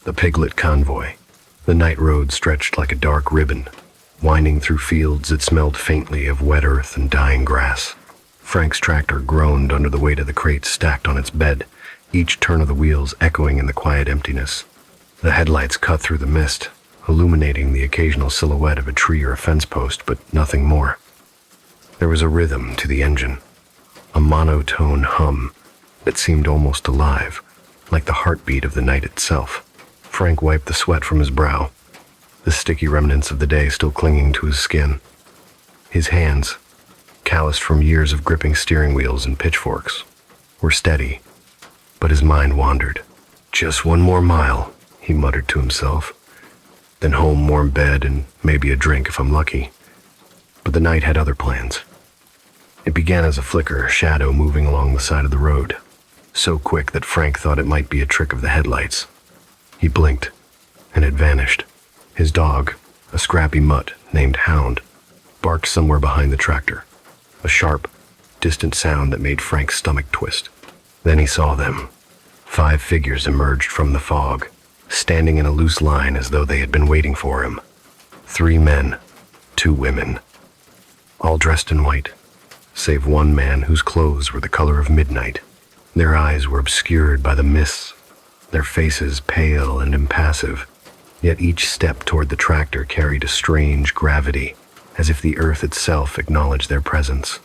The Piglet Convoy. The night road stretched like a dark ribbon, winding through fields that smelled faintly of wet earth and dying grass. Frank's tractor groaned under the weight of the crates stacked on its bed, each turn of the wheels echoing in the quiet emptiness. The headlights cut through the mist, illuminating the occasional silhouette of a tree or a fence post, but nothing more. There was a rhythm to the engine, a monotone hum that seemed almost alive, like the heartbeat of the night itself. Frank wiped the sweat from his brow, the sticky remnants of the day still clinging to his skin. His hands, calloused from years of gripping steering wheels and pitchforks, were steady, but his mind wandered. "Just one more mile," he muttered to himself. "Then home, warm bed, and maybe a drink if I'm lucky." But the night had other plans. It began as a flicker, shadow moving along the side of the road, so quick that Frank thought it might be a trick of the headlights. He blinked, and it vanished. His dog, a scrappy mutt named Hound, barked somewhere behind the tractor, a sharp, distant sound that made Frank's stomach twist. Then he saw them. 5 figures emerged from the fog, standing in a loose line as though they had been waiting for him. 3 men, 2 women, all dressed in white, save one man whose clothes were the color of midnight. Their eyes were obscured by the mists, their faces pale and impassive, yet each step toward the tractor carried a strange gravity, as if the earth itself acknowledged their presence.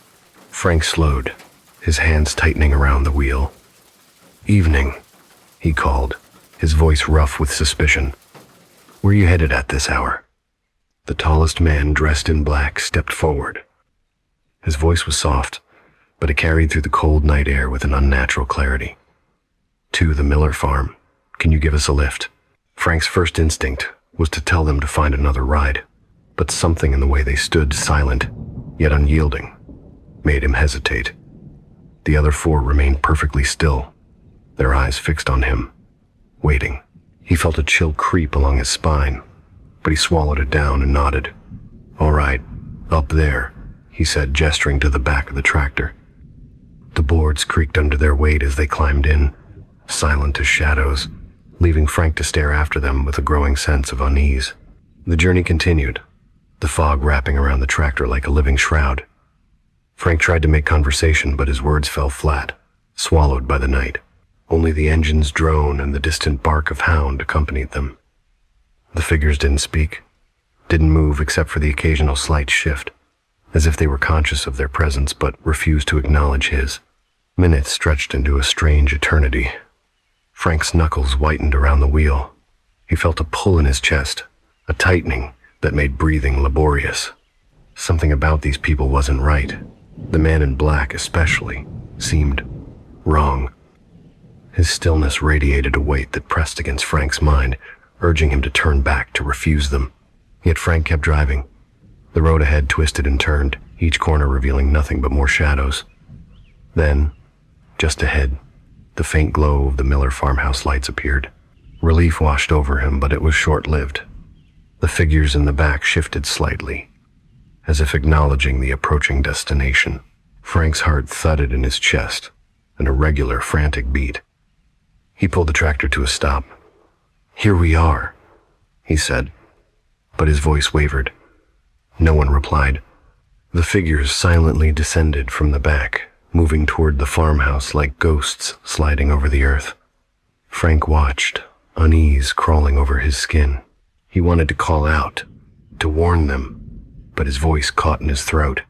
Frank slowed, his hands tightening around the wheel. "Evening," he called, his voice rough with suspicion. "Where you headed at this hour?" The tallest man, dressed in black, stepped forward. His voice was soft, but it carried through the cold night air with an unnatural clarity. "To the Miller farm. Can you give us a lift?" Frank's first instinct was to tell them to find another ride, but something in the way they stood, silent, yet unyielding, made him hesitate. The other 4 remained perfectly still, their eyes fixed on him, waiting. He felt a chill creep along his spine, but he swallowed it down and nodded. "All right, up there," he said, gesturing to the back of the tractor. The boards creaked under their weight as they climbed in, silent as shadows, leaving Frank to stare after them with a growing sense of unease. The journey continued, the fog wrapping around the tractor like a living shroud. Frank tried to make conversation, but his words fell flat, swallowed by the night. Only the engine's drone and the distant bark of Hound accompanied them. The figures didn't speak, didn't move except for the occasional slight shift, as if they were conscious of their presence but refused to acknowledge his. Minutes stretched into a strange eternity. Frank's knuckles whitened around the wheel. He felt a pull in his chest, a tightening that made breathing laborious. Something about these people wasn't right. The man in black especially seemed wrong. His stillness radiated a weight that pressed against Frank's mind, urging him to turn back, to refuse them. Yet Frank kept driving. The road ahead twisted and turned, each corner revealing nothing but more shadows. Then, just ahead, the faint glow of the Miller farmhouse lights appeared. Relief washed over him, but it was short-lived. The figures in the back shifted slightly, as if acknowledging the approaching destination. Frank's heart thudded in his chest, an irregular, frantic beat. He pulled the tractor to a stop. "Here we are," he said, but his voice wavered. No one replied. The figures silently descended from the back, moving toward the farmhouse like ghosts sliding over the earth. Frank watched, unease crawling over his skin. He wanted to call out, to warn them, but his voice caught in his throat.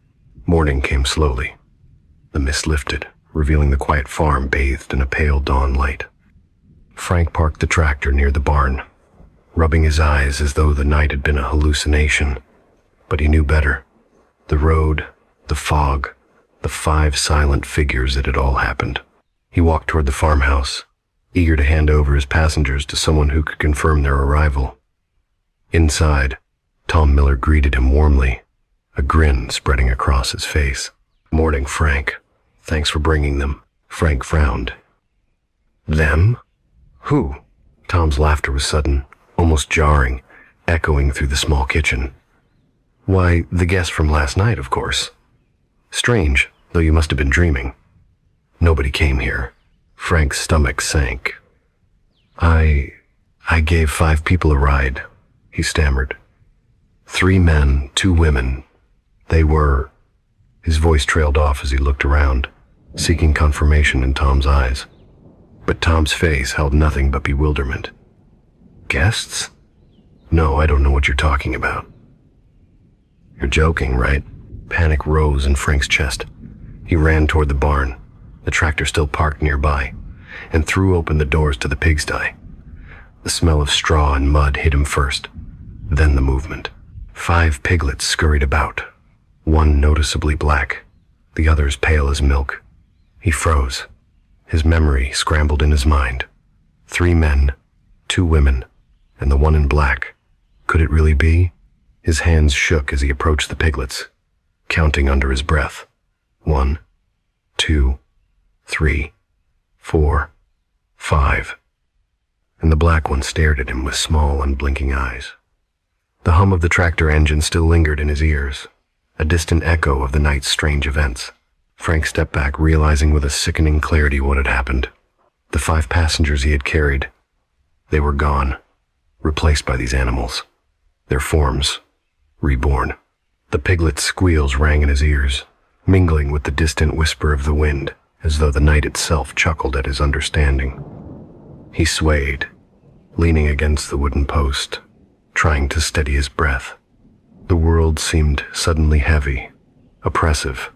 Morning came slowly. The mist lifted, revealing the quiet farm bathed in a pale dawn light. Frank parked the tractor near the barn, rubbing his eyes as though the night had been a hallucination. But he knew better. The road, the fog, the 5 silent figures, it had all happened. He walked toward the farmhouse, eager to hand over his passengers to someone who could confirm their arrival. Inside, Tom Miller greeted him warmly, a grin spreading across his face. "Morning, Frank. Thanks for bringing them." Frank frowned. "Them? Who?" Tom's laughter was sudden, almost jarring, echoing through the small kitchen. "Why, the guests from last night, of course. Strange, though you must have been dreaming. Nobody came here." Frank's stomach sank. I gave 5 people a ride, he stammered. 3 men, 2 women. They were... His voice trailed off as he looked around, seeking confirmation in Tom's eyes. But Tom's face held nothing but bewilderment. Guests? No, I don't know what you're talking about. You're joking, right? Panic rose in Frank's chest. He ran toward the barn, the tractor still parked nearby, and threw open the doors to the pigsty. The smell of straw and mud hit him first, then the movement. 5 piglets scurried about, one noticeably black, the others pale as milk. He froze. His memory scrambled in his mind. 3 men, 2 women, and the one in black. Could it really be? His hands shook as he approached the piglets, counting under his breath. 1, 2, 3, 4, 5. And the black one stared at him with small, unblinking eyes. The hum of the tractor engine still lingered in his ears, a distant echo of the night's strange events. Frank stepped back, realizing with a sickening clarity what had happened. The 5 passengers he had carried, they were gone, replaced by these animals. Their forms, reborn. The piglet's squeals rang in his ears, mingling with the distant whisper of the wind, as though the night itself chuckled at his understanding. He swayed, leaning against the wooden post, trying to steady his breath. The world seemed suddenly heavy, oppressive,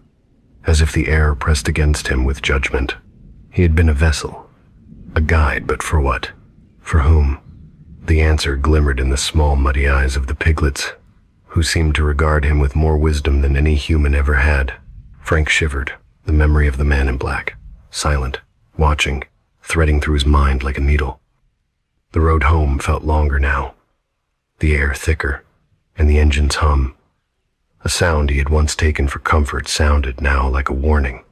as if the air pressed against him with judgment. He had been a vessel, a guide, but for what? For whom? The answer glimmered in the small, muddy eyes of the piglets, who seemed to regard him with more wisdom than any human ever had. Frank shivered, the memory of the man in black, silent, watching, threading through his mind like a needle. The road home felt longer now, the air thicker, and the engine's hum. A sound he had once taken for comfort sounded now like a warning.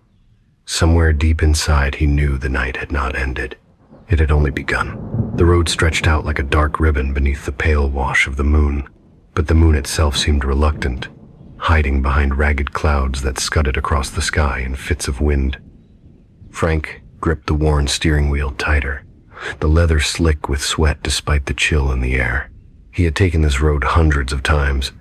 Somewhere deep inside he knew the night had not ended. It had only begun. The road stretched out like a dark ribbon beneath the pale wash of the moon, but the moon itself seemed reluctant, hiding behind ragged clouds that scudded across the sky in fits of wind. Frank gripped the worn steering wheel tighter, the leather slick with sweat despite the chill in the air. He had taken this road hundreds of times,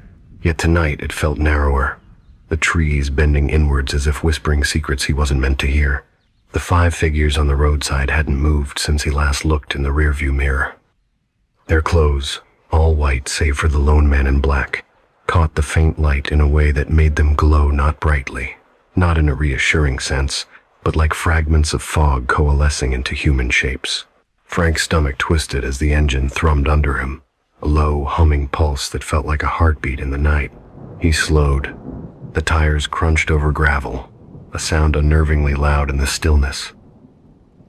yet tonight it felt narrower, the trees bending inwards as if whispering secrets he wasn't meant to hear. The 5 figures on the roadside hadn't moved since he last looked in the rearview mirror. Their clothes, all white save for the lone man in black, caught the faint light in a way that made them glow not brightly, not in a reassuring sense, but like fragments of fog coalescing into human shapes. Frank's stomach twisted as the engine thrummed under him, a low, humming pulse that felt like a heartbeat in the night. He slowed. The tires crunched over gravel, a sound unnervingly loud in the stillness.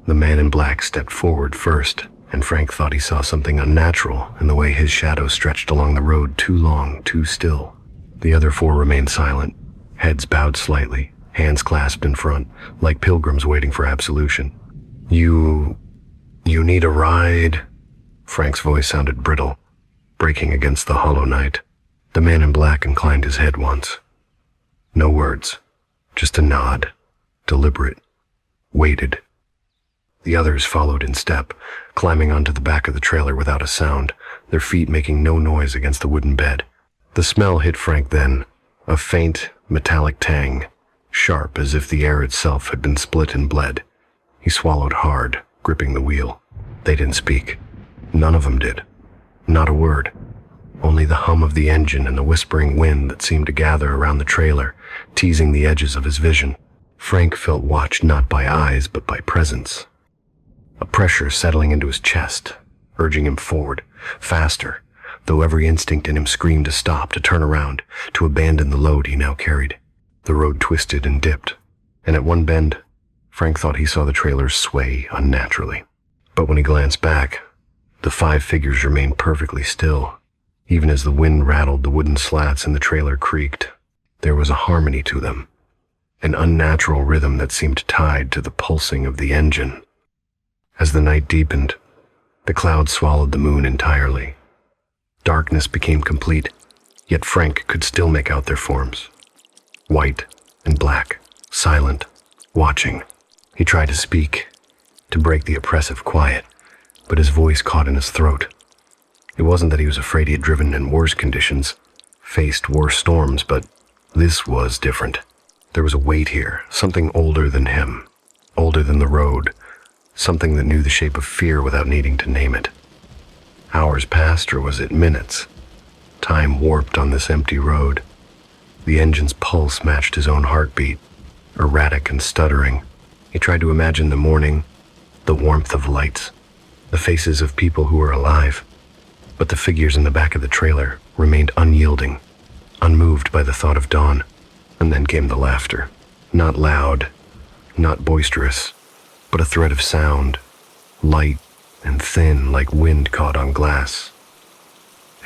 The man in black stepped forward first, and Frank thought he saw something unnatural in the way his shadow stretched along the road too long, too still. The other 4 remained silent, heads bowed slightly, hands clasped in front, like pilgrims waiting for absolution. You need a ride?" Frank's voice sounded brittle, breaking against the hollow night. The man in black inclined his head once. No words, just a nod, deliberate, weighted. The others followed in step, climbing onto the back of the trailer without a sound, their feet making no noise against the wooden bed. The smell hit Frank then, a faint, metallic tang, sharp as if the air itself had been split and bled. He swallowed hard, gripping the wheel. They didn't speak. None of them did. Not a word. Only the hum of the engine and the whispering wind that seemed to gather around the trailer, teasing the edges of his vision. Frank felt watched not by eyes, but by presence. A pressure settling into his chest, urging him forward, faster, though every instinct in him screamed to stop, to turn around, to abandon the load he now carried. The road twisted and dipped, and at one bend, Frank thought he saw the trailer sway unnaturally. But when he glanced back, the 5 figures remained perfectly still. Even as the wind rattled the wooden slats and the trailer creaked, there was a harmony to them, an unnatural rhythm that seemed tied to the pulsing of the engine. As the night deepened, the clouds swallowed the moon entirely. Darkness became complete, yet Frank could still make out their forms. White and black, silent, watching. He tried to speak, to break the oppressive quiet, but his voice caught in his throat, It wasn't that he was afraid he had driven in worse conditions, faced worse storms, but this was different. There was a weight here, something older than him, older than the road, something that knew the shape of fear without needing to name it. Hours passed, or was it minutes? Time warped on this empty road. The engine's pulse matched his own heartbeat, erratic and stuttering. He tried to imagine the morning, the warmth of lights, the faces of people who were alive. But the figures in the back of the trailer remained unyielding, unmoved by the thought of dawn. And then came the laughter. Not loud, not boisterous, but a thread of sound, light and thin like wind caught on glass.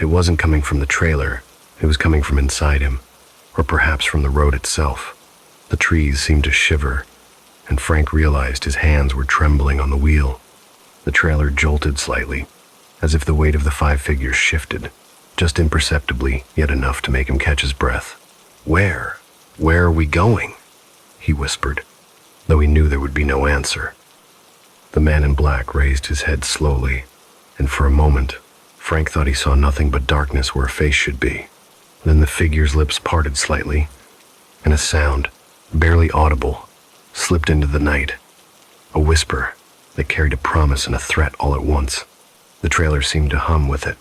It wasn't coming from the trailer, it was coming from inside him, or perhaps from the road itself. The trees seemed to shiver, and Frank realized his hands were trembling on the wheel. The trailer jolted slightly, as if the weight of the 5 figures shifted, just imperceptibly, yet enough to make him catch his breath. Where are we going? He whispered, though he knew there would be no answer. The man in black raised his head slowly, and for a moment, Frank thought he saw nothing but darkness where a face should be. Then the figure's lips parted slightly, and a sound, barely audible, slipped into the night. A whisper that carried a promise and a threat all at once. The trailer seemed to hum with it.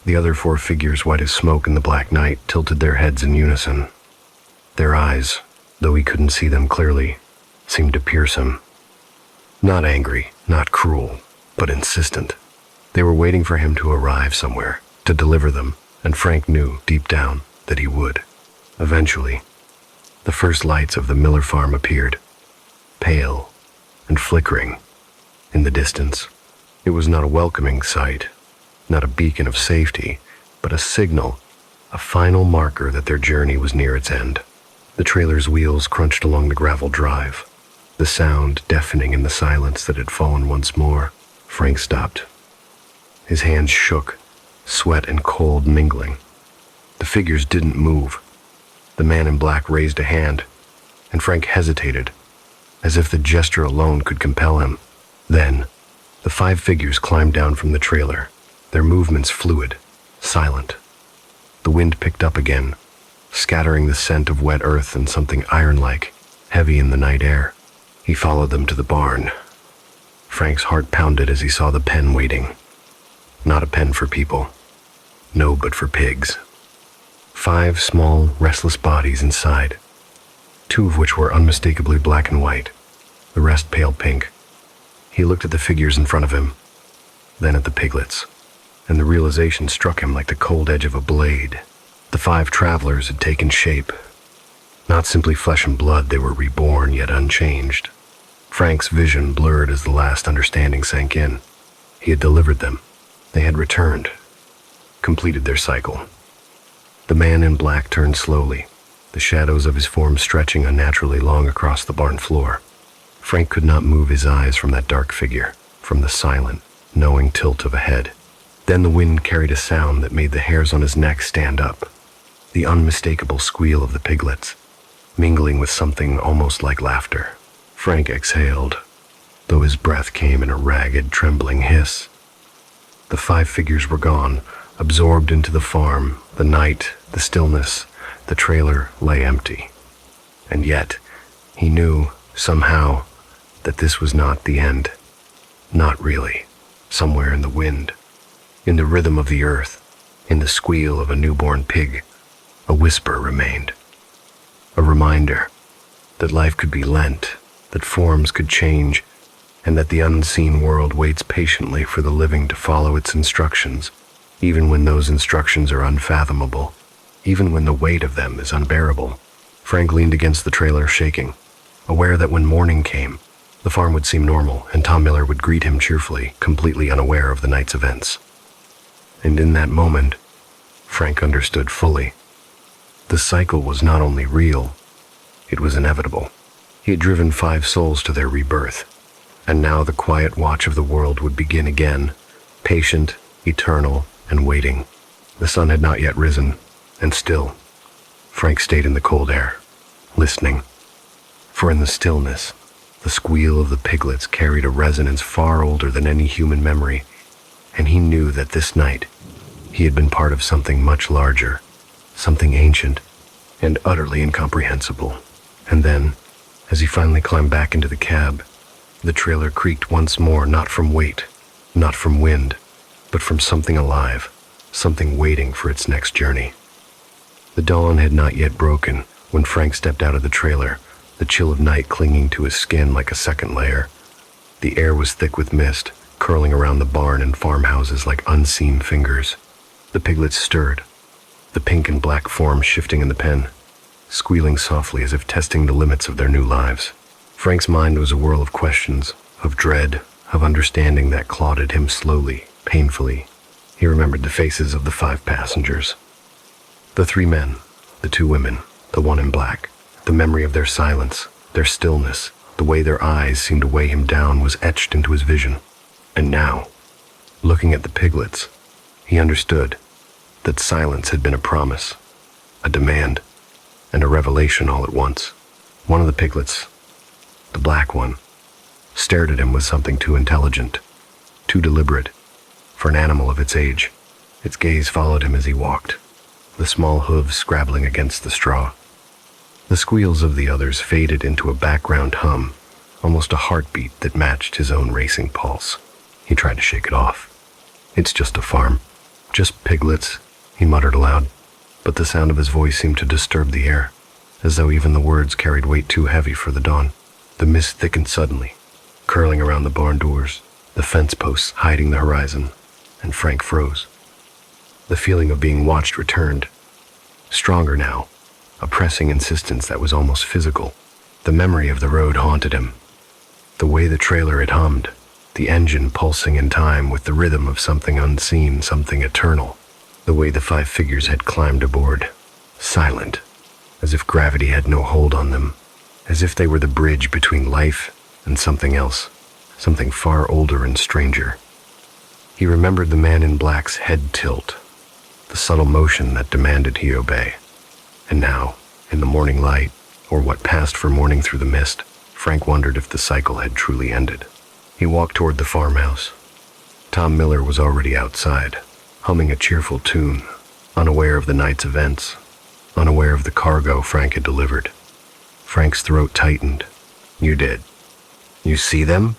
The other 4 figures, white as smoke in the black night, tilted their heads in unison. Their eyes, though he couldn't see them clearly, seemed to pierce him. Not angry, not cruel, but insistent. They were waiting for him to arrive somewhere, to deliver them, and Frank knew, deep down, that he would. Eventually, the first lights of the Miller farm appeared, pale and flickering, in the distance. It was not a welcoming sight, not a beacon of safety, but a signal, a final marker that their journey was near its end. The trailer's wheels crunched along the gravel drive, the sound deafening in the silence that had fallen once more. Frank stopped. His hands shook, sweat and cold mingling. The figures didn't move. The man in black raised a hand, and Frank hesitated, as if the gesture alone could compel him. Then, the 5 figures climbed down from the trailer, their movements fluid, silent. The wind picked up again, scattering the scent of wet earth and something iron-like, heavy in the night air. He followed them to the barn. Frank's heart pounded as he saw the pen waiting. Not a pen for people. No, but for pigs. 5 small, restless bodies inside, 2 of which were unmistakably black and white, the rest pale pink. He looked at the figures in front of him, then at the piglets, and the realization struck him like the cold edge of a blade. The 5 travelers had taken shape. Not simply flesh and blood, they were reborn yet unchanged. Frank's vision blurred as the last understanding sank in. He had delivered them. They had returned, completed their cycle. The man in black turned slowly, the shadows of his form stretching unnaturally long across the barn floor. Frank could not move his eyes from that dark figure, from the silent, knowing tilt of a head. Then the wind carried a sound that made the hairs on his neck stand up, the unmistakable squeal of the piglets, mingling with something almost like laughter. Frank exhaled, though his breath came in a ragged, trembling hiss. The 5 figures were gone, absorbed into the farm, the night, the stillness. The trailer lay empty. And yet, he knew, somehow, that this was not the end. Not really. Somewhere in the wind, in the rhythm of the earth, in the squeal of a newborn pig, a whisper remained. A reminder that life could be lent, that forms could change, and that the unseen world waits patiently for the living to follow its instructions, even when those instructions are unfathomable, even when the weight of them is unbearable. Frank leaned against the trailer, shaking, aware that when morning came, the farm would seem normal, and Tom Miller would greet him cheerfully, completely unaware of the night's events. And in that moment, Frank understood fully. The cycle was not only real, it was inevitable. He had driven 5 souls to their rebirth, and now the quiet watch of the world would begin again, patient, eternal, and waiting. The sun had not yet risen, and still, Frank stayed in the cold air, listening. For in the stillness, the squeal of the piglets carried a resonance far older than any human memory, and he knew that this night He had been part of something much larger, something ancient, and utterly incomprehensible. And then, as he finally climbed back into the cab, the trailer creaked once more, not from weight, not from wind, but from something alive, something waiting for its next journey. The dawn had not yet broken when Frank stepped out of the trailer, the chill of night clinging to his skin like a second layer. The air was thick with mist, curling around the barn and farmhouses like unseen fingers. The piglets stirred, the pink and black forms shifting in the pen, squealing softly as if testing the limits of their new lives. Frank's mind was a whirl of questions, of dread, of understanding that clouded him slowly, painfully. He remembered the faces of the 5 passengers. The 3 men, the 2 women, the one in black. The memory of their silence, their stillness, the way their eyes seemed to weigh him down was etched into his vision. And now, looking at the piglets, he understood that silence had been a promise, a demand, and a revelation all at once. One of the piglets, the black one, stared at him with something too intelligent, too deliberate, for an animal of its age. Its gaze followed him as he walked, the small hooves scrabbling against the straw. The squeals of the others faded into a background hum, almost a heartbeat that matched his own racing pulse. He tried to shake it off. "It's just a farm. Just piglets," he muttered aloud, but the sound of his voice seemed to disturb the air, as though even the words carried weight too heavy for the dawn. The mist thickened suddenly, curling around the barn doors, the fence posts hiding the horizon, and Frank froze. The feeling of being watched returned, stronger now, a pressing insistence that was almost physical. The memory of the road haunted him. The way the trailer had hummed, the engine pulsing in time with the rhythm of something unseen, something eternal. The way the 5 figures had climbed aboard, silent, as if gravity had no hold on them, as if they were the bridge between life and something else, something far older and stranger. He remembered the man in black's head tilt, the subtle motion that demanded he obey. And now, in the morning light, or what passed for morning through the mist, Frank wondered if the cycle had truly ended. He walked toward the farmhouse. Tom Miller was already outside, humming a cheerful tune, unaware of the night's events, unaware of the cargo Frank had delivered. Frank's throat tightened. "You did. You see them?"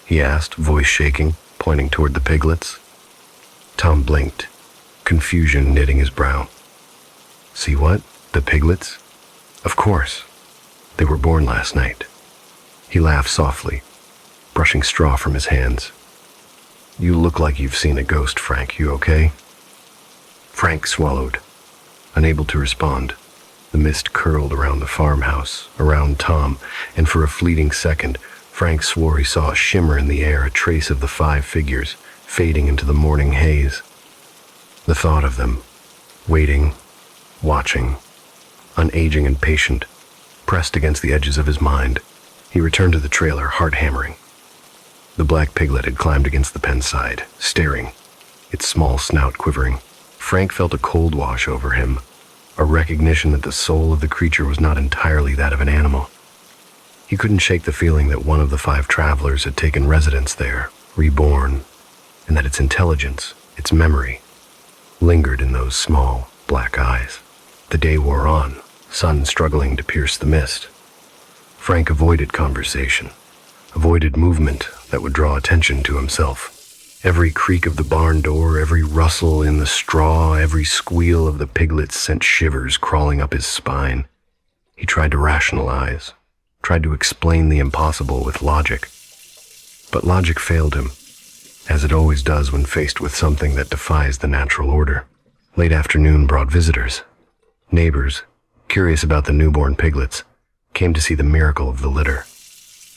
he asked, voice shaking, pointing toward the piglets. Tom blinked, confusion knitting his brow. "See what? The piglets? Of course. They were born last night." He laughed softly, brushing straw from his hands. "You look like you've seen a ghost, Frank. You okay?" Frank swallowed, unable to respond. The mist curled around the farmhouse, around Tom, and for a fleeting second, Frank swore he saw a shimmer in the air, a trace of the 5 figures, fading into the morning haze. The thought of them, waiting, watching, unaging and patient, pressed against the edges of his mind. He returned to the trailer, heart hammering. The black piglet had climbed against the pen side, staring, its small snout quivering. Frank felt a cold wash over him, a recognition that the soul of the creature was not entirely that of an animal. He couldn't shake the feeling that one of the 5 travelers had taken residence there, reborn, and that its intelligence, its memory, lingered in those small, black eyes. The day wore on, sun struggling to pierce the mist. Frank avoided conversation, avoided movement that would draw attention to himself. Every creak of the barn door, every rustle in the straw, every squeal of the piglets sent shivers crawling up his spine. He tried to rationalize, tried to explain the impossible with logic. But logic failed him, as it always does when faced with something that defies the natural order. Late afternoon brought visitors. Neighbors, curious about the newborn piglets, came to see the miracle of the litter.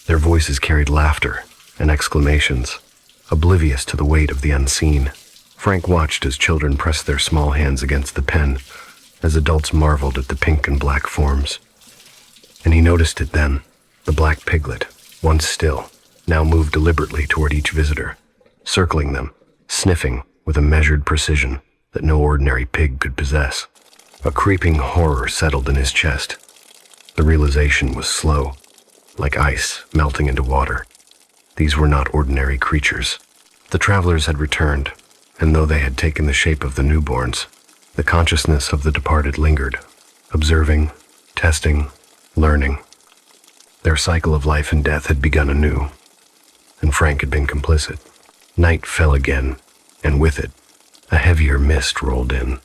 Their voices carried laughter and exclamations, oblivious to the weight of the unseen. Frank watched as children pressed their small hands against the pen, as adults marveled at the pink and black forms. And he noticed it then. The black piglet, once still, now moved deliberately toward each visitor, circling them, sniffing with a measured precision that no ordinary pig could possess. A creeping horror settled in his chest. The realization was slow, like ice melting into water. These were not ordinary creatures. The travelers had returned, and though they had taken the shape of the newborns, the consciousness of the departed lingered, observing, testing, learning. Their cycle of life and death had begun anew, and Frank had been complicit. Night fell again, and with it, a heavier mist rolled in.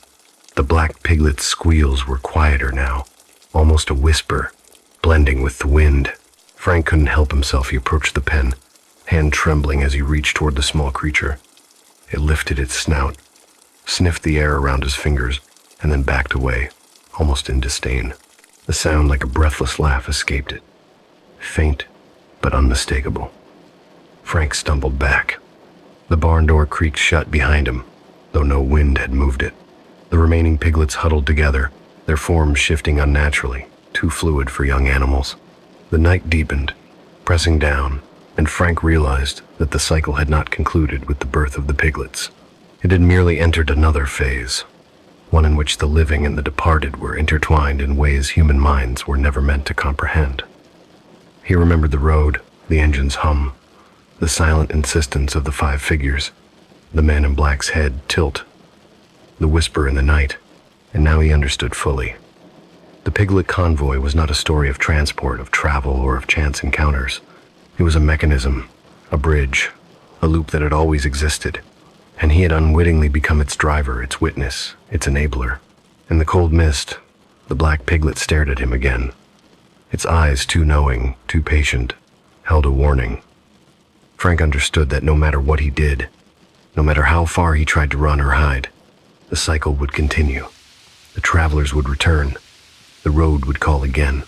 The black piglet's squeals were quieter now, almost a whisper, blending with the wind. Frank couldn't help himself. He approached the pen, hand trembling as he reached toward the small creature. It lifted its snout, sniffed the air around his fingers, and then backed away, almost in disdain. A sound like a breathless laugh escaped it, faint but unmistakable. Frank stumbled back. The barn door creaked shut behind him, though no wind had moved it. The remaining piglets huddled together, their forms shifting unnaturally, too fluid for young animals. The night deepened, pressing down, and Frank realized that the cycle had not concluded with the birth of the piglets. It had merely entered another phase, one in which the living and the departed were intertwined in ways human minds were never meant to comprehend. He remembered the road, the engine's hum, the silent insistence of the 5 figures, the man in black's head tilt, the whisper in the night, and now he understood fully. The piglet convoy was not a story of transport, of travel, or of chance encounters. It was a mechanism, a bridge, a loop that had always existed, and he had unwittingly become its driver, its witness, its enabler. In the cold mist, the black piglet stared at him again. Its eyes, too knowing, too patient, held a warning. Frank understood that no matter what he did, no matter how far he tried to run or hide, the cycle would continue. The travelers would return, the road would call again,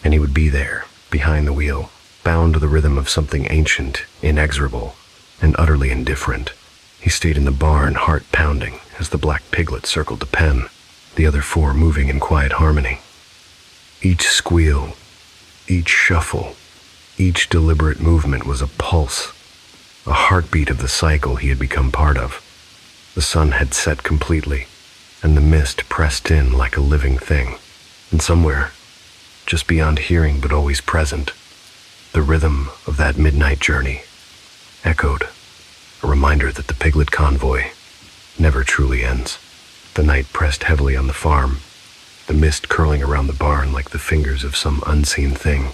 and he would be there, behind the wheel, bound to the rhythm of something ancient, inexorable, and utterly indifferent. He stayed in the barn, heart pounding, as the black piglet circled the pen, the other 4 moving in quiet harmony. Each squeal, each shuffle, each deliberate movement was a pulse, a heartbeat of the cycle he had become part of. The sun had set completely, and the mist pressed in like a living thing. And somewhere, just beyond hearing but always present, the rhythm of that midnight journey echoed, a reminder that the piglet convoy never truly ends. The night pressed heavily on the farm, the mist curling around the barn like the fingers of some unseen thing.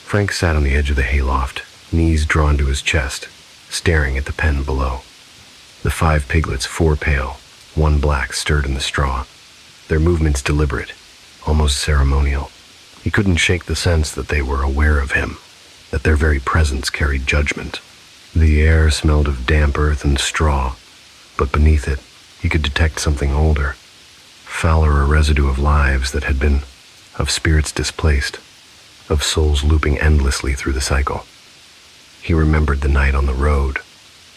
Frank sat on the edge of the hayloft, knees drawn to his chest, staring at the pen below. The 5 piglets, 4 pale, 1 black, stirred in the straw, their movements deliberate, almost ceremonial. He couldn't shake the sense that they were aware of him, that their very presence carried judgment. The air smelled of damp earth and straw, but beneath it, he could detect something older, fouler, a residue of lives that had been, of spirits displaced, of souls looping endlessly through the cycle. He remembered the night on the road,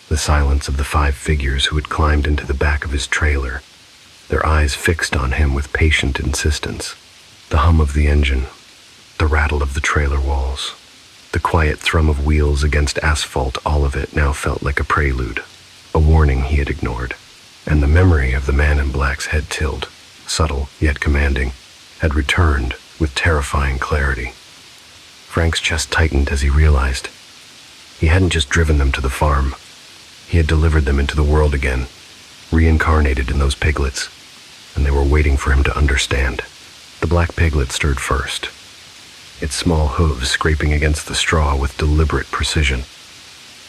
the silence of the 5 figures who had climbed into the back of his trailer, their eyes fixed on him with patient insistence. The hum of the engine, the rattle of the trailer walls, the quiet thrum of wheels against asphalt, all of it now felt like a prelude, a warning he had ignored. And the memory of the man in black's head tilt, subtle yet commanding, had returned with terrifying clarity. Frank's chest tightened as he realized he hadn't just driven them to the farm. He had delivered them into the world again, reincarnated in those piglets, and they were waiting for him to understand. The black piglet stirred first, its small hooves scraping against the straw with deliberate precision.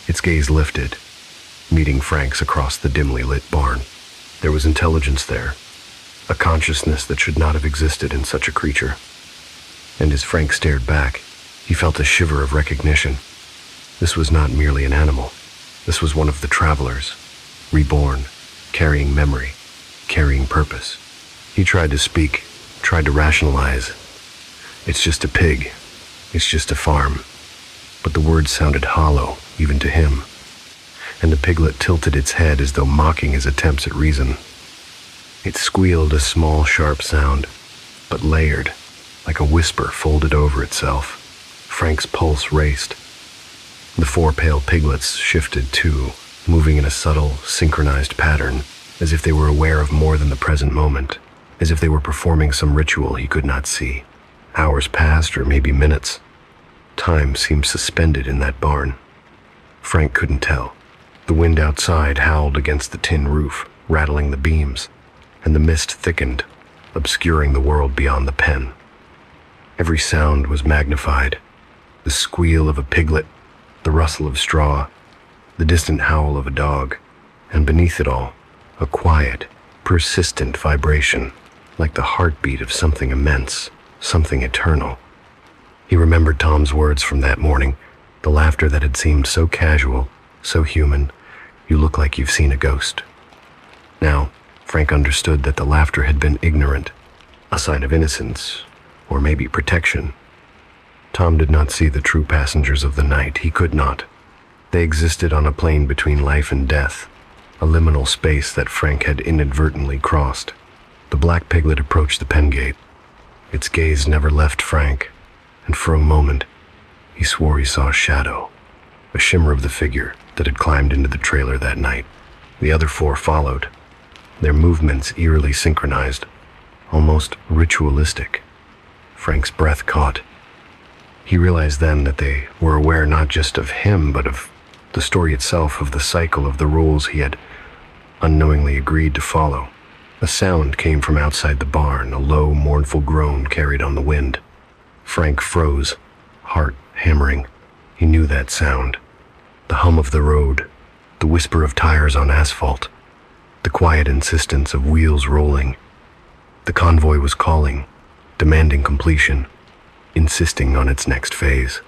Its gaze lifted, meeting Frank's across the dimly lit barn. There was intelligence there, a consciousness that should not have existed in such a creature. And as Frank stared back, he felt a shiver of recognition. This was not merely an animal. This was one of the travelers, reborn, carrying memory, carrying purpose. He tried to speak, tried to rationalize. It's just a pig. It's just a farm. But the words sounded hollow, even to him. And the piglet tilted its head as though mocking his attempts at reason. It squealed a small, sharp sound, but layered, like a whisper folded over itself. Frank's pulse raced. The 4 pale piglets shifted too, moving in a subtle, synchronized pattern, as if they were aware of more than the present moment, as if they were performing some ritual he could not see. Hours passed, or maybe minutes. Time seemed suspended in that barn. Frank couldn't tell. The wind outside howled against the tin roof, rattling the beams, and the mist thickened, obscuring the world beyond the pen. Every sound was magnified. The squeal of a piglet, the rustle of straw, the distant howl of a dog, and beneath it all, a quiet, persistent vibration, like the heartbeat of something immense, something eternal. He remembered Tom's words from that morning, the laughter that had seemed so casual, so human. "You look like you've seen a ghost." Now, Frank understood that the laughter had been ignorant, a sign of innocence, or maybe protection. Tom did not see the true passengers of the night. He could not. They existed on a plane between life and death, a liminal space that Frank had inadvertently crossed. The black piglet approached the pen gate. Its gaze never left Frank, and for a moment, he swore he saw a shadow, a shimmer of the figure that had climbed into the trailer that night. The other four followed, their movements eerily synchronized, almost ritualistic. Frank's breath caught. He realized then that they were aware not just of him, but of the story itself, of the cycle of the rules he had unknowingly agreed to follow. A sound came from outside the barn, a low, mournful groan carried on the wind. Frank froze, heart hammering. He knew that sound. The hum of the road, the whisper of tires on asphalt, the quiet insistence of wheels rolling. The convoy was calling, demanding completion, insisting on its next phase.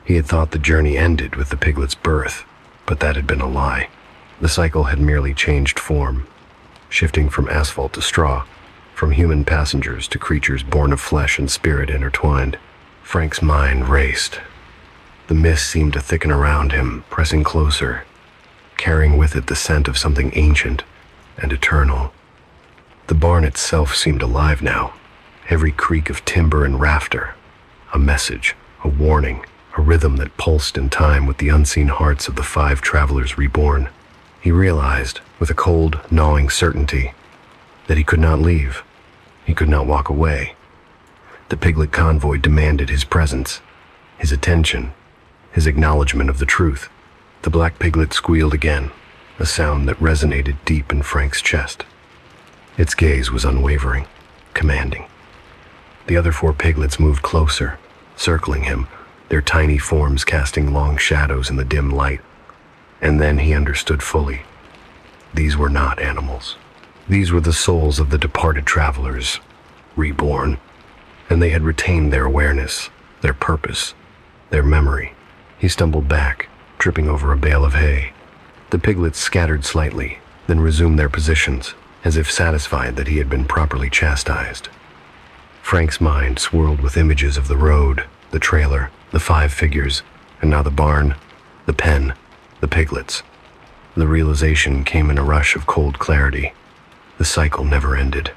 He had thought the journey ended with the piglet's birth, but that had been a lie. The cycle had merely changed form, shifting from asphalt to straw, from human passengers to creatures born of flesh and spirit intertwined. Frank's mind raced. The mist seemed to thicken around him, pressing closer, carrying with it the scent of something ancient and eternal. The barn itself seemed alive now, every creak of timber and rafter, a message, a warning, a rhythm that pulsed in time with the unseen hearts of the 5 travelers reborn. He realized, with a cold, gnawing certainty, that he could not leave. He could not walk away. The piglet convoy demanded his presence, his attention, his acknowledgement of the truth. The black piglet squealed again, a sound that resonated deep in Frank's chest. Its gaze was unwavering, commanding. The other 4 piglets moved closer, circling him, their tiny forms casting long shadows in the dim light. And then he understood fully. These were not animals. These were the souls of the departed travelers, reborn, and they had retained their awareness, their purpose, their memory. He stumbled back, tripping over a bale of hay. The piglets scattered slightly, then resumed their positions, as if satisfied that he had been properly chastised. Frank's mind swirled with images of the road, the trailer, the 5 figures, and now the barn, the pen, the piglets. The realization came in a rush of cold clarity. The cycle never ended.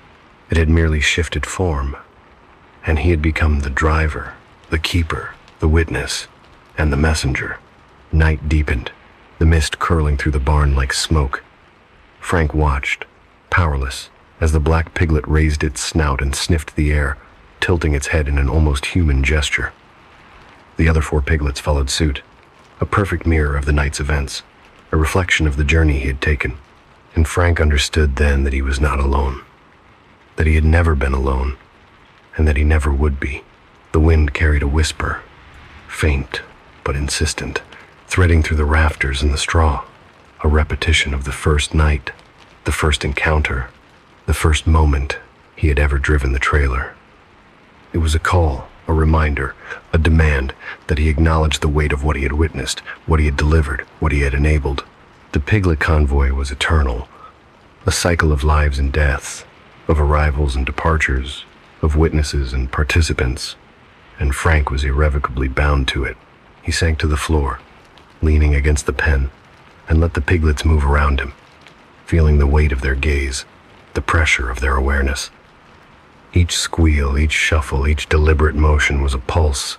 It had merely shifted form, and he had become the driver, the keeper, the witness, and the messenger. Night deepened, the mist curling through the barn like smoke. Frank watched, powerless, as the black piglet raised its snout and sniffed the air, tilting its head in an almost human gesture. The other 4 piglets followed suit, a perfect mirror of the night's events, a reflection of the journey he had taken. And Frank understood then that he was not alone, that he had never been alone, and that he never would be. The wind carried a whisper, faint but insistent, threading through the rafters and the straw, a repetition of the first night, the first encounter, the first moment he had ever driven the trailer. It was a call, a reminder, a demand that he acknowledge the weight of what he had witnessed, what he had delivered, what he had enabled. The piglet convoy was eternal, a cycle of lives and deaths, of arrivals and departures, of witnesses and participants, and Frank was irrevocably bound to it. He sank to the floor, leaning against the pen, and let the piglets move around him, feeling the weight of their gaze, the pressure of their awareness. Each squeal, each shuffle, each deliberate motion was a pulse,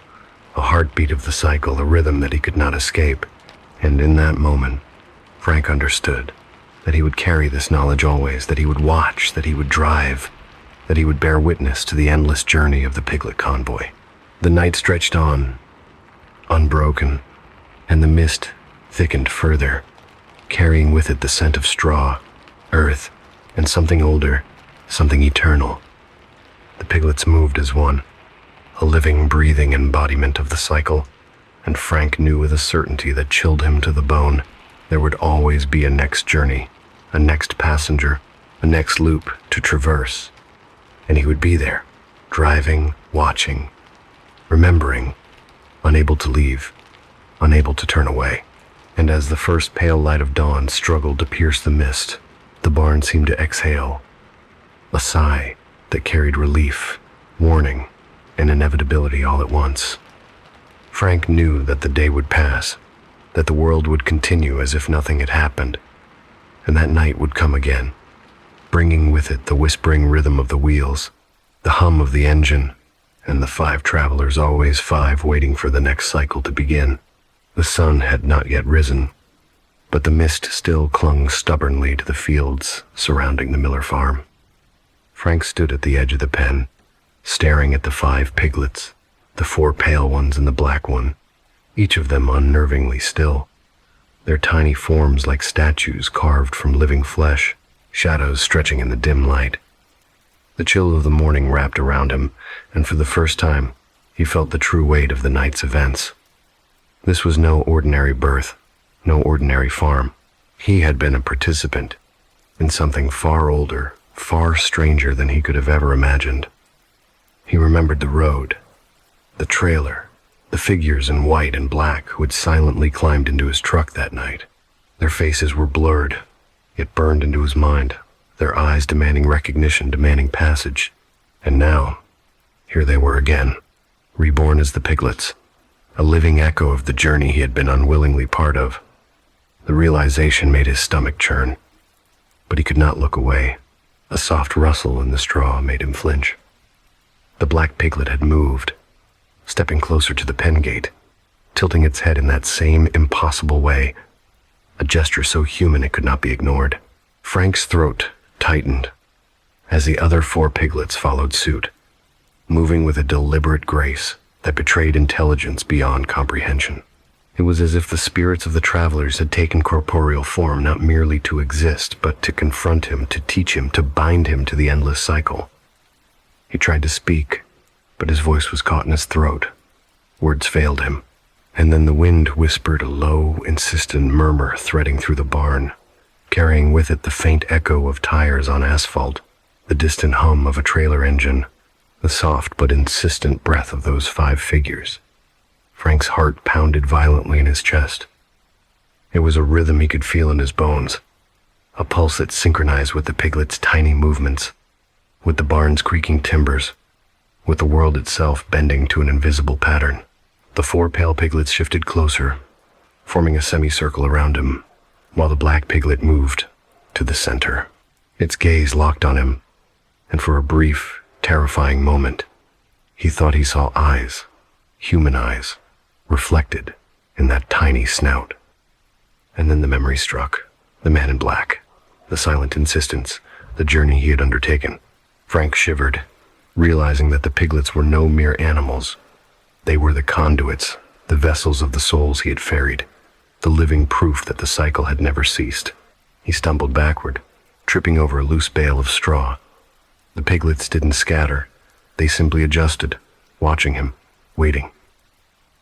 a heartbeat of the cycle, a rhythm that he could not escape. And in that moment, Frank understood that he would carry this knowledge always, that he would watch, that he would drive, that he would bear witness to the endless journey of the piglet convoy. The night stretched on, unbroken, and the mist thickened further. carrying with it the scent of straw, earth, and something older, something eternal. The piglets moved as one, a living, breathing embodiment of the cycle, and Frank knew with a certainty that chilled him to the bone there would always be a next journey, a next passenger, a next loop to traverse. And he would be there, driving, watching, remembering, unable to leave, unable to turn away. And as the first pale light of dawn struggled to pierce the mist, the barn seemed to exhale, a sigh that carried relief, warning, and inevitability all at once. Frank knew that the day would pass, that the world would continue as if nothing had happened, and that night would come again, bringing with it the whispering rhythm of the wheels, the hum of the engine, and the 5 travelers, always 5, waiting for the next cycle to begin. The sun had not yet risen, but the mist still clung stubbornly to the fields surrounding the Miller farm. Frank stood at the edge of the pen, staring at the 5 piglets, the 4 pale ones and the black one, each of them unnervingly still, their tiny forms like statues carved from living flesh, shadows stretching in the dim light. The chill of the morning wrapped around him, and for the first time, he felt the true weight of the night's events. This was no ordinary birth, no ordinary farm. He had been a participant in something far older, far stranger than he could have ever imagined. He remembered the road, the trailer, the figures in white and black who had silently climbed into his truck that night. Their faces were blurred, yet burned into his mind, their eyes demanding recognition, demanding passage. And now, here they were again, reborn as the piglets, a living echo of the journey he had been unwillingly part of. The realization made his stomach churn, but he could not look away. A soft rustle in the straw made him flinch. The black piglet had moved, stepping closer to the pen gate, tilting its head in that same impossible way, a gesture so human it could not be ignored. Frank's throat tightened as the other 4 piglets followed suit, moving with a deliberate grace that betrayed intelligence beyond comprehension. It was as if the spirits of the travelers had taken corporeal form not merely to exist, but to confront him, to teach him, to bind him to the endless cycle. He tried to speak, but his voice was caught in his throat. Words failed him, and then the wind whispered a low, insistent murmur threading through the barn, carrying with it the faint echo of tires on asphalt, the distant hum of a trailer engine, the soft but insistent breath of those 5 figures. Frank's heart pounded violently in his chest. It was a rhythm he could feel in his bones, a pulse that synchronized with the piglet's tiny movements, with the barn's creaking timbers, with the world itself bending to an invisible pattern. The 4 pale piglets shifted closer, forming a semicircle around him, while the black piglet moved to the center. Its gaze locked on him, and for a brief, terrifying moment, he thought he saw eyes, human eyes, reflected in that tiny snout. And then the memory struck, the man in black, the silent insistence, the journey he had undertaken. Frank shivered, realizing that the piglets were no mere animals. They were the conduits, the vessels of the souls he had ferried, the living proof that the cycle had never ceased. He stumbled backward, tripping over a loose bale of straw. The piglets didn't scatter. They simply adjusted, watching him, waiting.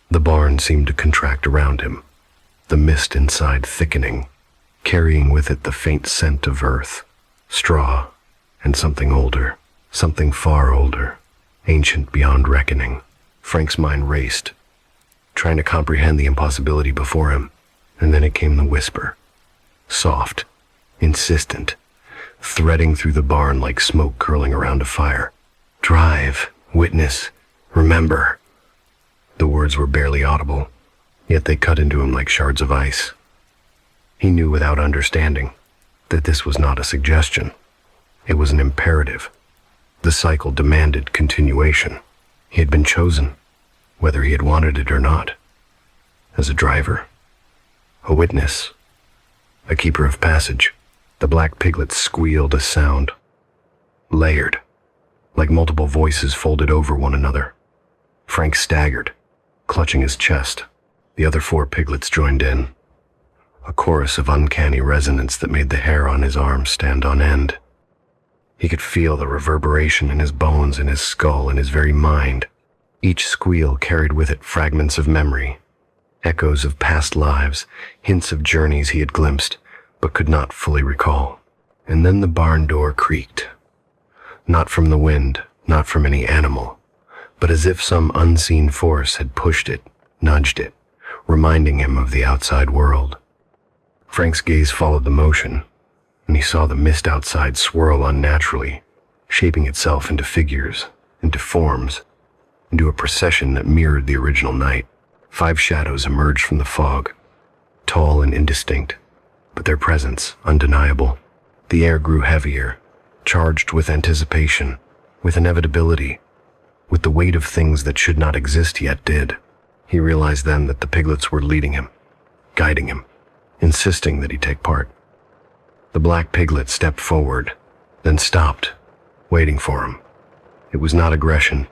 The barn seemed to contract around him, the mist inside thickening, carrying with it the faint scent of earth, straw, and something older, something far older, ancient beyond reckoning. Frank's mind raced, trying to comprehend the impossibility before him, and then it came the whisper, soft, insistent, threading through the barn like smoke curling around a fire. Drive, witness, remember. The words were barely audible, yet they cut into him like shards of ice. He knew without understanding that this was not a suggestion. It was an imperative. The cycle demanded continuation. He had been chosen, whether he had wanted it or not, as a driver, a witness, a keeper of passage. The black piglet squealed a sound, layered, like multiple voices folded over one another. Frank staggered, clutching his chest. The other 4 piglets joined in. a chorus of uncanny resonance that made the hair on his arms stand on end. He could feel the reverberation in his bones, in his skull, in his very mind. Each squeal carried with it fragments of memory, echoes of past lives, hints of journeys he had glimpsed, but could not fully recall. And then the barn door creaked. Not from the wind, not from any animal, but as if some unseen force had pushed it, nudged it, reminding him of the outside world. Frank's gaze followed the motion, and he saw the mist outside swirl unnaturally, shaping itself into figures, into forms, into a procession that mirrored the original night. 5 shadows emerged from the fog, tall and indistinct, but their presence undeniable. The air grew heavier, charged with anticipation, with inevitability, with the weight of things that should not exist yet did. He realized then that the piglets were leading him, guiding him, insisting that he take part. The black piglet stepped forward, then stopped, waiting for him. It was not aggression,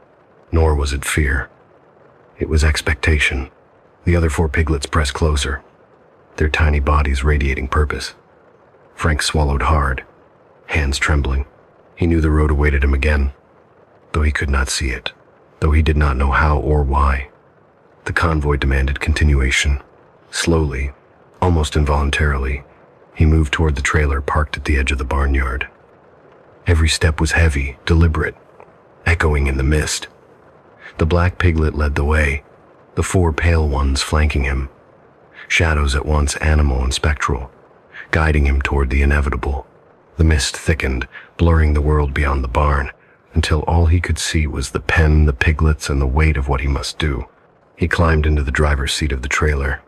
nor was it fear. It was expectation. The other 4 piglets pressed closer, their tiny bodies radiating purpose. Frank swallowed hard, hands trembling. He knew the road awaited him again, though he could not see it, though he did not know how or why. The convoy demanded continuation. Slowly, almost involuntarily, he moved toward the trailer parked at the edge of the barnyard. Every step was heavy, deliberate, echoing in the mist. The black piglet led the way, the 4 pale ones flanking him, shadows at once animal and spectral, guiding him toward the inevitable. The mist thickened, blurring the world beyond the barn, until all he could see was the pen, the piglets, and the weight of what he must do. He climbed into the driver's seat of the trailer,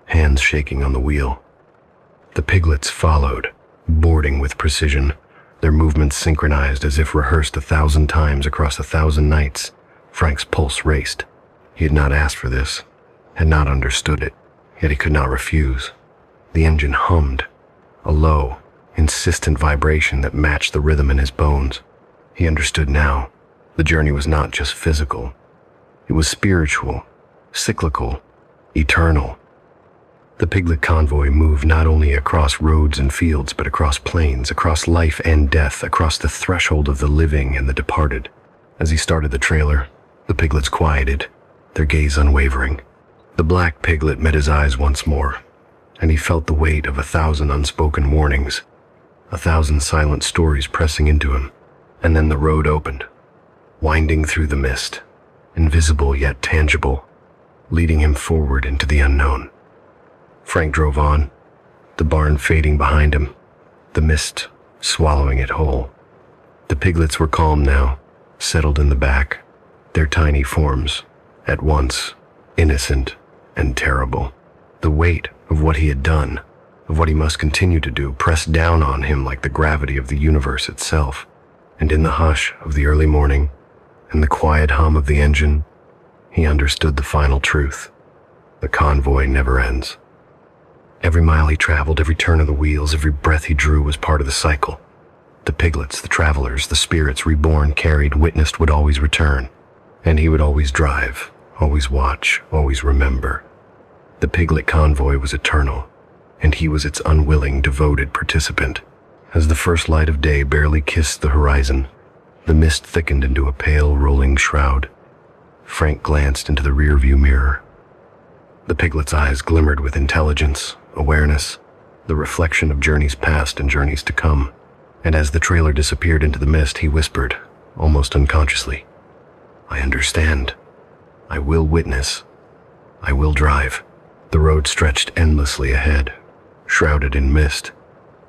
hands shaking on the wheel. The piglets followed, boarding with precision, their movements synchronized as if rehearsed 1,000 times across 1,000 nights. Frank's pulse raced. He had not asked for this, had not understood it, yet he could not refuse. The engine hummed, a low, insistent vibration that matched the rhythm in his bones. He understood now. The journey was not just physical. It was spiritual, cyclical, eternal. The piglet convoy moved not only across roads and fields, but across plains, across life and death, across the threshold of the living and the departed. As he started the trailer, the piglets quieted, their gaze unwavering. The black piglet met his eyes once more, and he felt the weight of 1,000 unspoken warnings, 1,000 silent stories pressing into him. And then the road opened, winding through the mist, invisible yet tangible, leading him forward into the unknown. Frank drove on, the barn fading behind him, the mist swallowing it whole. The piglets were calm now, settled in the back, their tiny forms, at once innocent and terrible. The weight of what he had done, of what he must continue to do, pressed down on him like the gravity of the universe itself. And in the hush of the early morning, and the quiet hum of the engine, he understood the final truth. The convoy never ends. Every mile he traveled, every turn of the wheels, every breath he drew was part of the cycle. The piglets, the travelers, the spirits reborn, carried, witnessed, would always return. And he would always drive, always watch, always remember. The piglet convoy was eternal, and he was its unwilling, devoted participant. As the first light of day barely kissed the horizon, the mist thickened into a pale, rolling shroud. Frank glanced into the rearview mirror. The piglet's eyes glimmered with intelligence, awareness, the reflection of journeys past and journeys to come. And as the trailer disappeared into the mist, he whispered, almost unconsciously, "I understand. I will witness. I will drive." The road stretched endlessly ahead, shrouded in mist,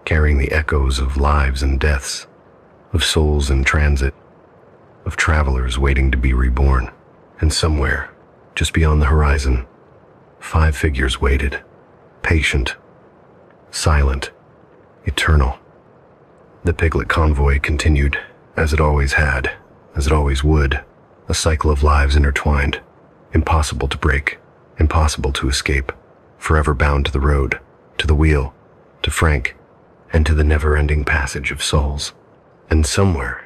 carrying the echoes of lives and deaths, of souls in transit, of travelers waiting to be reborn. And somewhere, just beyond the horizon, 5 figures waited, patient, silent, eternal. The piglet convoy continued, as it always had, as it always would, a cycle of lives intertwined, impossible to break, impossible to escape, forever bound to the road, to the wheel, to Frank, and to the never-ending passage of souls. And somewhere,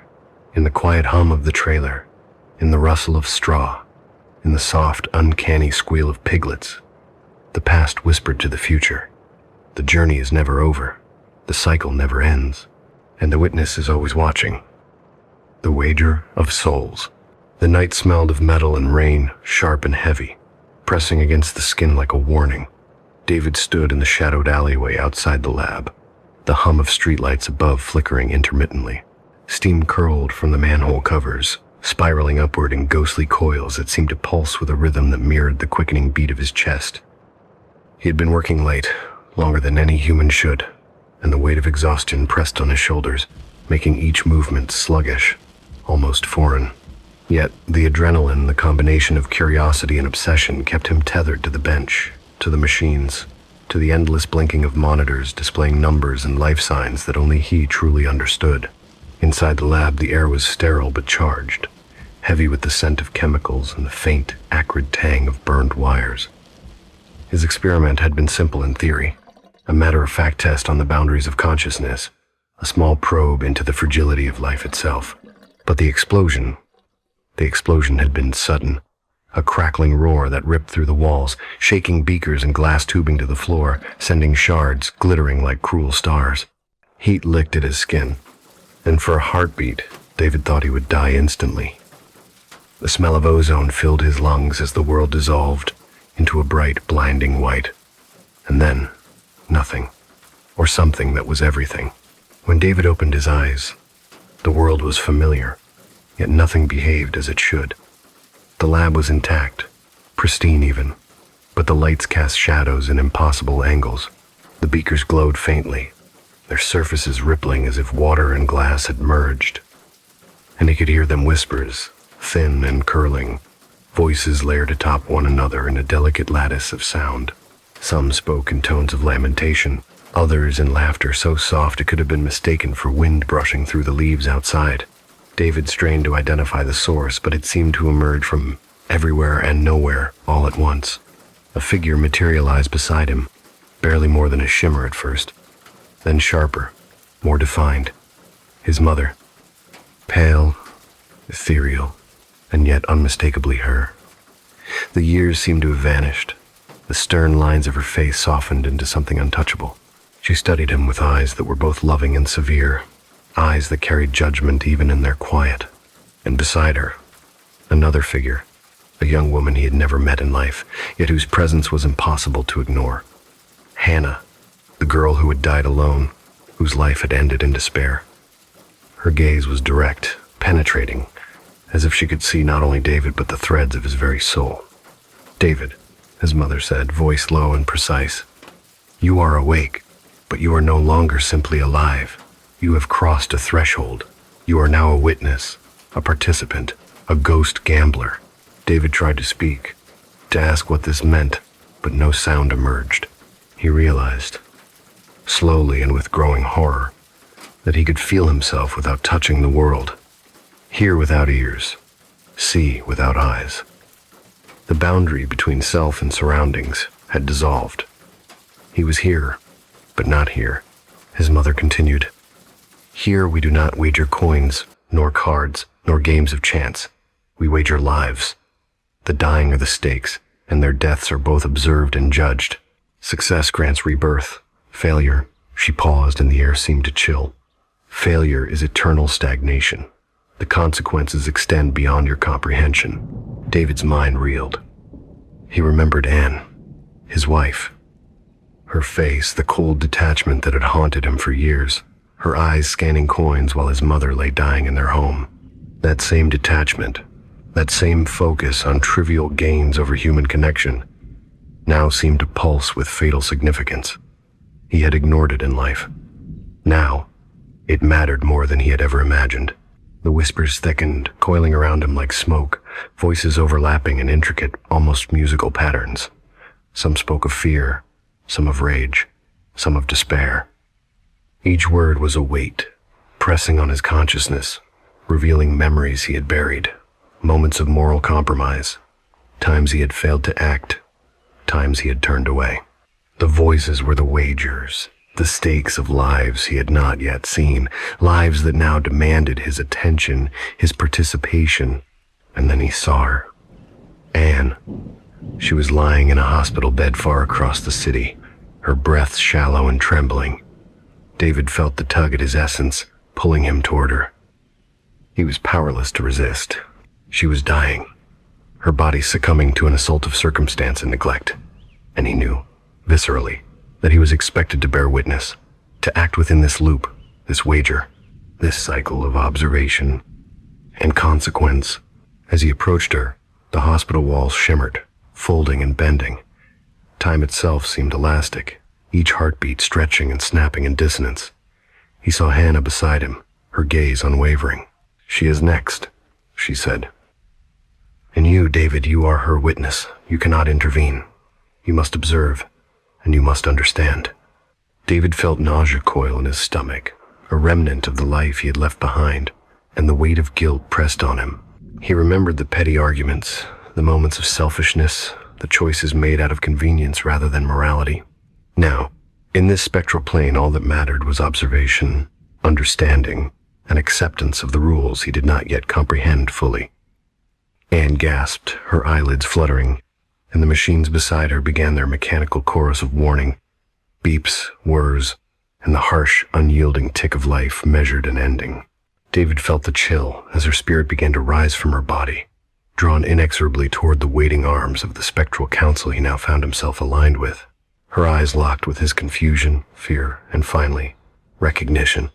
in the quiet hum of the trailer, in the rustle of straw, in the soft, uncanny squeal of piglets, the past whispered to the future, The journey is never over. The cycle never ends. And the witness is always watching. The wager of souls. The night smelled of metal and rain, sharp and heavy, pressing against the skin like a warning. David stood in the shadowed alleyway outside the lab, the hum of streetlights above flickering intermittently. Steam curled from the manhole covers, spiraling upward in ghostly coils that seemed to pulse with a rhythm that mirrored the quickening beat of his chest. He had been working late, longer than any human should, and the weight of exhaustion pressed on his shoulders, making each movement sluggish, almost foreign. Yet the adrenaline, the combination of curiosity and obsession, kept him tethered to the bench, to the machines, to the endless blinking of monitors displaying numbers and life signs that only he truly understood. Inside the lab, the air was sterile but charged, heavy with the scent of chemicals and the faint, acrid tang of burned wires. His experiment had been simple in theory, a matter-of-fact test on the boundaries of consciousness, a small probe into the fragility of life itself. But the explosion had been sudden, a crackling roar that ripped through the walls, shaking beakers and glass tubing to the floor, sending shards glittering like cruel stars. Heat licked at his skin, and for a heartbeat, David thought he would die instantly. The smell of ozone filled his lungs as the world dissolved into a bright, blinding white. And then, nothing, or something that was everything. When David opened his eyes, the world was familiar, yet nothing behaved as it should. The lab was intact, pristine even, but the lights cast shadows in impossible angles. The beakers glowed faintly, their surfaces rippling as if water and glass had merged. And he could hear them whispers, thin and curling, voices layered atop one another in a delicate lattice of sound. Some spoke in tones of lamentation, others in laughter so soft it could have been mistaken for wind brushing through the leaves outside. David strained to identify the source, but it seemed to emerge from everywhere and nowhere all at once. A figure materialized beside him, barely more than a shimmer at first, then sharper, more defined. His mother, pale, ethereal, and yet unmistakably her. The years seemed to have vanished. The stern lines of her face softened into something untouchable. She studied him with eyes that were both loving and severe, eyes that carried judgment even in their quiet. And beside her, another figure, a young woman he had never met in life, yet whose presence was impossible to ignore. Hannah, the girl who had died alone, whose life had ended in despair. Her gaze was direct, penetrating, as if she could see not only David but the threads of his very soul. "David," his mother said, voice low and precise, "you are awake, but you are no longer simply alive. You have crossed a threshold. You are now a witness, a participant, a ghost gambler." David tried to speak, to ask what this meant, but no sound emerged. He realized, slowly and with growing horror, that he could feel himself without touching the world, hear without ears, see without eyes. The boundary between self and surroundings had dissolved. He was here, but not here. His mother continued, "Here we do not wager coins, nor cards, nor games of chance. We wager lives. The dying are the stakes, and their deaths are both observed and judged. Success grants rebirth. Failure," she paused and the air seemed to chill. "Failure is eternal stagnation. The consequences extend beyond your comprehension." David's mind reeled. He remembered Anne, his wife. Her face, the cold detachment that had haunted him for years. Her eyes scanning coins while his mother lay dying in their home. That same detachment, that same focus on trivial gains over human connection, now seemed to pulse with fatal significance. He had ignored it in life. Now, it mattered more than he had ever imagined. The whispers thickened, coiling around him like smoke, voices overlapping in intricate, almost musical patterns. Some spoke of fear, some of rage, some of despair. Each word was a weight, pressing on his consciousness, revealing memories he had buried, moments of moral compromise, times he had failed to act, times he had turned away. The voices were the wagers, the stakes of lives he had not yet seen, lives that now demanded his attention, his participation. And then he saw her. Anne. She was lying in a hospital bed far across the city, her breath shallow and trembling. David felt the tug at his essence, pulling him toward her. He was powerless to resist. She was dying, her body succumbing to an assault of circumstance and neglect. And he knew, viscerally, that he was expected to bear witness, to act within this loop, this wager, this cycle of observation and consequence. As he approached her, the hospital walls shimmered, folding and bending. Time itself seemed elastic, each heartbeat stretching and snapping in dissonance. He saw Hannah beside him, her gaze unwavering. "She is next," she said. "And you, David, you are her witness. You cannot intervene. You must observe, and you must understand." David felt nausea coil in his stomach, a remnant of the life he had left behind, and the weight of guilt pressed on him. He remembered the petty arguments, the moments of selfishness, the choices made out of convenience rather than morality. Now, in this spectral plane, all that mattered was observation, understanding, and acceptance of the rules he did not yet comprehend fully. Anne gasped, her eyelids fluttering, and the machines beside her began their mechanical chorus of warning. Beeps, whirs, and the harsh, unyielding tick of life measured an ending. David felt the chill as her spirit began to rise from her body, drawn inexorably toward the waiting arms of the spectral council he now found himself aligned with. Her eyes locked with his confusion, fear, and finally, recognition.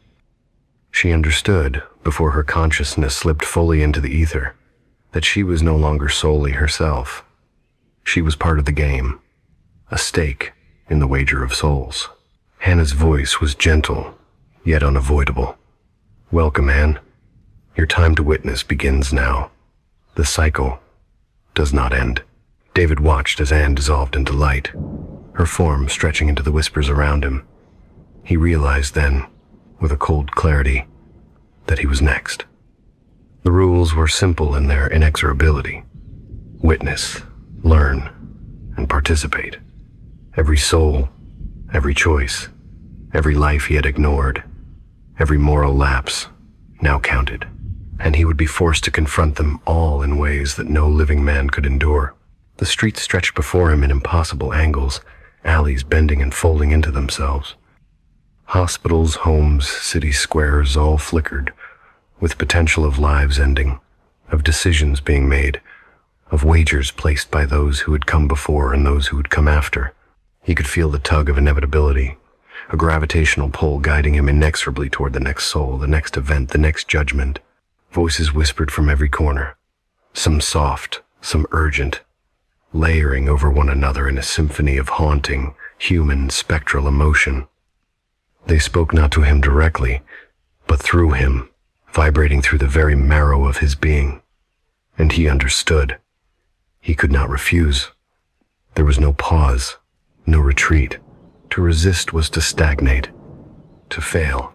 She understood, before her consciousness slipped fully into the ether, that she was no longer solely herself. She was part of the game, a stake in the wager of souls. Hannah's voice was gentle, yet unavoidable. "Welcome, Anne. Your time to witness begins now. The cycle does not end." David watched as Anne dissolved into light, her form stretching into the whispers around him. He realized then, with a cold clarity, that he was next. The rules were simple in their inexorability. Witness, learn, and participate. Every soul, every choice, every life he had ignored, every moral lapse, now counted, and he would be forced to confront them all in ways that no living man could endure. The streets stretched before him in impossible angles, alleys bending and folding into themselves. Hospitals, homes, city squares all flickered, with potential of lives ending, of decisions being made, of wagers placed by those who had come before and those who would come after. He could feel the tug of inevitability, a gravitational pull guiding him inexorably toward the next soul, the next event, the next judgment. Voices whispered from every corner, some soft, some urgent, layering over one another in a symphony of haunting, human, spectral emotion. They spoke not to him directly, but through him, vibrating through the very marrow of his being. And he understood. He could not refuse. There was no pause, no retreat. To resist was to stagnate, to fail,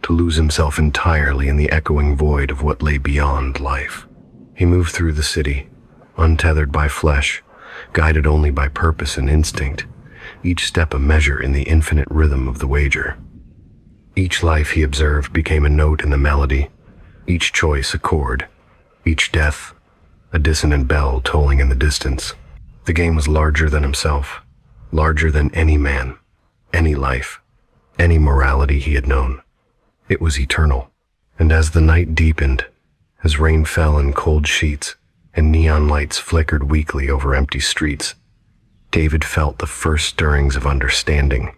to lose himself entirely in the echoing void of what lay beyond life. He moved through the city, untethered by flesh, guided only by purpose and instinct, each step a measure in the infinite rhythm of the wager. Each life he observed became a note in the melody, each choice a chord, each death a dissonant bell tolling in the distance. The game was larger than himself, larger than any man, any life, any morality he had known. It was eternal. And as the night deepened, as rain fell in cold sheets and neon lights flickered weakly over empty streets, David felt the first stirrings of understanding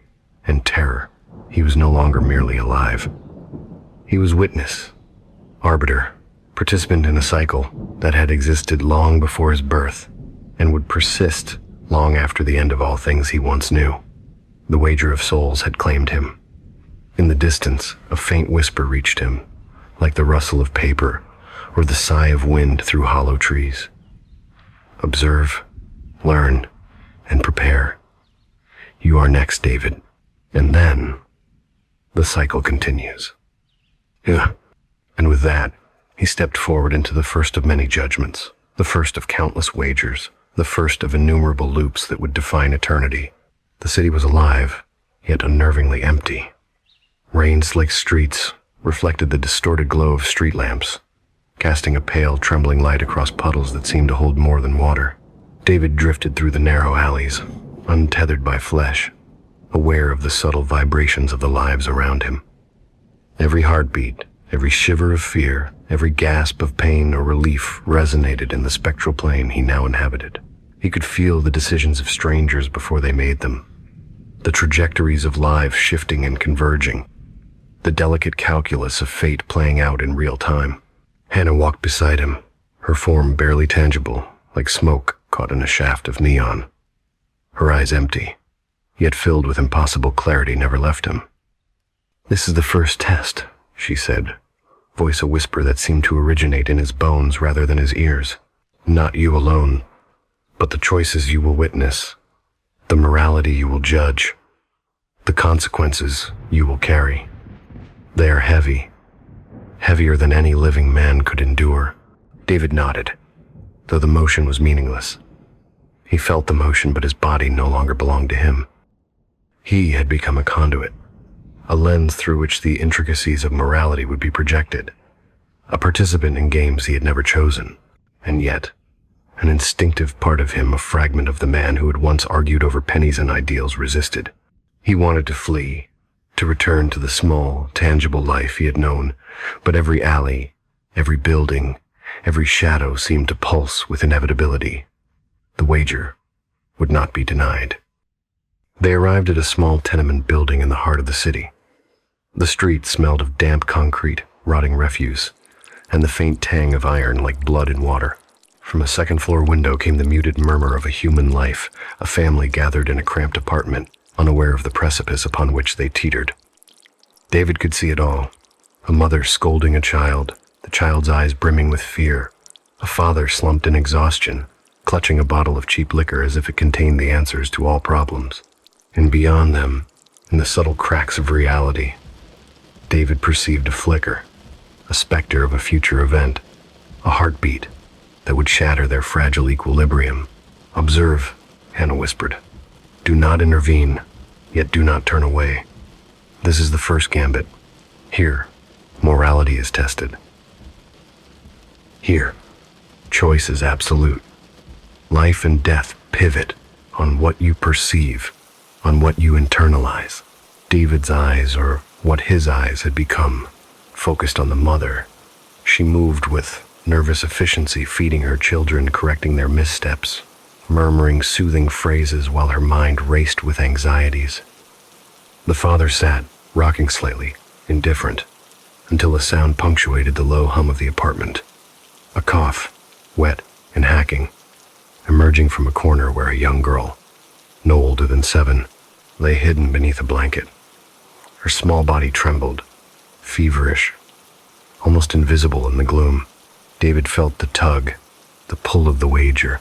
and terror. He was no longer merely alive. He was witness, arbiter, participant in a cycle that had existed long before his birth and would persist long after the end of all things he once knew. The wager of souls had claimed him. In the distance, a faint whisper reached him, like the rustle of paper or the sigh of wind through hollow trees. Observe, learn, and prepare. You are next, David. And then, the cycle continues. And with that, he stepped forward into the first of many judgments, the first of countless wagers, the first of innumerable loops that would define eternity. The city was alive, yet unnervingly empty. Rain-slicked streets reflected the distorted glow of street lamps, casting a pale, trembling light across puddles that seemed to hold more than water. David drifted through the narrow alleys, untethered by flesh, aware of the subtle vibrations of the lives around him. Every heartbeat, every shiver of fear, every gasp of pain or relief resonated in the spectral plane he now inhabited. He could feel the decisions of strangers before they made them, the trajectories of lives shifting and converging, the delicate calculus of fate playing out in real time. Hannah walked beside him, her form barely tangible, like smoke caught in a shaft of neon. Her eyes empty, yet filled with impossible clarity, never left him. "This is the first test," she said, voice a whisper that seemed to originate in his bones rather than his ears. "Not you alone, but the choices you will witness, the morality you will judge, the consequences you will carry. They are heavy, heavier than any living man could endure." David nodded, though the motion was meaningless. He felt the motion, but his body no longer belonged to him. He had become a conduit, a lens through which the intricacies of morality would be projected, a participant in games he had never chosen, and yet, an instinctive part of him, a fragment of the man who had once argued over pennies and ideals, resisted. He wanted to flee, to return to the small, tangible life he had known, but every alley, every building, every shadow seemed to pulse with inevitability. The wager would not be denied. They arrived at a small tenement building in the heart of the city. The street smelled of damp concrete, rotting refuse, and the faint tang of iron like blood in water. From a second-floor window came the muted murmur of a human life, a family gathered in a cramped apartment, unaware of the precipice upon which they teetered. David could see it all: a mother scolding a child, the child's eyes brimming with fear, a father slumped in exhaustion, clutching a bottle of cheap liquor as if it contained the answers to all problems. And beyond them, in the subtle cracks of reality, David perceived a flicker, a specter of a future event, a heartbeat that would shatter their fragile equilibrium. "Observe," Hannah whispered. "Do not intervene, yet do not turn away. This is the first gambit. Here, morality is tested. Here, choice is absolute. Life and death pivot on what you perceive, on what you internalize." David's eyes, or what his eyes had become, focused on the mother. She moved with nervous efficiency, feeding her children, correcting their missteps, murmuring soothing phrases while her mind raced with anxieties. The father sat, rocking slightly, indifferent, until a sound punctuated the low hum of the apartment. A cough, wet and hacking, emerging from a corner where a young girl, no older than 7, lay hidden beneath a blanket. Her small body trembled, feverish, almost invisible in the gloom. David felt the tug, the pull of the wager.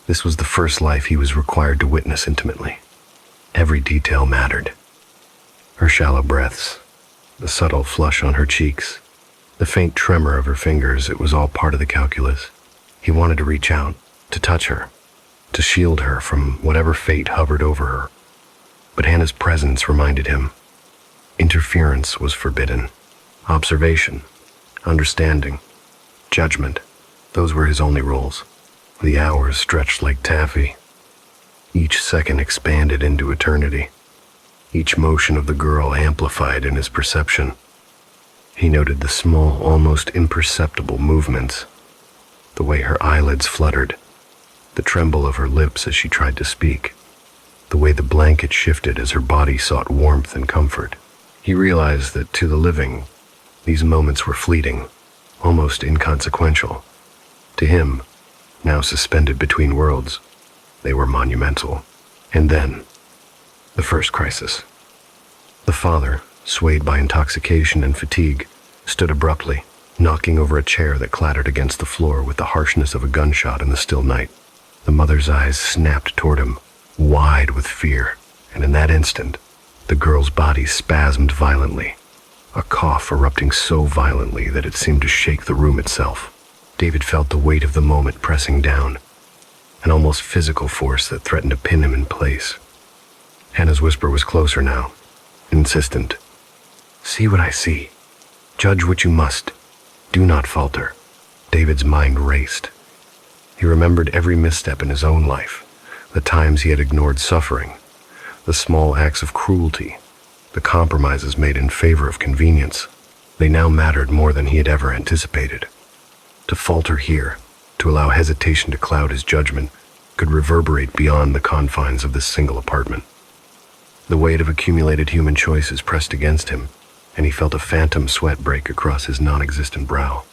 This was the first life he was required to witness intimately. Every detail mattered. Her shallow breaths, the subtle flush on her cheeks, the faint tremor of her fingers, it was all part of the calculus. He wanted to reach out, to touch her, to shield her from whatever fate hovered over her. But Hannah's presence reminded him. Interference was forbidden. Observation, understanding, judgment, those were his only rules. The hours stretched like taffy. Each second expanded into eternity. Each motion of the girl amplified in his perception. He noted the small, almost imperceptible movements, the way her eyelids fluttered, the tremble of her lips as she tried to speak, the way the blanket shifted as her body sought warmth and comfort. He realized that to the living, these moments were fleeting, almost inconsequential. To him, now suspended between worlds, they were monumental. And then, the first crisis. The father, swayed by intoxication and fatigue, stood abruptly, knocking over a chair that clattered against the floor with the harshness of a gunshot in the still night. The mother's eyes snapped toward him, wide with fear, and in that instant, the girl's body spasmed violently, a cough erupting so violently that it seemed to shake the room itself. David felt the weight of the moment pressing down, an almost physical force that threatened to pin him in place. Hannah's whisper was closer now, insistent. "See what I see. Judge what you must. Do not falter." David's mind raced. He remembered every misstep in his own life, the times he had ignored suffering, The small acts of cruelty, the compromises made in favor of convenience, they now mattered more than he had ever anticipated. To falter here, to allow hesitation to cloud his judgment, could reverberate beyond the confines of this single apartment. The weight of accumulated human choices pressed against him, and he felt a phantom sweat break across his non-existent brow.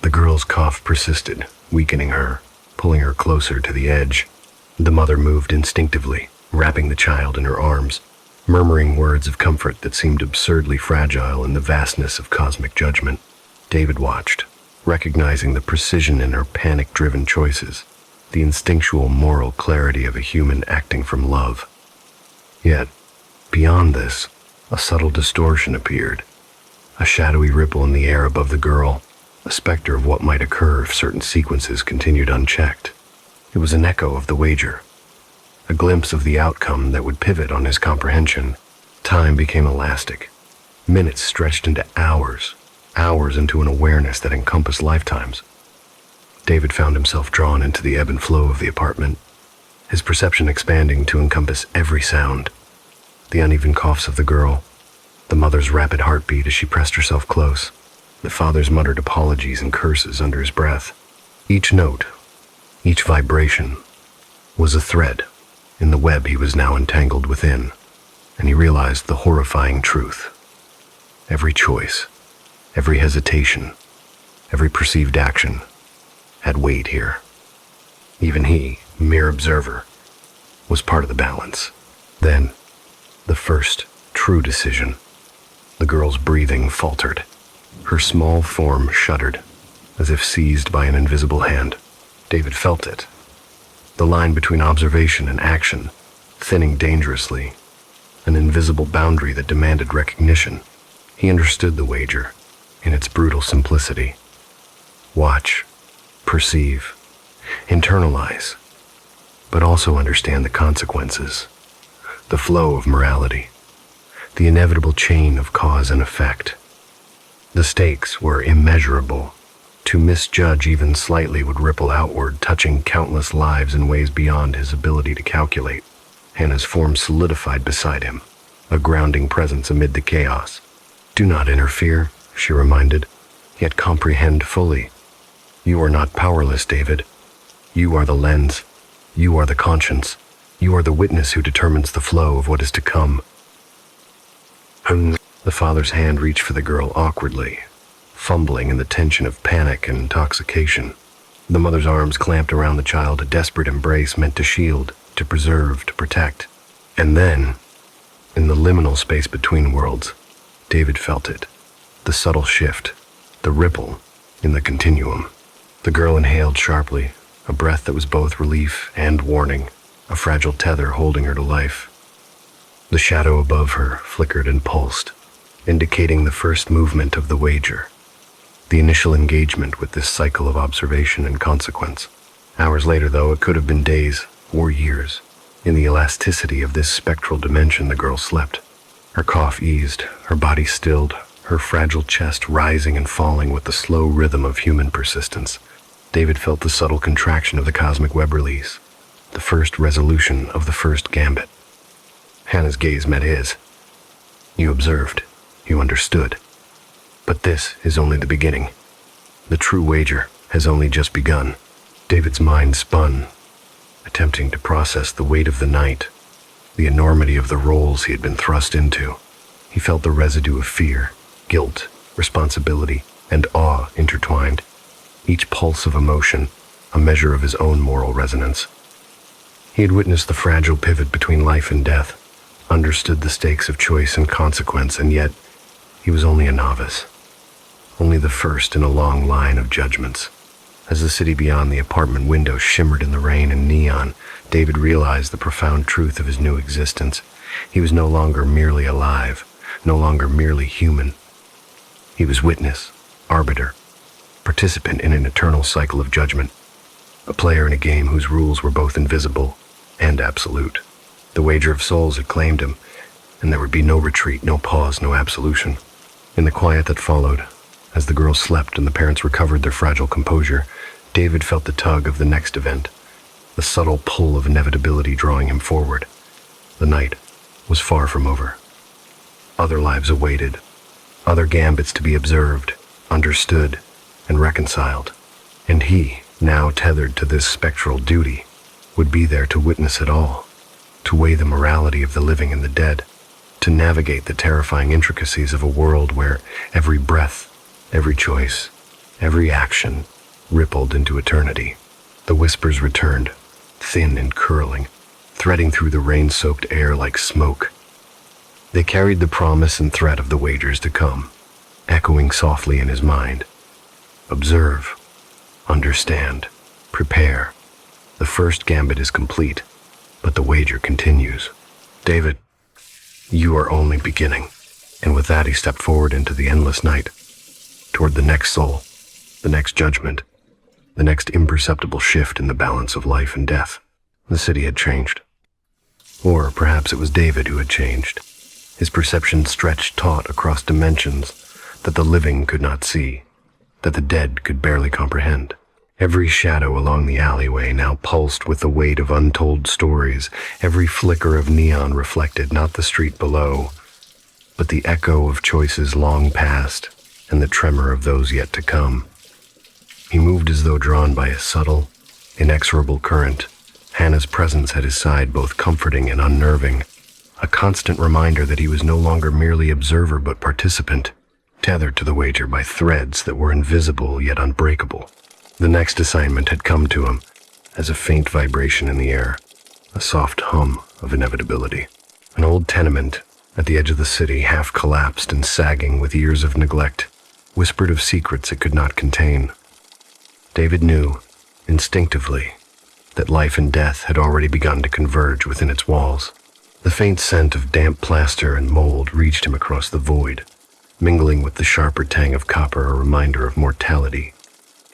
The girl's cough persisted, weakening her, pulling her closer to the edge. The mother moved instinctively, wrapping the child in her arms, murmuring words of comfort that seemed absurdly fragile in the vastness of cosmic judgment. David watched, recognizing the precision in her panic-driven choices, the instinctual moral clarity of a human acting from love. Yet, beyond this, a subtle distortion appeared, a shadowy ripple in the air above the girl, a specter of what might occur if certain sequences continued unchecked. It was an echo of the wager, a glimpse of the outcome that would pivot on his comprehension. Time became elastic. Minutes stretched into hours, hours into an awareness that encompassed lifetimes. David found himself drawn into the ebb and flow of the apartment, his perception expanding to encompass every sound. The uneven coughs of the girl, the mother's rapid heartbeat as she pressed herself close, the father's muttered apologies and curses under his breath. Each note, each vibration, was a thread in the web he was now entangled within, and he realized the horrifying truth. Every choice, every hesitation, every perceived action had weight here. Even he, mere observer, was part of the balance. Then, the first true decision. The girl's breathing faltered. Her small form shuddered, as if seized by an invisible hand. David felt it. The line between observation and action, thinning dangerously, an invisible boundary that demanded recognition. He understood the wager, in its brutal simplicity. Watch, perceive, internalize, but also understand the consequences, the flow of morality, the inevitable chain of cause and effect. The stakes were immeasurable. To misjudge even slightly would ripple outward, touching countless lives in ways beyond his ability to calculate. Hannah's form solidified beside him, a grounding presence amid the chaos. "Do not interfere," she reminded, "yet comprehend fully. You are not powerless, David. You are the lens. You are the conscience. You are the witness who determines the flow of what is to come." The father's hand reached for the girl awkwardly, fumbling in the tension of panic and intoxication. The mother's arms clamped around the child, a desperate embrace meant to shield, to preserve, to protect. And then, in the liminal space between worlds, David felt it. The subtle shift, the ripple in the continuum. The girl inhaled sharply, a breath that was both relief and warning, a fragile tether holding her to life. The shadow above her flickered and pulsed, indicating the first movement of the wager, the initial engagement with this cycle of observation and consequence. Hours later, though, it could have been days or years. In the elasticity of this spectral dimension, the girl slept. Her cough eased, her body stilled, her fragile chest rising and falling with the slow rhythm of human persistence. David felt the subtle contraction of the cosmic web release, the first resolution of the first gambit. Hannah's gaze met his. "You observed. You understood. But this is only the beginning. The true wager has only just begun." David's mind spun, attempting to process the weight of the night, the enormity of the roles he had been thrust into. He felt the residue of fear, guilt, responsibility, and awe intertwined, each pulse of emotion a measure of his own moral resonance. He had witnessed the fragile pivot between life and death, understood the stakes of choice and consequence, and yet he was only a novice, only the first in a long line of judgments. As the city beyond the apartment window shimmered in the rain and neon, David realized the profound truth of his new existence. He was no longer merely alive, no longer merely human. He was witness, arbiter, participant in an eternal cycle of judgment, a player in a game whose rules were both invisible and absolute. The wager of souls had claimed him, and there would be no retreat, no pause, no absolution. In the quiet that followed, as the girl slept and the parents recovered their fragile composure, David felt the tug of the next event, the subtle pull of inevitability drawing him forward. The night, was far from over. Other lives awaited, other gambits to be observed, understood, and reconciled. And he, now tethered to this spectral duty, would be there to witness it all, to weigh the morality of the living and the dead, to navigate the terrifying intricacies of a world where every breath, every choice, every action rippled into eternity. The whispers returned, thin and curling, threading through the rain-soaked air like smoke. They carried the promise and threat of the wagers to come, echoing softly in his mind. Observe, understand, prepare. The first gambit is complete, but the wager continues. David, you are only beginning. And with that he stepped forward into the endless night, toward the next soul, the next judgment, the next imperceptible shift in the balance of life and death. The city had changed. Or perhaps it was David who had changed. His perception stretched taut across dimensions that the living could not see, that the dead could barely comprehend. Every shadow along the alleyway now pulsed with the weight of untold stories. Every flicker of neon reflected not the street below, but the echo of choices long past and the tremor of those yet to come. He moved as though drawn by a subtle, inexorable current. Hannah's presence at his side both comforting and unnerving, a constant reminder that he was no longer merely observer but participant, tethered to the wager by threads that were invisible yet unbreakable. The next assignment had come to him as a faint vibration in the air, a soft hum of inevitability. An old tenement at the edge of the city, half collapsed and sagging with years of neglect, whispered of secrets it could not contain. David knew, instinctively, that life and death had already begun to converge within its walls. The faint scent of damp plaster and mold reached him across the void, mingling with the sharper tang of copper, a reminder of mortality,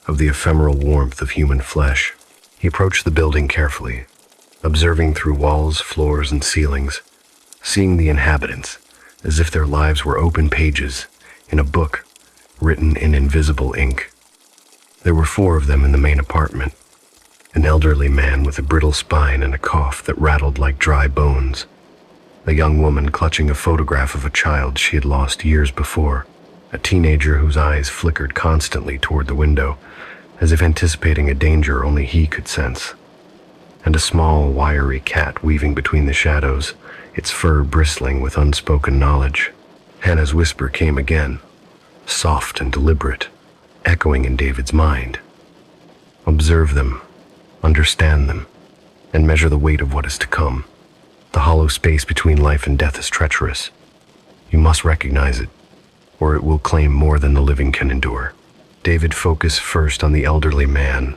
of the ephemeral warmth of human flesh. He approached the building carefully, observing through walls, floors, and ceilings, seeing the inhabitants as if their lives were open pages in a book written in invisible ink. There were 4 of them in the main apartment, an elderly man with a brittle spine and a cough that rattled like dry bones, a young woman clutching a photograph of a child she had lost years before, a teenager whose eyes flickered constantly toward the window, as if anticipating a danger only he could sense, and a small, wiry cat weaving between the shadows, its fur bristling with unspoken knowledge. Hannah's whisper came again, soft and deliberate, echoing in David's mind. Observe them, understand them, and measure the weight of what is to come. The hollow space between life and death is treacherous. You must recognize it, or it will claim more than the living can endure. David focused first on the elderly man,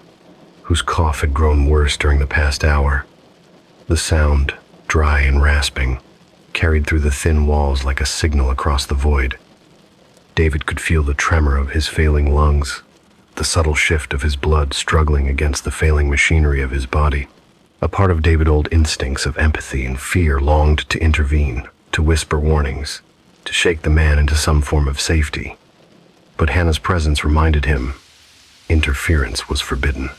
whose cough had grown worse during the past hour. The sound, dry and rasping, carried through the thin walls like a signal across the void. David could feel the tremor of his failing lungs, the subtle shift of his blood struggling against the failing machinery of his body. A part of David's old instincts of empathy and fear longed to intervene, to whisper warnings, to shake the man into some form of safety. But Hannah's presence reminded him interference was forbidden.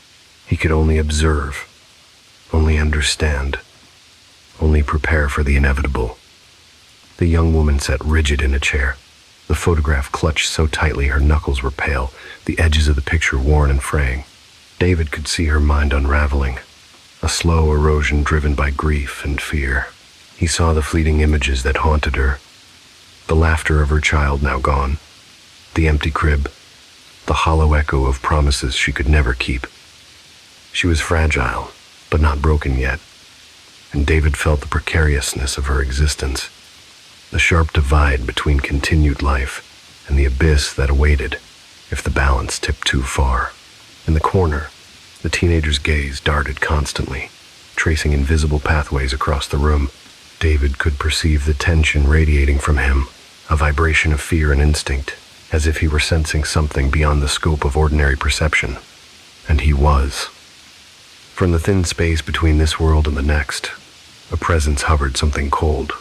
He could only observe, only understand, only prepare for the inevitable. The young woman sat rigid in a chair, the photograph clutched so tightly her knuckles were pale, the edges of the picture worn and fraying. David could see her mind unraveling, a slow erosion driven by grief and fear. He saw the fleeting images that haunted her, the laughter of her child now gone, the empty crib, the hollow echo of promises she could never keep. She was fragile, but not broken yet, and David felt the precariousness of her existence, the sharp divide between continued life and the abyss that awaited if the balance tipped too far. In the corner, the teenager's gaze darted constantly, tracing invisible pathways across the room. David could perceive the tension radiating from him, a vibration of fear and instinct, as if he were sensing something beyond the scope of ordinary perception. And he was. From the thin space between this world and the next, a presence hovered, something cold,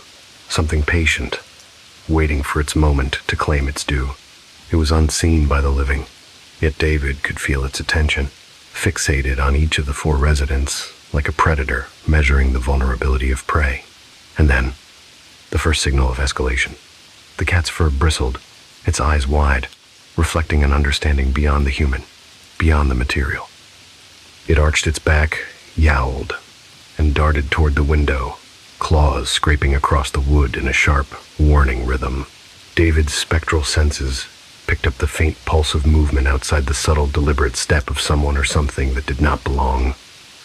something patient, waiting for its moment to claim its due. It was unseen by the living, yet David could feel its attention, fixated on each of the 4 residents, like a predator measuring the vulnerability of prey. And then, the first signal of escalation. The cat's fur bristled, its eyes wide, reflecting an understanding beyond the human, beyond the material. It arched its back, yowled, and darted toward the window, claws scraping across the wood in a sharp, warning rhythm. David's spectral senses picked up the faint pulse of movement outside the subtle, deliberate step of someone or something that did not belong.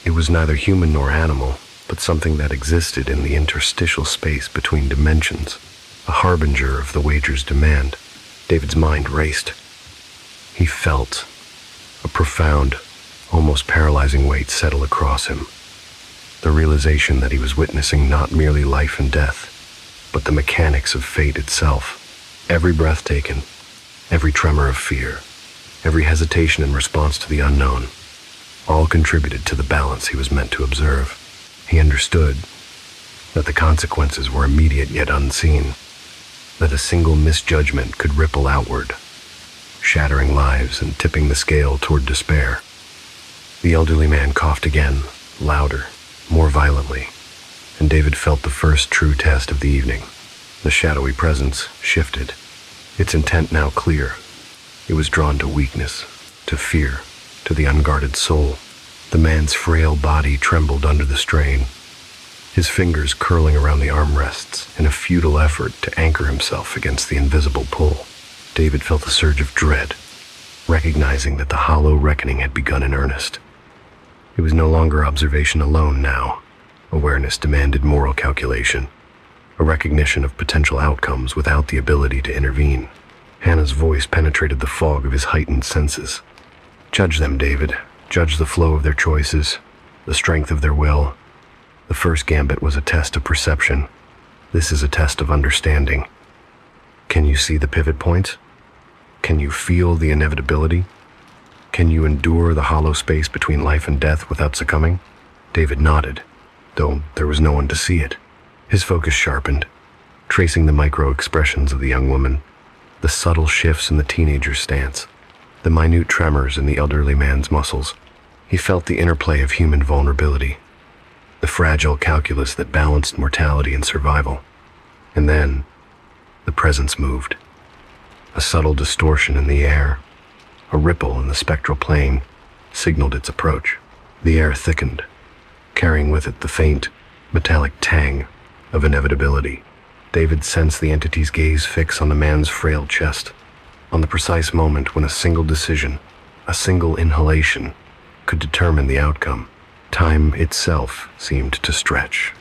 It was neither human nor animal, but something that existed in the interstitial space between dimensions, a harbinger of the wager's demand. David's mind raced. He felt a profound, almost paralyzing weight settle across him. The realization that he was witnessing not merely life and death, but the mechanics of fate itself. Every breath taken, every tremor of fear, every hesitation in response to the unknown, all contributed to the balance he was meant to observe. He understood that the consequences were immediate yet unseen, that a single misjudgment could ripple outward, shattering lives and tipping the scale toward despair. The elderly man coughed again, louder, more violently, and David felt the first true test of the evening. The shadowy presence shifted, its intent now clear. It was drawn to weakness, to fear, to the unguarded soul. The man's frail body trembled under the strain, his fingers curling around the armrests in a futile effort to anchor himself against the invisible pull. David felt a surge of dread, recognizing that the hollow reckoning had begun in earnest. It was no longer observation alone now. Awareness demanded moral calculation, a recognition of potential outcomes without the ability to intervene. Hannah's voice penetrated the fog of his heightened senses. Judge them, David. Judge the flow of their choices, the strength of their will. The first gambit was a test of perception. This is a test of understanding. Can you see the pivot points? Can you feel the inevitability? Can you endure the hollow space between life and death without succumbing? David nodded, though there was no one to see it. His focus sharpened, tracing the micro-expressions of the young woman, the subtle shifts in the teenager's stance, the minute tremors in the elderly man's muscles. He felt the interplay of human vulnerability, the fragile calculus that balanced mortality and survival. And then, the presence moved. A subtle distortion in the air, a ripple in the spectral plane, signaled its approach. The air thickened, carrying with it the faint, metallic tang of inevitability. David sensed the entity's gaze fix on the man's frail chest, on the precise moment when a single decision, a single inhalation, could determine the outcome. Time itself seemed to stretch,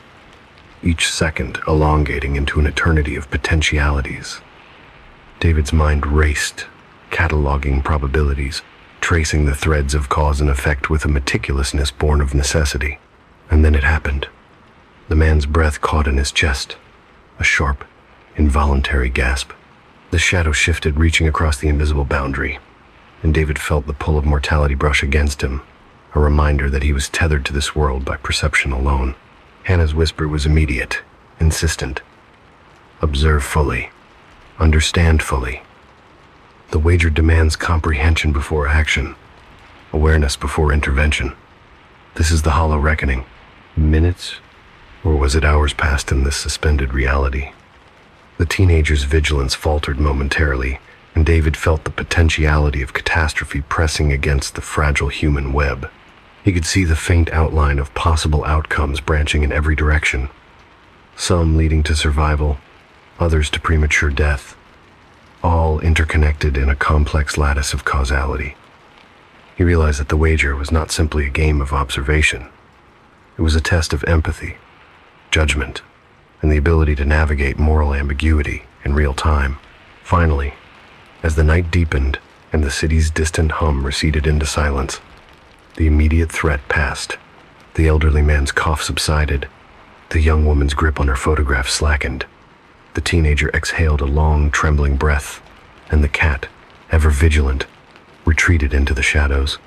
each second elongating into an eternity of potentialities. David's mind raced, cataloging probabilities, tracing the threads of cause and effect with a meticulousness born of necessity. And then it happened. The man's breath caught in his chest, a sharp, involuntary gasp. The shadow shifted, reaching across the invisible boundary, and David felt the pull of mortality brush against him, a reminder that he was tethered to this world by perception alone. Hannah's whisper was immediate, insistent. Observe fully. Understand fully. The wager demands comprehension before action, awareness before intervention. This is the hollow reckoning. Minutes, or was it hours passed in this suspended reality? The teenager's vigilance faltered momentarily, and David felt the potentiality of catastrophe pressing against the fragile human web. He could see the faint outline of possible outcomes branching in every direction, some leading to survival, others to premature death, all interconnected in a complex lattice of causality. He realized that the wager was not simply a game of observation. It was a test of empathy, judgment, and the ability to navigate moral ambiguity in real time. Finally, as the night deepened and the city's distant hum receded into silence, the immediate threat passed. The elderly man's cough subsided, the young woman's grip on her photograph slackened. The teenager exhaled a long, trembling breath, and the cat, ever vigilant, retreated into the shadows.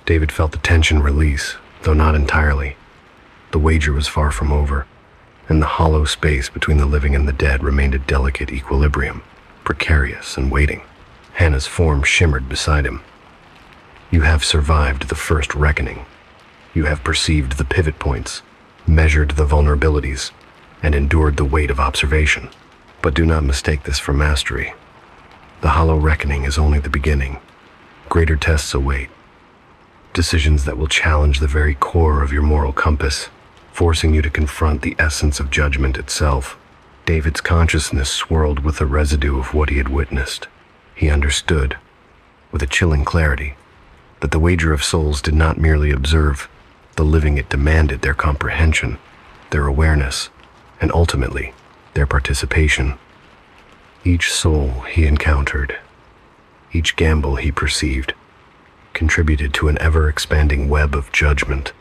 David felt the tension release, though not entirely. The wager was far from over, and the hollow space between the living and the dead remained a delicate equilibrium, precarious and waiting. Hannah's form shimmered beside him. You have survived the first reckoning. You have perceived the pivot points, measured the vulnerabilities, and endured the weight of observation. But do not mistake this for mastery. The hollow reckoning is only the beginning. Greater tests await. Decisions that will challenge the very core of your moral compass, forcing you to confront the essence of judgment itself. David's consciousness swirled with the residue of what he had witnessed. He understood, with a chilling clarity, that the wager of souls did not merely observe the living, it demanded their comprehension, their awareness, and ultimately, their participation. Each soul he encountered, each gamble he perceived, contributed to an ever-expanding web of judgment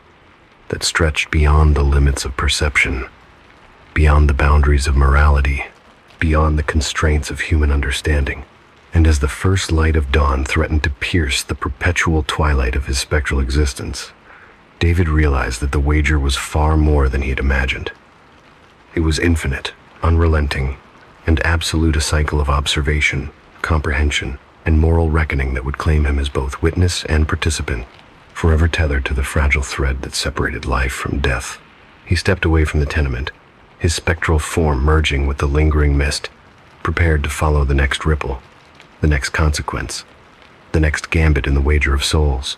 that stretched beyond the limits of perception, beyond the boundaries of morality, beyond the constraints of human understanding. And as the first light of dawn threatened to pierce the perpetual twilight of his spectral existence, David realized that the wager was far more than he had imagined. It was infinite, unrelenting, and absolute, a cycle of observation, comprehension, and moral reckoning that would claim him as both witness and participant, forever tethered to the fragile thread that separated life from death. He stepped away from the tenement, his spectral form merging with the lingering mist, prepared to follow the next ripple, the next consequence, the next gambit in the wager of souls.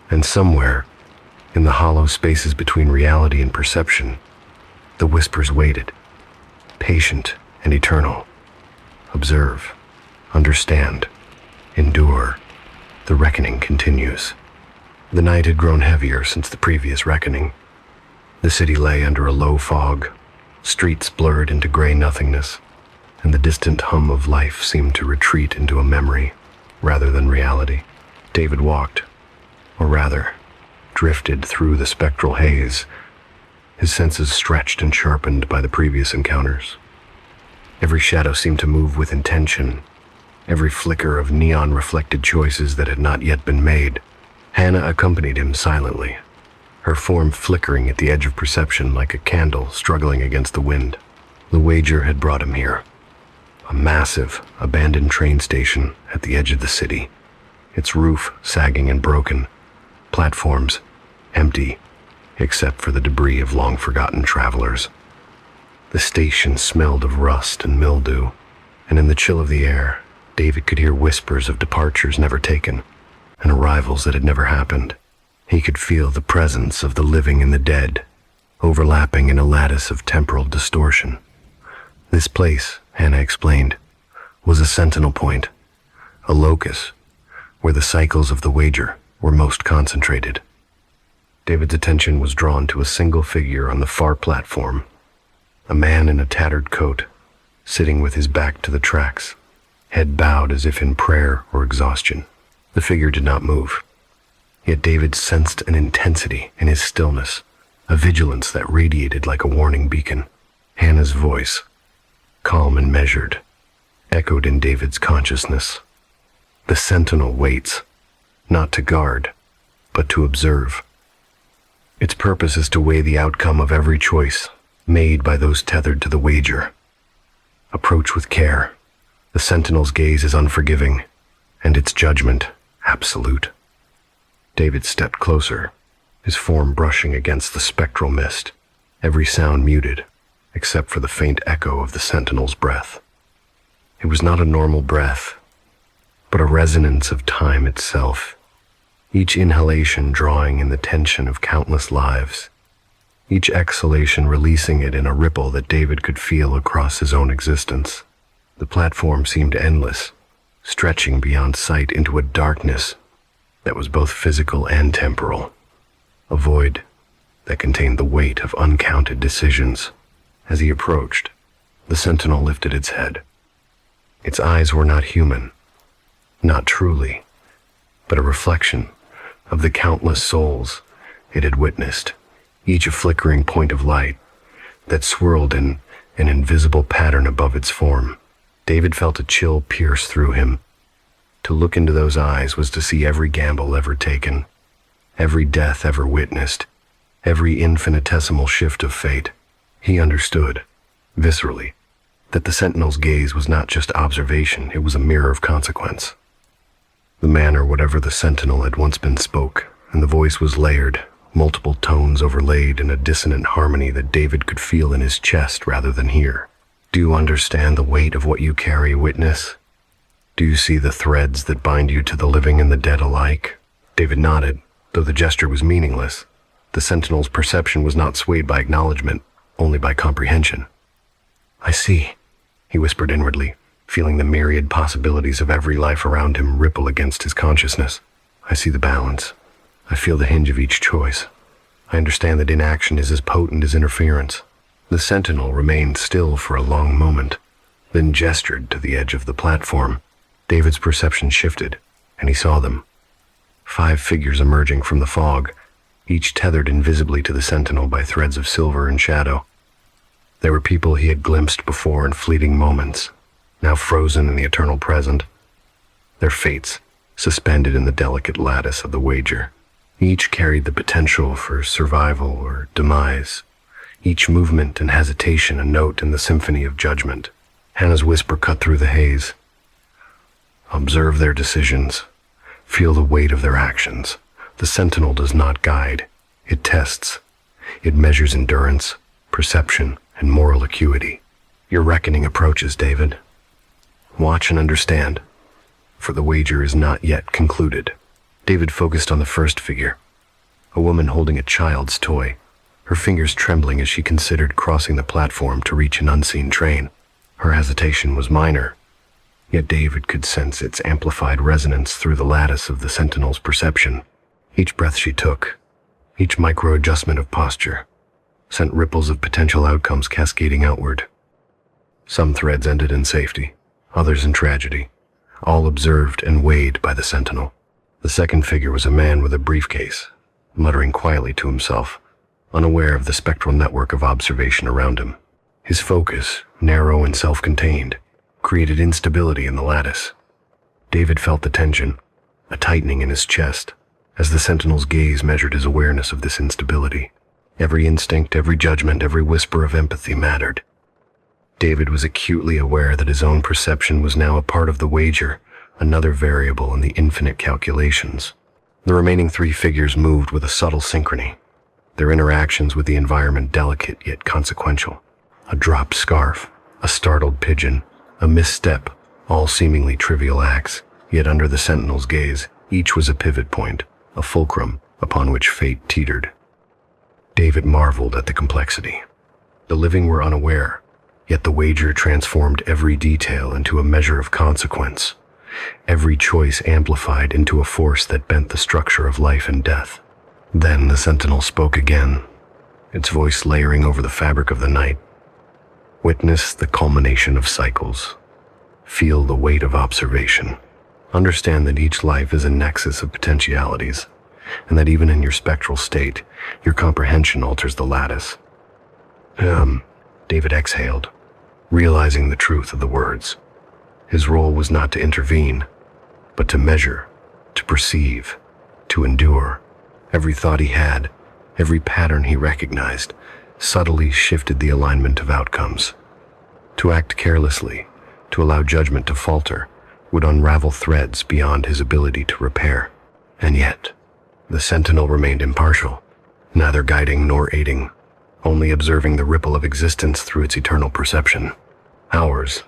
And somewhere, in the hollow spaces between reality and perception, the whispers waited, patient and eternal. Observe, understand, endure. The reckoning continues. The night had grown heavier since the previous reckoning. The city lay under a low fog, streets blurred into gray nothingness, and the distant hum of life seemed to retreat into a memory rather than reality. David walked, or rather, drifted through the spectral haze, his senses stretched and sharpened by the previous encounters. Every shadow seemed to move with intention, every flicker of neon reflected choices that had not yet been made. Hannah accompanied him silently, her form flickering at the edge of perception like a candle struggling against the wind. The wager had brought him here. A massive, abandoned train station at the edge of the city, its roof sagging and broken, platforms empty, except for the debris of long-forgotten travelers. The station smelled of rust and mildew, and in the chill of the air, David could hear whispers of departures never taken, and arrivals that had never happened. He could feel the presence of the living and the dead, overlapping in a lattice of temporal distortion. This place, Hannah explained, was a sentinel point, a locus where the cycles of the wager were most concentrated. David's attention was drawn to a single figure on the far platform, a man in a tattered coat, sitting with his back to the tracks, head bowed as if in prayer or exhaustion. The figure did not move, yet David sensed an intensity in his stillness, a vigilance that radiated like a warning beacon. Hannah's voice, calm and measured, echoed in David's consciousness. The sentinel waits, not to guard, but to observe. Its purpose is to weigh the outcome of every choice made by those tethered to the wager. Approach with care. The sentinel's gaze is unforgiving, and its judgment absolute. David stepped closer, his form brushing against the spectral mist, every sound muted, except for the faint echo of the sentinel's breath. It was not a normal breath, but a resonance of time itself, each inhalation drawing in the tension of countless lives, each exhalation releasing it in a ripple that David could feel across his own existence. The platform seemed endless, stretching beyond sight into a darkness that was both physical and temporal, a void that contained the weight of uncounted decisions. As he approached, the sentinel lifted its head. Its eyes were not human, not truly, but a reflection of the countless souls it had witnessed, each a flickering point of light that swirled in an invisible pattern above its form. David felt a chill pierce through him. To look into those eyes was to see every gamble ever taken, every death ever witnessed, every infinitesimal shift of fate. He understood, viscerally, that the sentinel's gaze was not just observation, it was a mirror of consequence. The man or whatever the sentinel had once been spoke, and the voice was layered multiple tones overlaid in a dissonant harmony that David could feel in his chest rather than hear. Do you understand the weight of what you carry, witness? Do you see the threads that bind you to the living and the dead alike? David nodded, though the gesture was meaningless. The sentinel's perception was not swayed by acknowledgement, only by comprehension. I see, he whispered inwardly, feeling the myriad possibilities of every life around him ripple against his consciousness. I see the balance. I feel the hinge of each choice. I understand that inaction is as potent as interference. The sentinel remained still for a long moment, then gestured to the edge of the platform. David's perception shifted, and he saw them. 5 figures emerging from the fog, each tethered invisibly to the sentinel by threads of silver and shadow. They were people he had glimpsed before in fleeting moments, now frozen in the eternal present. Their fates suspended in the delicate lattice of the wager. Each carried the potential for survival or demise. Each movement and hesitation a note in the symphony of judgment. Hannah's whisper cut through the haze. Observe their decisions. Feel the weight of their actions. The sentinel does not guide. It tests. It measures endurance, perception, and moral acuity. Your reckoning approaches, David. Watch and understand, for the wager is not yet concluded. David focused on the first figure, a woman holding a child's toy, her fingers trembling as she considered crossing the platform to reach an unseen train. Her hesitation was minor, yet David could sense its amplified resonance through the lattice of the sentinel's perception. Each breath she took, each micro-adjustment of posture, sent ripples of potential outcomes cascading outward. Some threads ended in safety, others in tragedy, all observed and weighed by the sentinel. The second figure was a man with a briefcase, muttering quietly to himself, unaware of the spectral network of observation around him. His focus, narrow and self-contained, created instability in the lattice. David felt the tension, a tightening in his chest, as the sentinel's gaze measured his awareness of this instability. Every instinct, every judgment, every whisper of empathy mattered. David was acutely aware that his own perception was now a part of the wager, another variable in the infinite calculations. The remaining 3 figures moved with a subtle synchrony, their interactions with the environment delicate yet consequential. A dropped scarf, a startled pigeon, a misstep, all seemingly trivial acts, yet under the sentinel's gaze, each was a pivot point, a fulcrum upon which fate teetered. David marveled at the complexity. The living were unaware, yet the wager transformed every detail into a measure of consequence, every choice amplified into a force that bent the structure of life and death. Then the sentinel spoke again, its voice layering over the fabric of the night. Witness the culmination of cycles. Feel the weight of observation. Understand that each life is a nexus of potentialities, and that even in your spectral state, your comprehension alters the lattice. David exhaled, realizing the truth of the words. His role was not to intervene, but to measure, to perceive, to endure. Every thought he had, every pattern he recognized, subtly shifted the alignment of outcomes. To act carelessly, to allow judgment to falter, would unravel threads beyond his ability to repair. And yet, the sentinel remained impartial, neither guiding nor aiding, only observing the ripple of existence through its eternal perception. Hours,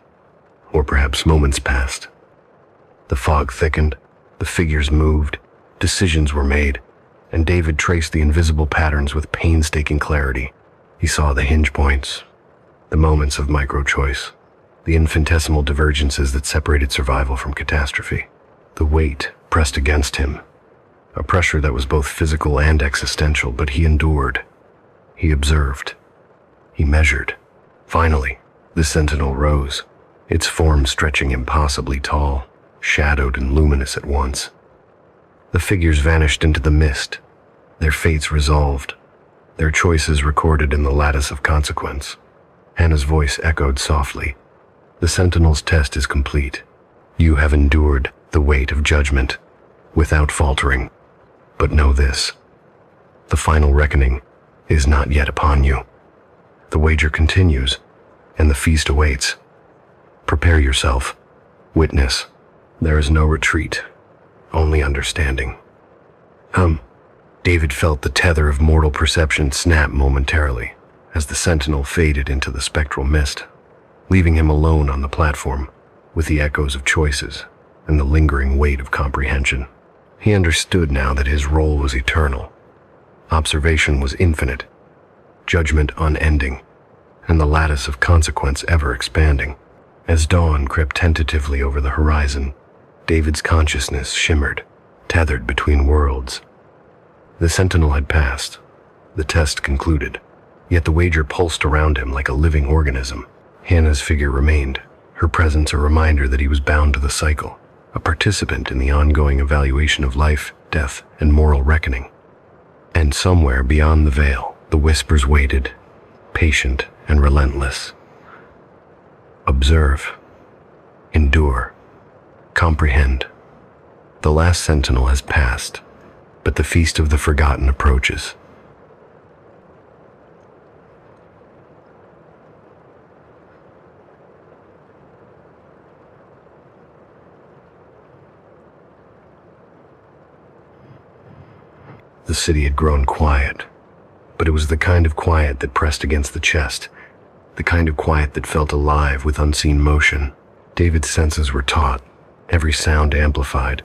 or perhaps moments passed. The fog thickened, the figures moved, decisions were made, and David traced the invisible patterns with painstaking clarity. He saw the hinge points, the moments of micro-choice, the infinitesimal divergences that separated survival from catastrophe. The weight pressed against him, a pressure that was both physical and existential, but he endured. He observed. He measured. Finally, the sentinel rose, its form stretching impossibly tall, shadowed and luminous at once. The figures vanished into the mist, their fates resolved, their choices recorded in the lattice of consequence. Hannah's voice echoed softly. The sentinel's test is complete. You have endured the weight of judgment without faltering. But know this, the final reckoning is not yet upon you. The wager continues, and the feast awaits. Prepare yourself. Witness. There is no retreat, only understanding. David felt the tether of mortal perception snap momentarily as the sentinel faded into the spectral mist, leaving him alone on the platform with the echoes of choices and the lingering weight of comprehension. He understood now that his role was eternal. Observation was infinite, judgment unending, and the lattice of consequence ever expanding. As dawn crept tentatively over the horizon, David's consciousness shimmered, tethered between worlds. The sentinel had passed, the test concluded, yet the wager pulsed around him like a living organism. Hannah's figure remained, her presence a reminder that he was bound to the cycle, a participant in the ongoing evaluation of life, death, and moral reckoning. And somewhere beyond the veil, the whispers waited, patient and relentless. Observe, endure, comprehend. The last sentinel has passed, but the feast of the forgotten approaches. The city had grown quiet, but it was the kind of quiet that pressed against the chest, the kind of quiet that felt alive with unseen motion. David's senses were taut, every sound amplified,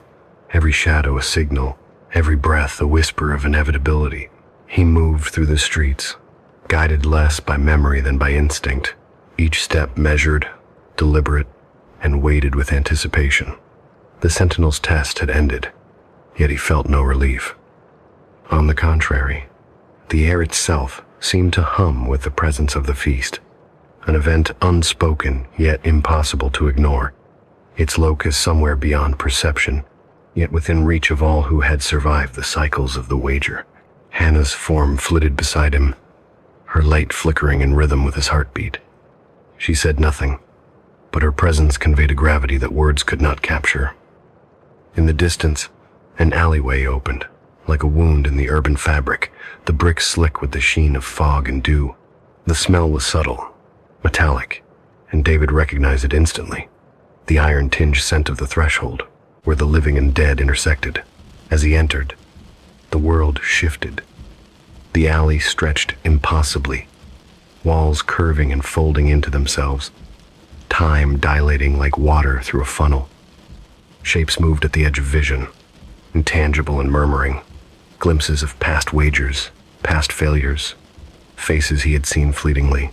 every shadow a signal, every breath a whisper of inevitability. He moved through the streets, guided less by memory than by instinct, each step measured, deliberate, and weighted with anticipation. The sentinel's test had ended, yet he felt no relief. On the contrary, the air itself seemed to hum with the presence of the feast, an event unspoken yet impossible to ignore, its locus somewhere beyond perception, yet within reach of all who had survived the cycles of the wager. Hannah's form flitted beside him, her light flickering in rhythm with his heartbeat. She said nothing, but her presence conveyed a gravity that words could not capture. In the distance, an alleyway opened, like a wound in the urban fabric, the bricks slick with the sheen of fog and dew. The smell was subtle, metallic, and David recognized it instantly. The iron-tinged scent of the threshold, where the living and dead intersected. As he entered, the world shifted. The alley stretched impossibly, walls curving and folding into themselves, time dilating like water through a funnel. Shapes moved at the edge of vision, intangible and murmuring, glimpses of past wagers, past failures, faces he had seen fleetingly,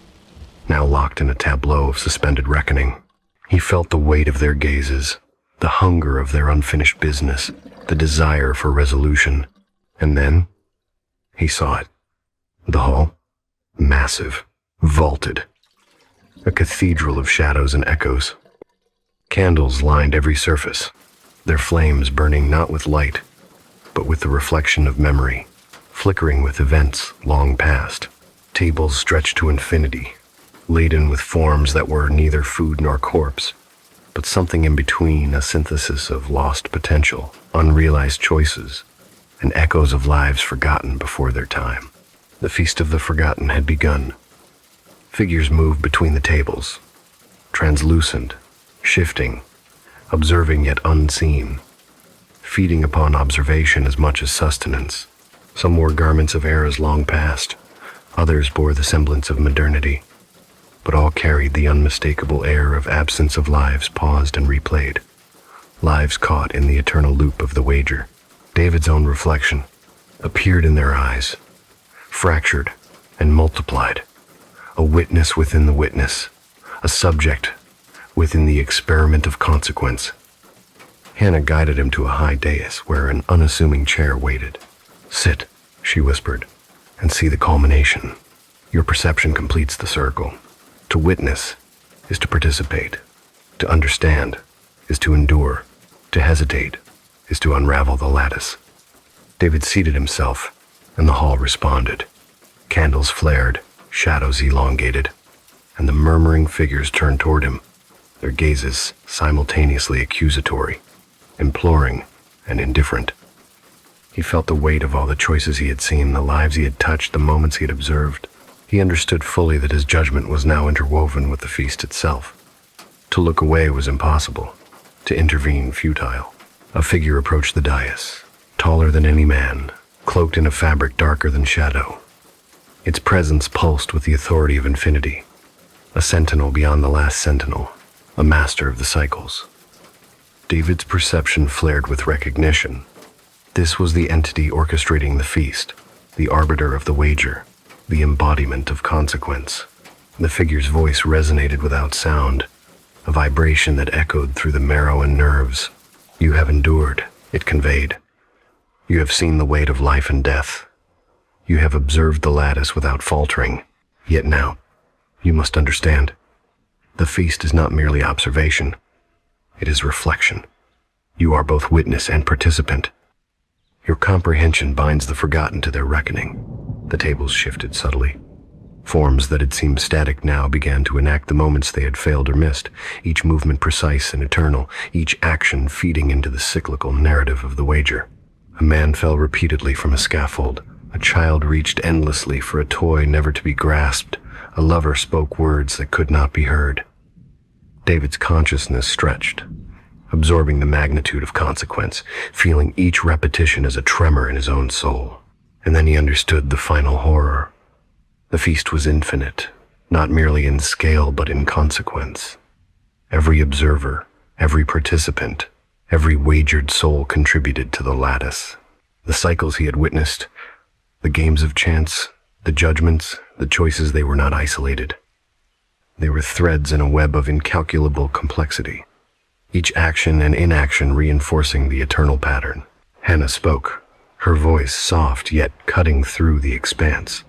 now locked in a tableau of suspended reckoning. He felt the weight of their gazes, the hunger of their unfinished business, the desire for resolution. And then, he saw it. The hall, massive, vaulted, a cathedral of shadows and echoes. Candles lined every surface, their flames burning not with light, but with the reflection of memory, flickering with events long past. Tables stretched to infinity, laden with forms that were neither food nor corpse, but something in between, a synthesis of lost potential, unrealized choices, and echoes of lives forgotten before their time. The feast of the forgotten had begun. Figures moved between the tables, translucent, shifting, observing yet unseen, feeding upon observation as much as sustenance. Some wore garments of eras long past, others bore the semblance of modernity, but all carried the unmistakable air of absence of lives paused and replayed, lives caught in the eternal loop of the wager. David's own reflection appeared in their eyes, fractured and multiplied, a witness within the witness, a subject within the experiment of consequence. Hannah guided him to a high dais where an unassuming chair waited. "Sit," she whispered, "and see the culmination. Your perception completes the circle. To witness is to participate. To understand is to endure. To hesitate is to unravel the lattice." David seated himself, and the hall responded. Candles flared, shadows elongated, and the murmuring figures turned toward him, their gazes simultaneously accusatory, imploring, and indifferent. He felt the weight of all the choices he had seen, the lives he had touched, the moments he had observed. He understood fully that his judgment was now interwoven with the feast itself. To look away was impossible, to intervene futile. A figure approached the dais, taller than any man, cloaked in a fabric darker than shadow. Its presence pulsed with the authority of infinity, a sentinel beyond the last sentinel, a master of the cycles. David's perception flared with recognition. This was the entity orchestrating the feast, the arbiter of the wager, the embodiment of consequence. The figure's voice resonated without sound, a vibration that echoed through the marrow and nerves. "You have endured," it conveyed. "You have seen the weight of life and death. You have observed the lattice without faltering. Yet now, you must understand, the feast is not merely observation. It is reflection. You are both witness and participant. Your comprehension binds the forgotten to their reckoning." The tables shifted subtly. Forms that had seemed static now began to enact the moments they had failed or missed, each movement precise and eternal, each action feeding into the cyclical narrative of the wager. A man fell repeatedly from a scaffold. A child reached endlessly for a toy never to be grasped. A lover spoke words that could not be heard. David's consciousness stretched, absorbing the magnitude of consequence, feeling each repetition as a tremor in his own soul. And then he understood the final horror. The feast was infinite, not merely in scale but in consequence. Every observer, every participant, every wagered soul contributed to the lattice. The cycles he had witnessed, the games of chance, the judgments, the choices, they were not isolated. They were threads in a web of incalculable complexity, each action and inaction reinforcing the eternal pattern. Hannah spoke, her voice soft yet cutting through the expanse.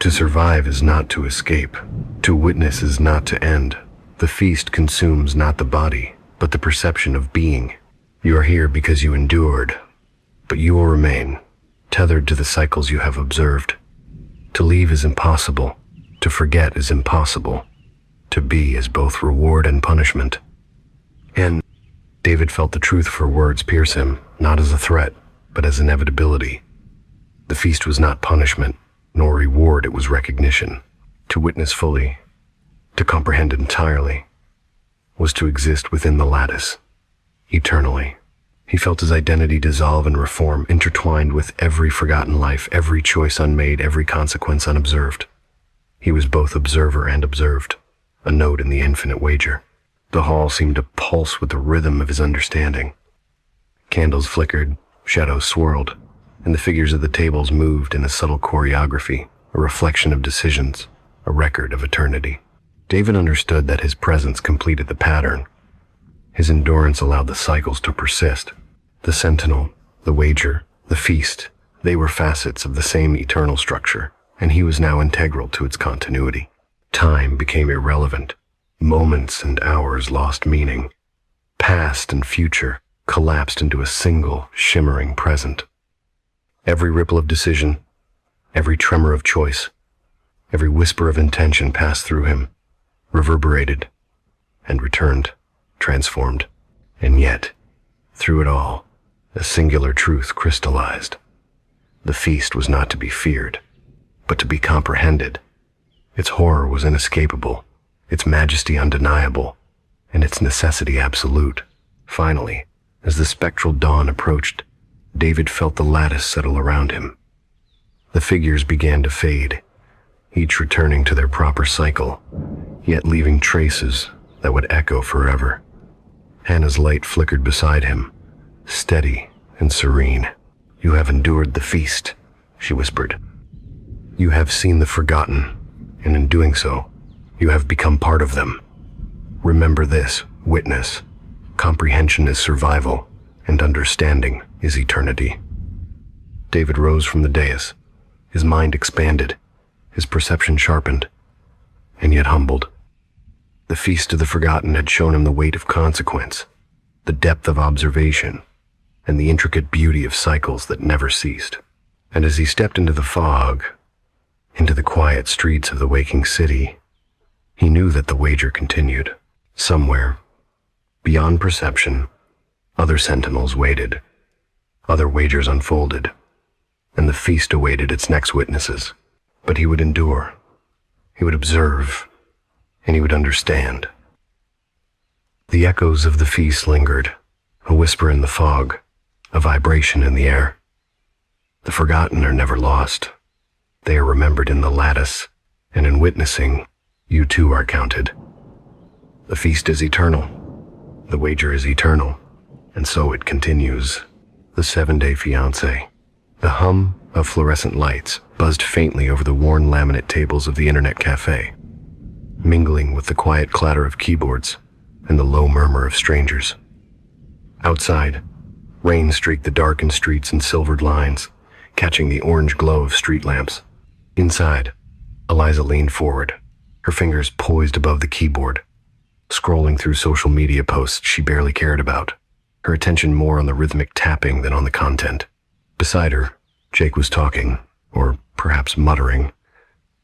"To survive is not to escape. To witness is not to end. The feast consumes not the body, but the perception of being. You are here because you endured, but you will remain, tethered to the cycles you have observed. To leave is impossible. To forget is impossible. To be is both reward and punishment." And David felt the truth of her words pierce him, not as a threat, but as inevitability. The feast was not punishment, nor reward, it was recognition. To witness fully, to comprehend entirely, was to exist within the lattice, eternally. He felt his identity dissolve and reform, intertwined with every forgotten life, every choice unmade, every consequence unobserved. He was both observer and observed, a node in the infinite wager. The hall seemed to pulse with the rhythm of his understanding. Candles flickered, shadows swirled, and the figures of the tables moved in a subtle choreography, a reflection of decisions, a record of eternity. David understood that his presence completed the pattern. His endurance allowed the cycles to persist. The sentinel, the wager, the feast, they were facets of the same eternal structure, and he was now integral to its continuity. Time became irrelevant. Moments and hours lost meaning. Past and future collapsed into a single, shimmering present. Every ripple of decision, every tremor of choice, every whisper of intention passed through him, reverberated, and returned, transformed. And yet, through it all, a singular truth crystallized. The feast was not to be feared, but to be comprehended. Its horror was inescapable, its majesty undeniable, and its necessity absolute. Finally, as the spectral dawn approached, David felt the lattice settle around him. The figures began to fade, each returning to their proper cycle, yet leaving traces that would echo forever. Hannah's light flickered beside him, steady and serene. "You have endured the feast," she whispered. "You have seen the forgotten, and in doing so, you have become part of them. Remember this, witness. Comprehension is survival, and understanding is eternity." David rose from the dais, his mind expanded, his perception sharpened, and yet humbled. The feast of the forgotten had shown him the weight of consequence, the depth of observation, and the intricate beauty of cycles that never ceased. And as he stepped into the fog, into the quiet streets of the waking city, he knew that the wager continued. Somewhere, beyond perception, other sentinels waited, other wagers unfolded, and the feast awaited its next witnesses. But he would endure, he would observe, and he would understand. The echoes of the feast lingered, a whisper in the fog, a vibration in the air. The forgotten are never lost. They are remembered in the lattice, and in witnessing, you too are counted. The feast is eternal. The wager is eternal. And so it continues. The 7-day fiancé. The hum of fluorescent lights buzzed faintly over the worn laminate tables of the internet cafe, mingling with the quiet clatter of keyboards and the low murmur of strangers. Outside, rain streaked the darkened streets in silvered lines, catching the orange glow of street lamps. Inside, Eliza leaned forward, her fingers poised above the keyboard, scrolling through social media posts she barely cared about, her attention more on the rhythmic tapping than on the content. Beside her, Jake was talking, or perhaps muttering,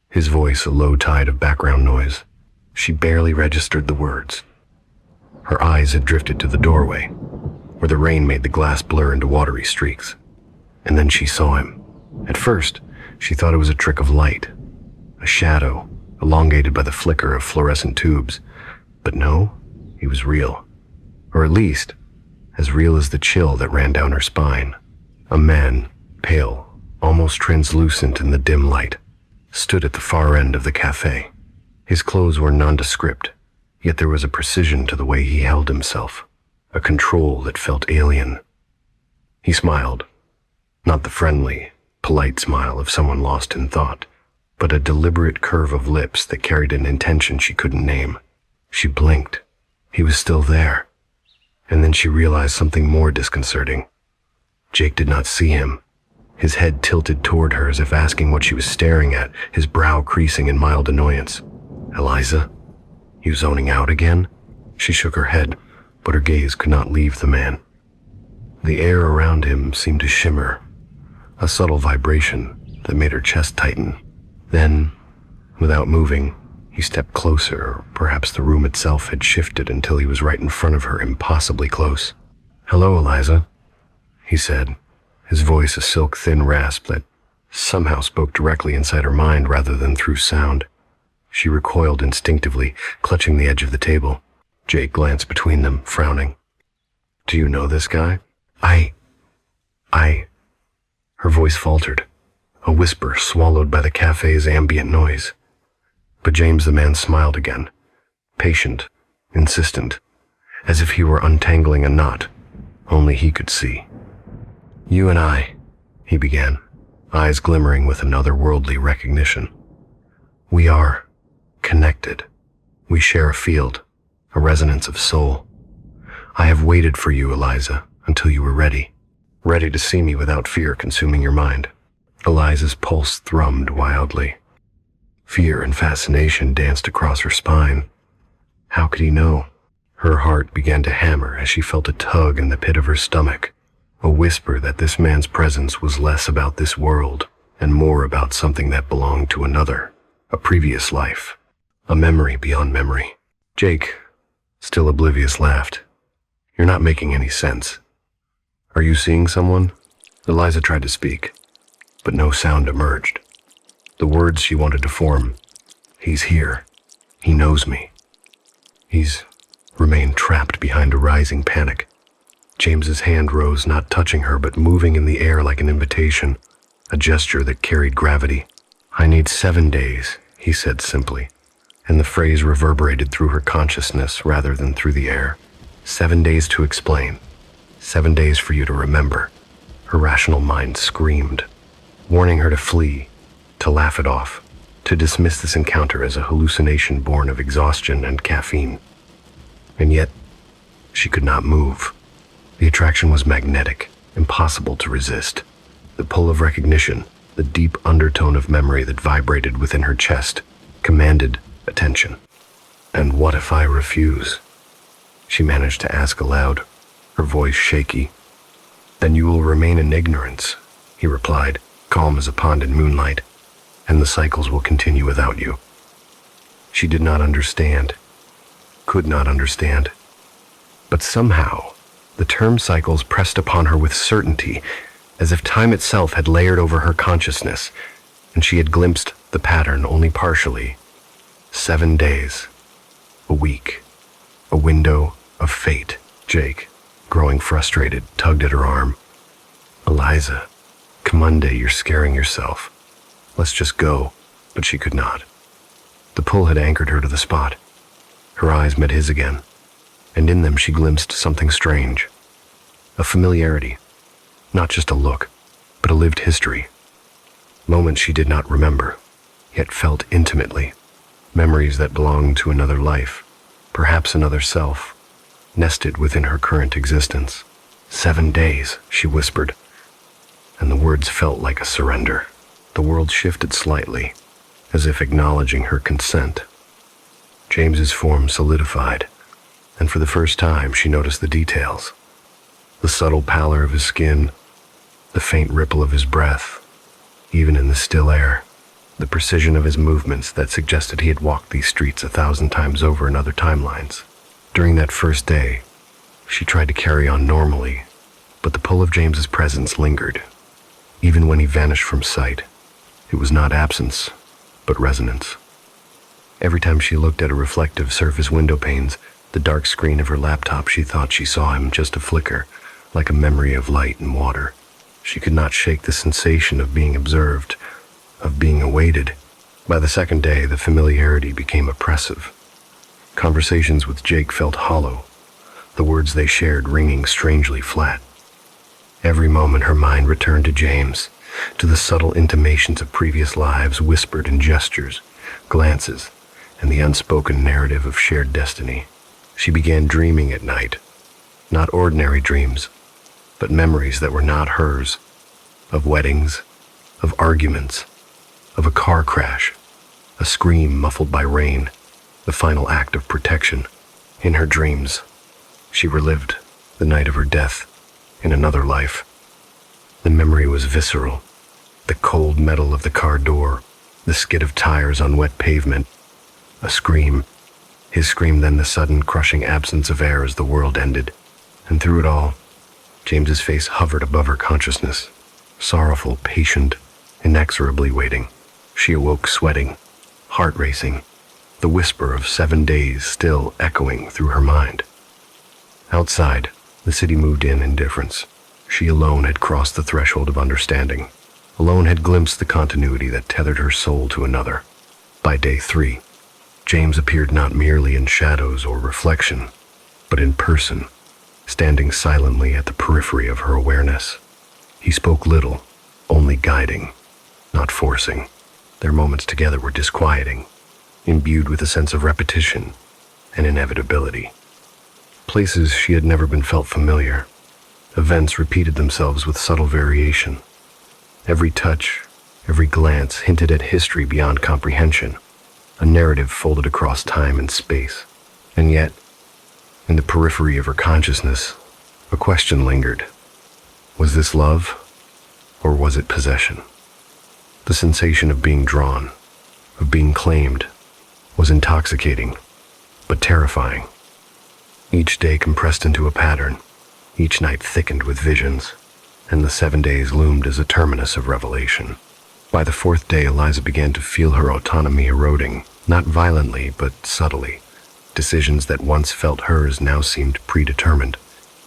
his voice a low tide of background noise. She barely registered the words. Her eyes had drifted to the doorway, where the rain made the glass blur into watery streaks. And then she saw him. At first, she thought it was a trick of light, a shadow elongated by the flicker of fluorescent tubes. But no, he was real. Or at least, as real as the chill that ran down her spine. A man, pale, almost translucent in the dim light, stood at the far end of the cafe. His clothes were nondescript, yet there was a precision to the way he held himself, a control that felt alien. He smiled, not the friendly, polite smile of someone lost in thought, but a deliberate curve of lips that carried an intention she couldn't name. She blinked. He was still there. And then she realized something more disconcerting. Jake did not see him. His head tilted toward her as if asking what she was staring at, his brow creasing in mild annoyance. Eliza? You zoning out again? She shook her head, but her gaze could not leave the man. The air around him seemed to shimmer, a subtle vibration that made her chest tighten. Then, without moving, he stepped closer, or perhaps the room itself had shifted until he was right in front of her, impossibly close. Hello, Eliza, he said, his voice a silk-thin rasp that somehow spoke directly inside her mind rather than through sound. She recoiled instinctively, clutching the edge of the table. Jake glanced between them, frowning. Do you know this guy? I... Her voice faltered, a whisper swallowed by the cafe's ambient noise. But James the man smiled again, patient, insistent, as if he were untangling a knot only he could see. You and I, he began, eyes glimmering with an otherworldly recognition. We are connected. We share a field, a resonance of soul. I have waited for you, Eliza, until you were ready to see me without fear consuming your mind. Eliza's pulse thrummed wildly. Fear and fascination danced across her spine. How could he know? Her heart began to hammer as she felt a tug in the pit of her stomach, a whisper that this man's presence was less about this world and more about something that belonged to another, a previous life, a memory beyond memory. Jake, still oblivious, laughed. You're not making any sense. Are you seeing someone? Eliza tried to speak, but no sound emerged. The words she wanted to form, he's here, he knows me. He's remained trapped behind a rising panic. James's hand rose, not touching her, but moving in the air like an invitation, a gesture that carried gravity. I need 7 days, he said simply, and the phrase reverberated through her consciousness rather than through the air. 7 days to explain. 7 days for you to remember. Her rational mind screamed, warning her to flee, to laugh it off, to dismiss this encounter as a hallucination born of exhaustion and caffeine. And yet, she could not move. The attraction was magnetic, impossible to resist. The pull of recognition, the deep undertone of memory that vibrated within her chest, commanded attention. And what if I refuse? She managed to ask aloud, her voice shaky. Then you will remain in ignorance, he replied, calm as a pond in moonlight, and the cycles will continue without you. She did not understand, could not understand. But somehow, the term cycles pressed upon her with certainty, as if time itself had layered over her consciousness, and she had glimpsed the pattern only partially. 7 days, a week, a window of fate. Jake, growing frustrated, tugged at her arm. Eliza, "Come Monday, you're scaring yourself. Let's just go." But she could not. The pull had anchored her to the spot. Her eyes met his again, and in them she glimpsed something strange. A familiarity. Not just a look, but a lived history. Moments she did not remember, yet felt intimately. Memories that belonged to another life, perhaps another self, nested within her current existence. 7 days, she whispered, and the words felt like a surrender. The world shifted slightly, as if acknowledging her consent. James's form solidified, and for the first time she noticed the details. The subtle pallor of his skin, the faint ripple of his breath, even in the still air, the precision of his movements that suggested he had walked these streets 1,000 times over in other timelines. During that first day, she tried to carry on normally, but the pull of James's presence lingered. Even when he vanished from sight, it was not absence, but resonance. Every time she looked at a reflective surface window panes, the dark screen of her laptop, she thought she saw him just a flicker, like a memory of light and water. She could not shake the sensation of being observed, of being awaited. By the second day, the familiarity became oppressive. Conversations with Jake felt hollow, the words they shared ringing strangely flat. Every moment her mind returned to James, to the subtle intimations of previous lives whispered in gestures, glances, and the unspoken narrative of shared destiny. She began dreaming at night, not ordinary dreams, but memories that were not hers, of weddings, of arguments, of a car crash, a scream muffled by rain, the final act of protection. In her dreams, she relived the night of her death in another life. The memory was visceral, the cold metal of the car door, the skid of tires on wet pavement, a scream, his scream, then the sudden crushing absence of air as the world ended. And through it all, James's face hovered above her consciousness, sorrowful, patient, inexorably waiting. She awoke sweating, heart racing, the whisper of 7 days still echoing through her mind. Outside, the city moved in indifference. She alone had crossed the threshold of understanding, alone had glimpsed the continuity that tethered her soul to another. By day 3, James appeared not merely in shadows or reflection, but in person, standing silently at the periphery of her awareness. He spoke little, only guiding, not forcing. Their moments together were disquieting, imbued with a sense of repetition and inevitability. Places she had never been felt familiar. Events repeated themselves with subtle variation. Every touch, every glance hinted at history beyond comprehension, a narrative folded across time and space. And yet, in the periphery of her consciousness, a question lingered. Was this love, or was it possession? The sensation of being drawn, of being claimed, was intoxicating, but terrifying. Each day compressed into a pattern, each night thickened with visions, and the 7 days loomed as a terminus of revelation. By the 4th day, Eliza began to feel her autonomy eroding, not violently, but subtly. Decisions that once felt hers now seemed predetermined.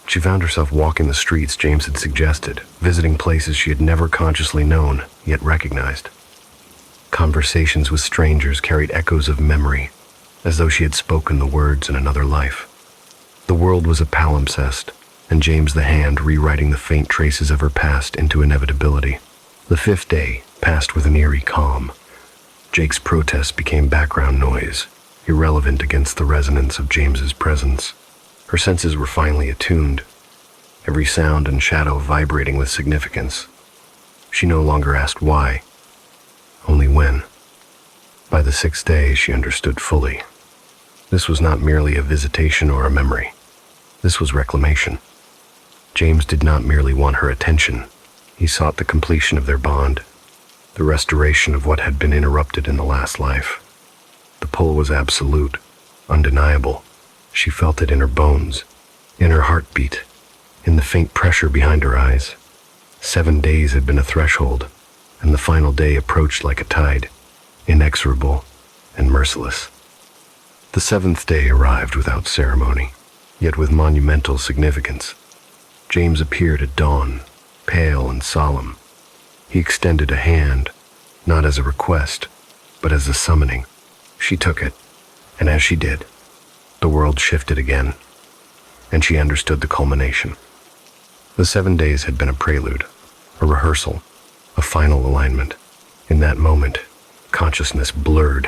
She found herself walking the streets James had suggested, visiting places she had never consciously known, yet recognized. Conversations with strangers carried echoes of memory, as though she had spoken the words in another life. The world was a palimpsest, and James the hand rewriting the faint traces of her past into inevitability. The 5th day passed with an eerie calm. Jake's protest became background noise, irrelevant against the resonance of James's presence. Her senses were finally attuned, every sound and shadow vibrating with significance. She no longer asked why, only when. By the 6th day, she understood fully. This was not merely a visitation or a memory. This was reclamation. James did not merely want her attention. He sought the completion of their bond, the restoration of what had been interrupted in the last life. The pull was absolute, undeniable. She felt it in her bones, in her heartbeat, in the faint pressure behind her eyes. 7 days had been a threshold, and the final day approached like a tide, inexorable and merciless. The 7th day arrived without ceremony, yet with monumental significance. James appeared at dawn, pale and solemn, He extended a hand, not as a request, but as a summoning. She took it, and as she did, the world shifted again, and she understood the culmination. The 7 days had been a prelude, a rehearsal, a final alignment. In that moment, consciousness blurred.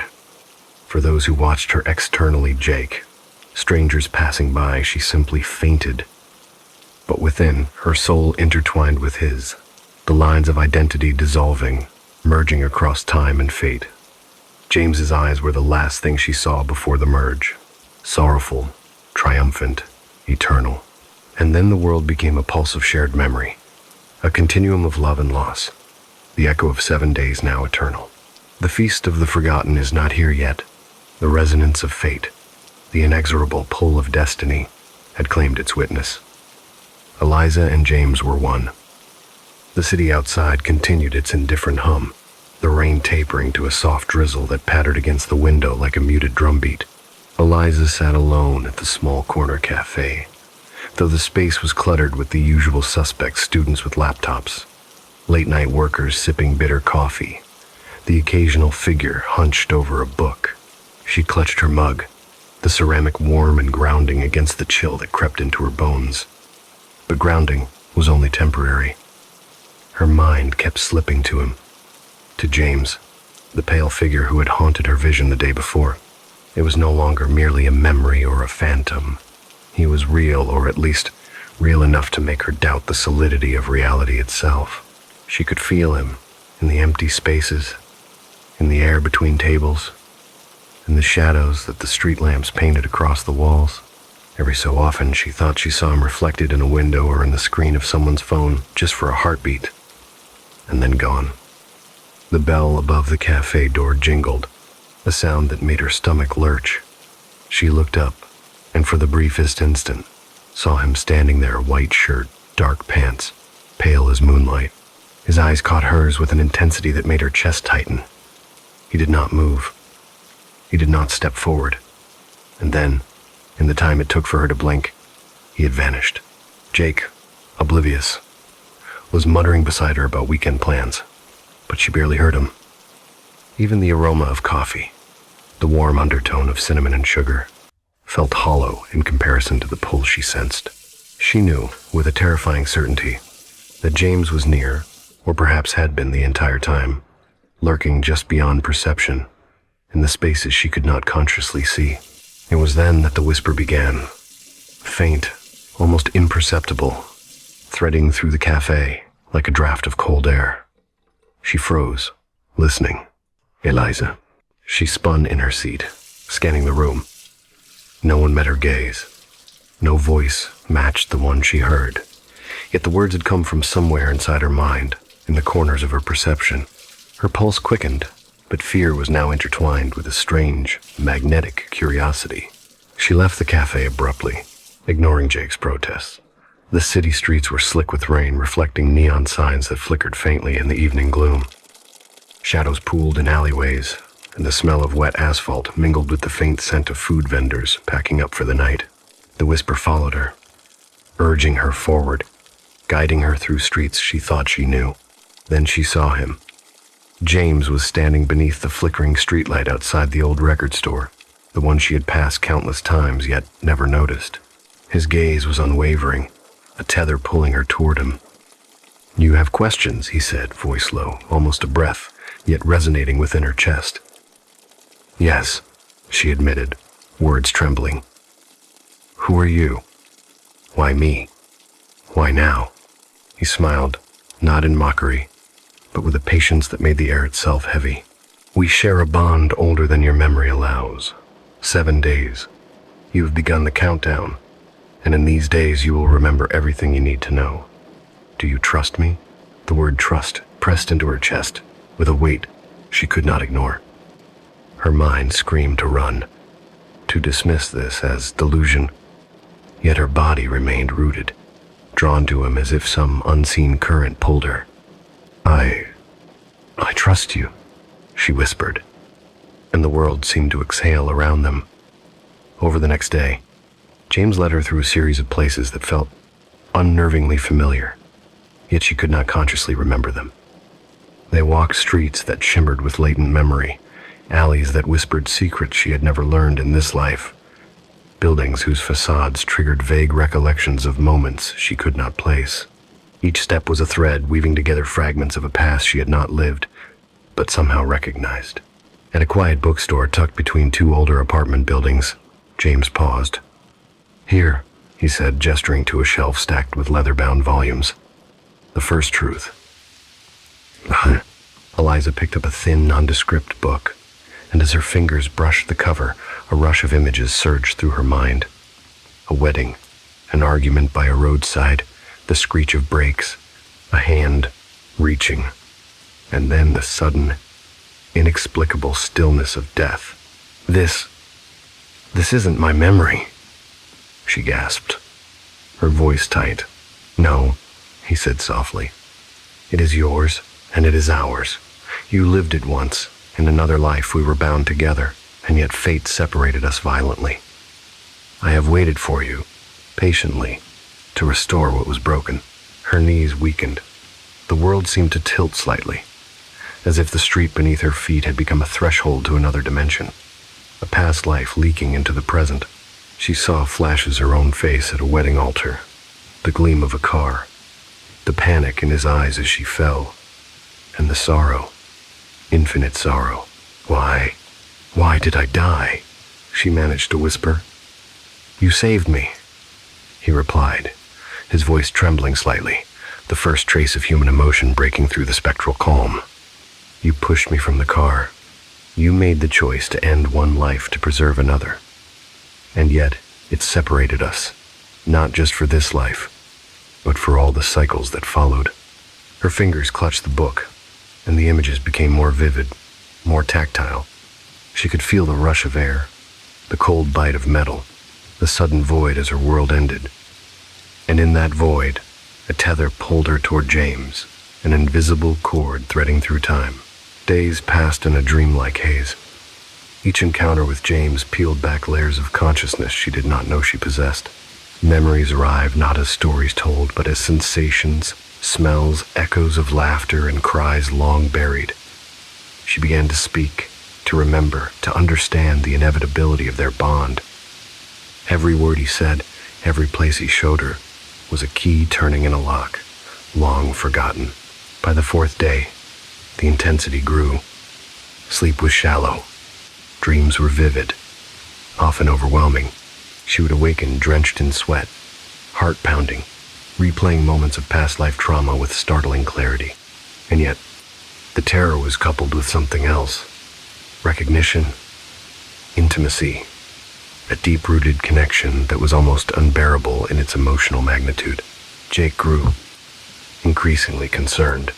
For those who watched her externally, Jake, strangers passing by, she simply fainted. But within, her soul intertwined with his, the lines of identity dissolving, merging across time and fate. James's eyes were the last thing she saw before the merge, sorrowful, triumphant, eternal. And then the world became a pulse of shared memory, a continuum of love and loss, the echo of 7 days now eternal. The feast of the forgotten is not here yet. The resonance of fate, the inexorable pull of destiny, had claimed its witness. Eliza and James were one. The city outside continued its indifferent hum, the rain tapering to a soft drizzle that pattered against the window like a muted drumbeat. Eliza sat alone at the small corner cafe, though the space was cluttered with the usual suspects, students with laptops, late-night workers sipping bitter coffee, the occasional figure hunched over a book. She clutched her mug, the ceramic warm and grounding against the chill that crept into her bones. But grounding was only temporary. Her mind kept slipping to him, to James, the pale figure who had haunted her vision the day before. It was no longer merely a memory or a phantom. He was real, or at least real enough to make her doubt the solidity of reality itself. She could feel him in the empty spaces, in the air between tables, in the shadows that the street lamps painted across the walls. Every so often she thought she saw him reflected in a window or in the screen of someone's phone, just for a heartbeat, and then gone. The bell above the cafe door jingled, a sound that made her stomach lurch. She looked up, and for the briefest instant, saw him standing there, white shirt, dark pants, pale as moonlight. His eyes caught hers with an intensity that made her chest tighten. He did not move. He did not step forward. And then, in the time it took for her to blink, he had vanished. Jake, oblivious, was muttering beside her about weekend plans, but she barely heard him. Even the aroma of coffee, the warm undertone of cinnamon and sugar, felt hollow in comparison to the pull she sensed. She knew, with a terrifying certainty, that James was near, or perhaps had been the entire time, lurking just beyond perception, in the spaces she could not consciously see. It was then that the whisper began, faint, almost imperceptible, threading through the cafe like a draft of cold air. She froze, listening. Eliza. She spun in her seat, scanning the room. No one met her gaze. No voice matched the one she heard. Yet the words had come from somewhere inside her mind, in the corners of her perception. Her pulse quickened, but fear was now intertwined with a strange, magnetic curiosity. She left the cafe abruptly, ignoring Jake's protests. The city streets were slick with rain, reflecting neon signs that flickered faintly in the evening gloom. Shadows pooled in alleyways, and the smell of wet asphalt mingled with the faint scent of food vendors packing up for the night. The whisper followed her, urging her forward, guiding her through streets she thought she knew. Then she saw him. James was standing beneath the flickering streetlight outside the old record store, the one she had passed countless times yet never noticed. His gaze was unwavering, a tether pulling her toward him. "You have questions," he said, voice low, almost a breath, yet resonating within her chest. "Yes," she admitted, words trembling. "Who are you? Why me? Why now?" He smiled, not in mockery, but with a patience that made the air itself heavy. "We share a bond older than your memory allows. 7 days. You have begun the countdown, and in these days you will remember everything you need to know. Do you trust me?" The word trust pressed into her chest with a weight she could not ignore. Her mind screamed to run, to dismiss this as delusion, yet her body remained rooted, drawn to him as if some unseen current pulled her. I trust you," she whispered, and the world seemed to exhale around them. Over the next day, James led her through a series of places that felt unnervingly familiar, yet she could not consciously remember them. They walked streets that shimmered with latent memory, alleys that whispered secrets she had never learned in this life, buildings whose facades triggered vague recollections of moments she could not place. Each step was a thread weaving together fragments of a past she had not lived, but somehow recognized. At a quiet bookstore tucked between two older apartment buildings, James paused. "Here," he said, gesturing to a shelf stacked with leather-bound volumes. "The First Truth." Eliza picked up a thin, nondescript book, and as her fingers brushed the cover, a rush of images surged through her mind. A wedding, an argument by a roadside, the screech of brakes, a hand reaching, and then the sudden, inexplicable stillness of death. This isn't my memory," she gasped, her voice tight. "No," he said softly. "It is yours, and it is ours. You lived it once. In another life we were bound together, and yet fate separated us violently. I have waited for you, patiently, to restore what was broken." Her knees weakened. The world seemed to tilt slightly, as if the street beneath her feet had become a threshold to another dimension, a past life leaking into the present. She saw flashes her own face at a wedding altar, the gleam of a car, the panic in his eyes as she fell, and the sorrow, infinite sorrow. Why did I die?" she managed to whisper. "You saved me," he replied, his voice trembling slightly, the first trace of human emotion breaking through the spectral calm. "You pushed me from the car. You made the choice to end one life to preserve another. And yet, it separated us, not just for this life, but for all the cycles that followed." Her fingers clutched the book, and the images became more vivid, more tactile. She could feel the rush of air, the cold bite of metal, the sudden void as her world ended. And in that void, a tether pulled her toward James, an invisible cord threading through time. Days passed in a dreamlike haze. Each encounter with James peeled back layers of consciousness she did not know she possessed. Memories arrived not as stories told, but as sensations, smells, echoes of laughter, and cries long buried. She began to speak, to remember, to understand the inevitability of their bond. Every word he said, every place he showed her, was a key turning in a lock, long forgotten. By the fourth day, the intensity grew. Sleep was shallow. Dreams were vivid, often overwhelming. She would awaken drenched in sweat, heart pounding, replaying moments of past life trauma with startling clarity. And yet, the terror was coupled with something else. Recognition, intimacy, a deep-rooted connection that was almost unbearable in its emotional magnitude. Jake grew, increasingly concerned.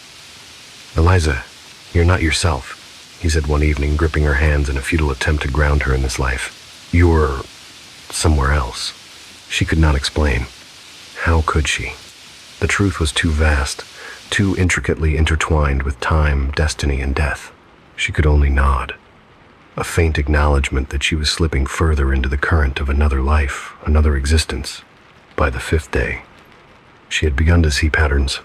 "Eliza, you're not yourself," he said one evening, gripping her hands in a futile attempt to ground her in this life. "You're somewhere else." She could not explain. How could she? The truth was too vast, too intricately intertwined with time, destiny, and death. She could only nod, a faint acknowledgement that she was slipping further into the current of another life, another existence. By the fifth day, she had begun to see patterns.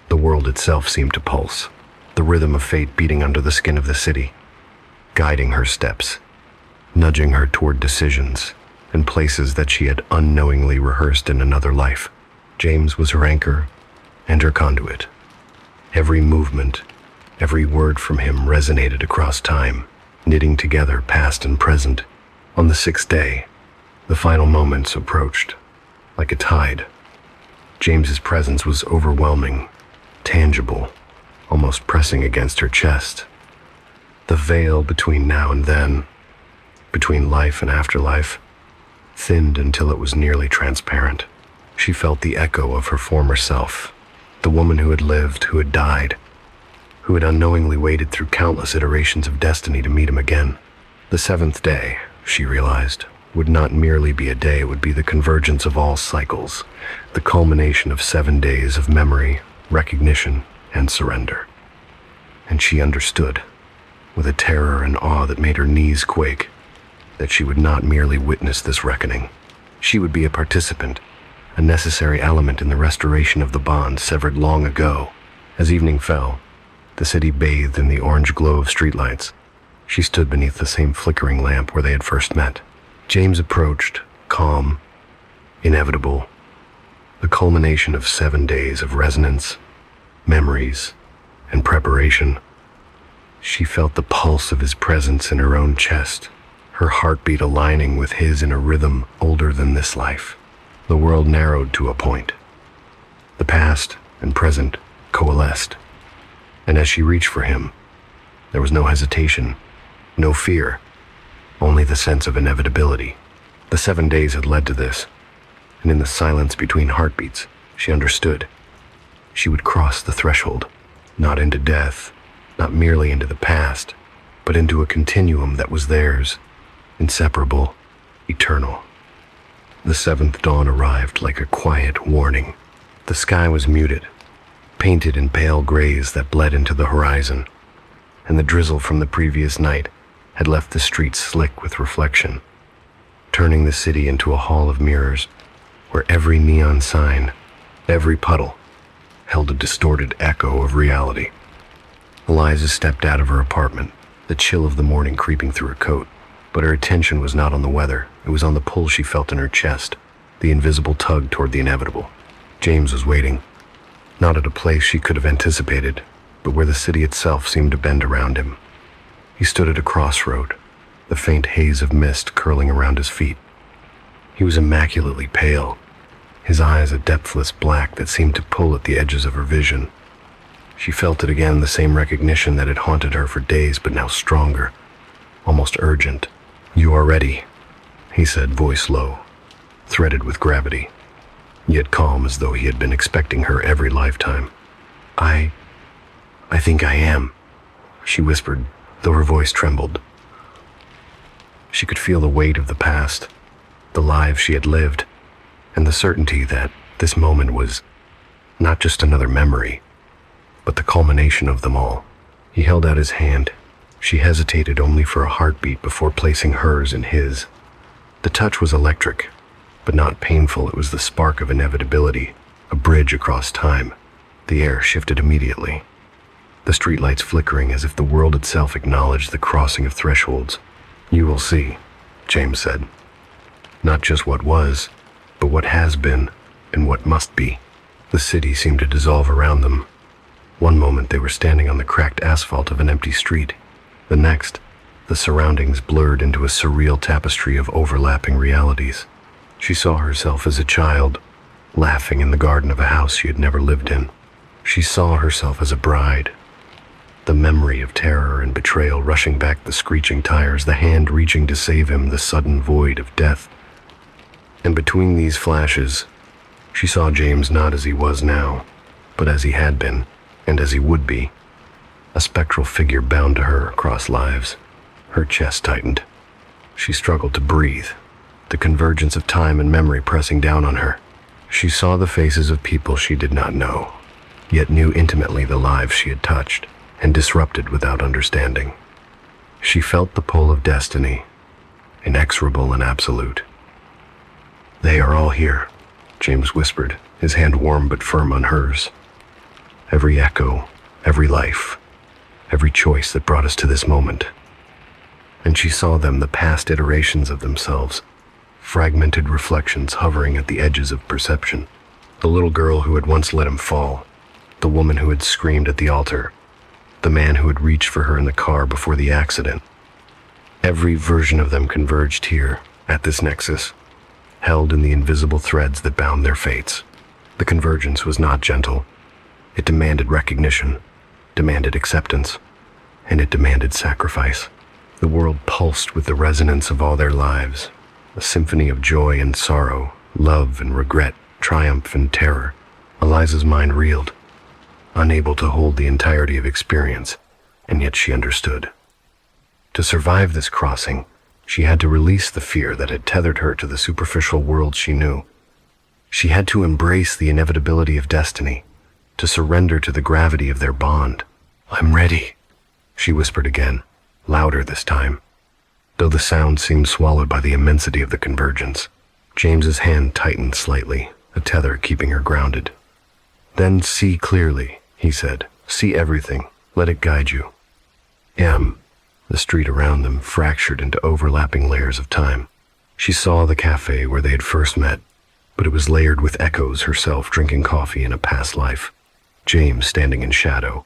The world itself seemed to pulse, the rhythm of fate beating under the skin of the city, guiding her steps, nudging her toward decisions and places that she had unknowingly rehearsed in another life. James was her anchor and her conduit. Every movement, every word from him resonated across time, knitting together past and present. On the sixth day, the final moments approached, like a tide. James's presence was overwhelming, tangible, almost pressing against her chest. The veil between now and then, between life and afterlife, thinned until it was nearly transparent. She felt the echo of her former self, the woman who had lived, who had died, who had unknowingly waded through countless iterations of destiny to meet him again. The seventh day, she realized, would not merely be a day, it would be the convergence of all cycles, the culmination of 7 days of memory, recognition, and surrender. And she understood, with a terror and awe that made her knees quake, that she would not merely witness this reckoning. She would be a participant, a necessary element in the restoration of the bond severed long ago. As evening fell, the city bathed in the orange glow of streetlights. She stood beneath the same flickering lamp where they had first met. James approached, calm, inevitable, the culmination of 7 days of resonance, memories, and preparation. She felt the pulse of his presence in her own chest, her heartbeat aligning with his in a rhythm older than this life. The world narrowed to a point. The past and present coalesced, and as she reached for him, there was no hesitation, no fear, only the sense of inevitability. The 7 days had led to this, and in the silence between heartbeats, she understood. She would cross the threshold, not into death, not merely into the past, but into a continuum that was theirs, inseparable, eternal. The 7th dawn arrived like a quiet warning. The sky was muted, painted in pale grays that bled into the horizon, and the drizzle from the previous night had left the streets slick with reflection, turning the city into a hall of mirrors where every neon sign, every puddle, held a distorted echo of reality. Eliza stepped out of her apartment, the chill of the morning creeping through her coat, but her attention was not on the weather. It was on the pull she felt in her chest, the invisible tug toward the inevitable. James was waiting, not at a place she could have anticipated, but where the city itself seemed to bend around him. He stood at a crossroad, the faint haze of mist curling around his feet. He was immaculately pale, his eyes a depthless black that seemed to pull at the edges of her vision. She felt it again, the same recognition that had haunted her for days, but now stronger, almost urgent. "You are ready," he said, voice low, threaded with gravity, yet calm as though he had been expecting her every lifetime. I think I am," she whispered, though her voice trembled. She could feel the weight of the past, the lives she had lived, and the certainty that this moment was not just another memory, but the culmination of them all. He held out his hand. She hesitated only for a heartbeat before placing hers in his. The touch was electric, but not painful. It was the spark of inevitability, a bridge across time. The air shifted immediately, the streetlights flickering as if the world itself acknowledged the crossing of thresholds. "You will see," James said. "Not just what was, but what has been and what must be." The city seemed to dissolve around them. One moment they were standing on the cracked asphalt of an empty street. The next, the surroundings blurred into a surreal tapestry of overlapping realities. She saw herself as a child, laughing in the garden of a house she had never lived in. She saw herself as a bride, the memory of terror and betrayal rushing back the screeching tires, the hand reaching to save him, the sudden void of death. And between these flashes, she saw James not as he was now, but as he had been, and as he would be, a spectral figure bound to her across lives. Her chest tightened. She struggled to breathe, the convergence of time and memory pressing down on her. She saw the faces of people she did not know, yet knew intimately the lives she had touched and disrupted without understanding. She felt the pull of destiny, inexorable and absolute. "They are all here," James whispered, his hand warm but firm on hers. "Every echo, every life, every choice that brought us to this moment." And she saw them, the past iterations of themselves, fragmented reflections hovering at the edges of perception. The little girl who had once let him fall, the woman who had screamed at the altar, the man who had reached for her in the car before the accident. Every version of them converged here, at this nexus, held in the invisible threads that bound their fates. The convergence was not gentle. It demanded recognition, demanded acceptance, and it demanded sacrifice. The world pulsed with the resonance of all their lives, a symphony of joy and sorrow, love and regret, triumph and terror. Eliza's mind reeled, unable to hold the entirety of experience, and yet she understood. To survive this crossing, she had to release the fear that had tethered her to the superficial world she knew. She had to embrace the inevitability of destiny, to surrender to the gravity of their bond. "I'm ready," she whispered again, louder this time, though the sound seemed swallowed by the immensity of the convergence. James's hand tightened slightly, a tether keeping her grounded. "Then see clearly," he said. "See everything, Let it guide you. M. The street around them fractured into overlapping layers of time. She saw the cafe where they had first met, but it was layered with echoes, herself drinking coffee in a past life. James standing in shadow,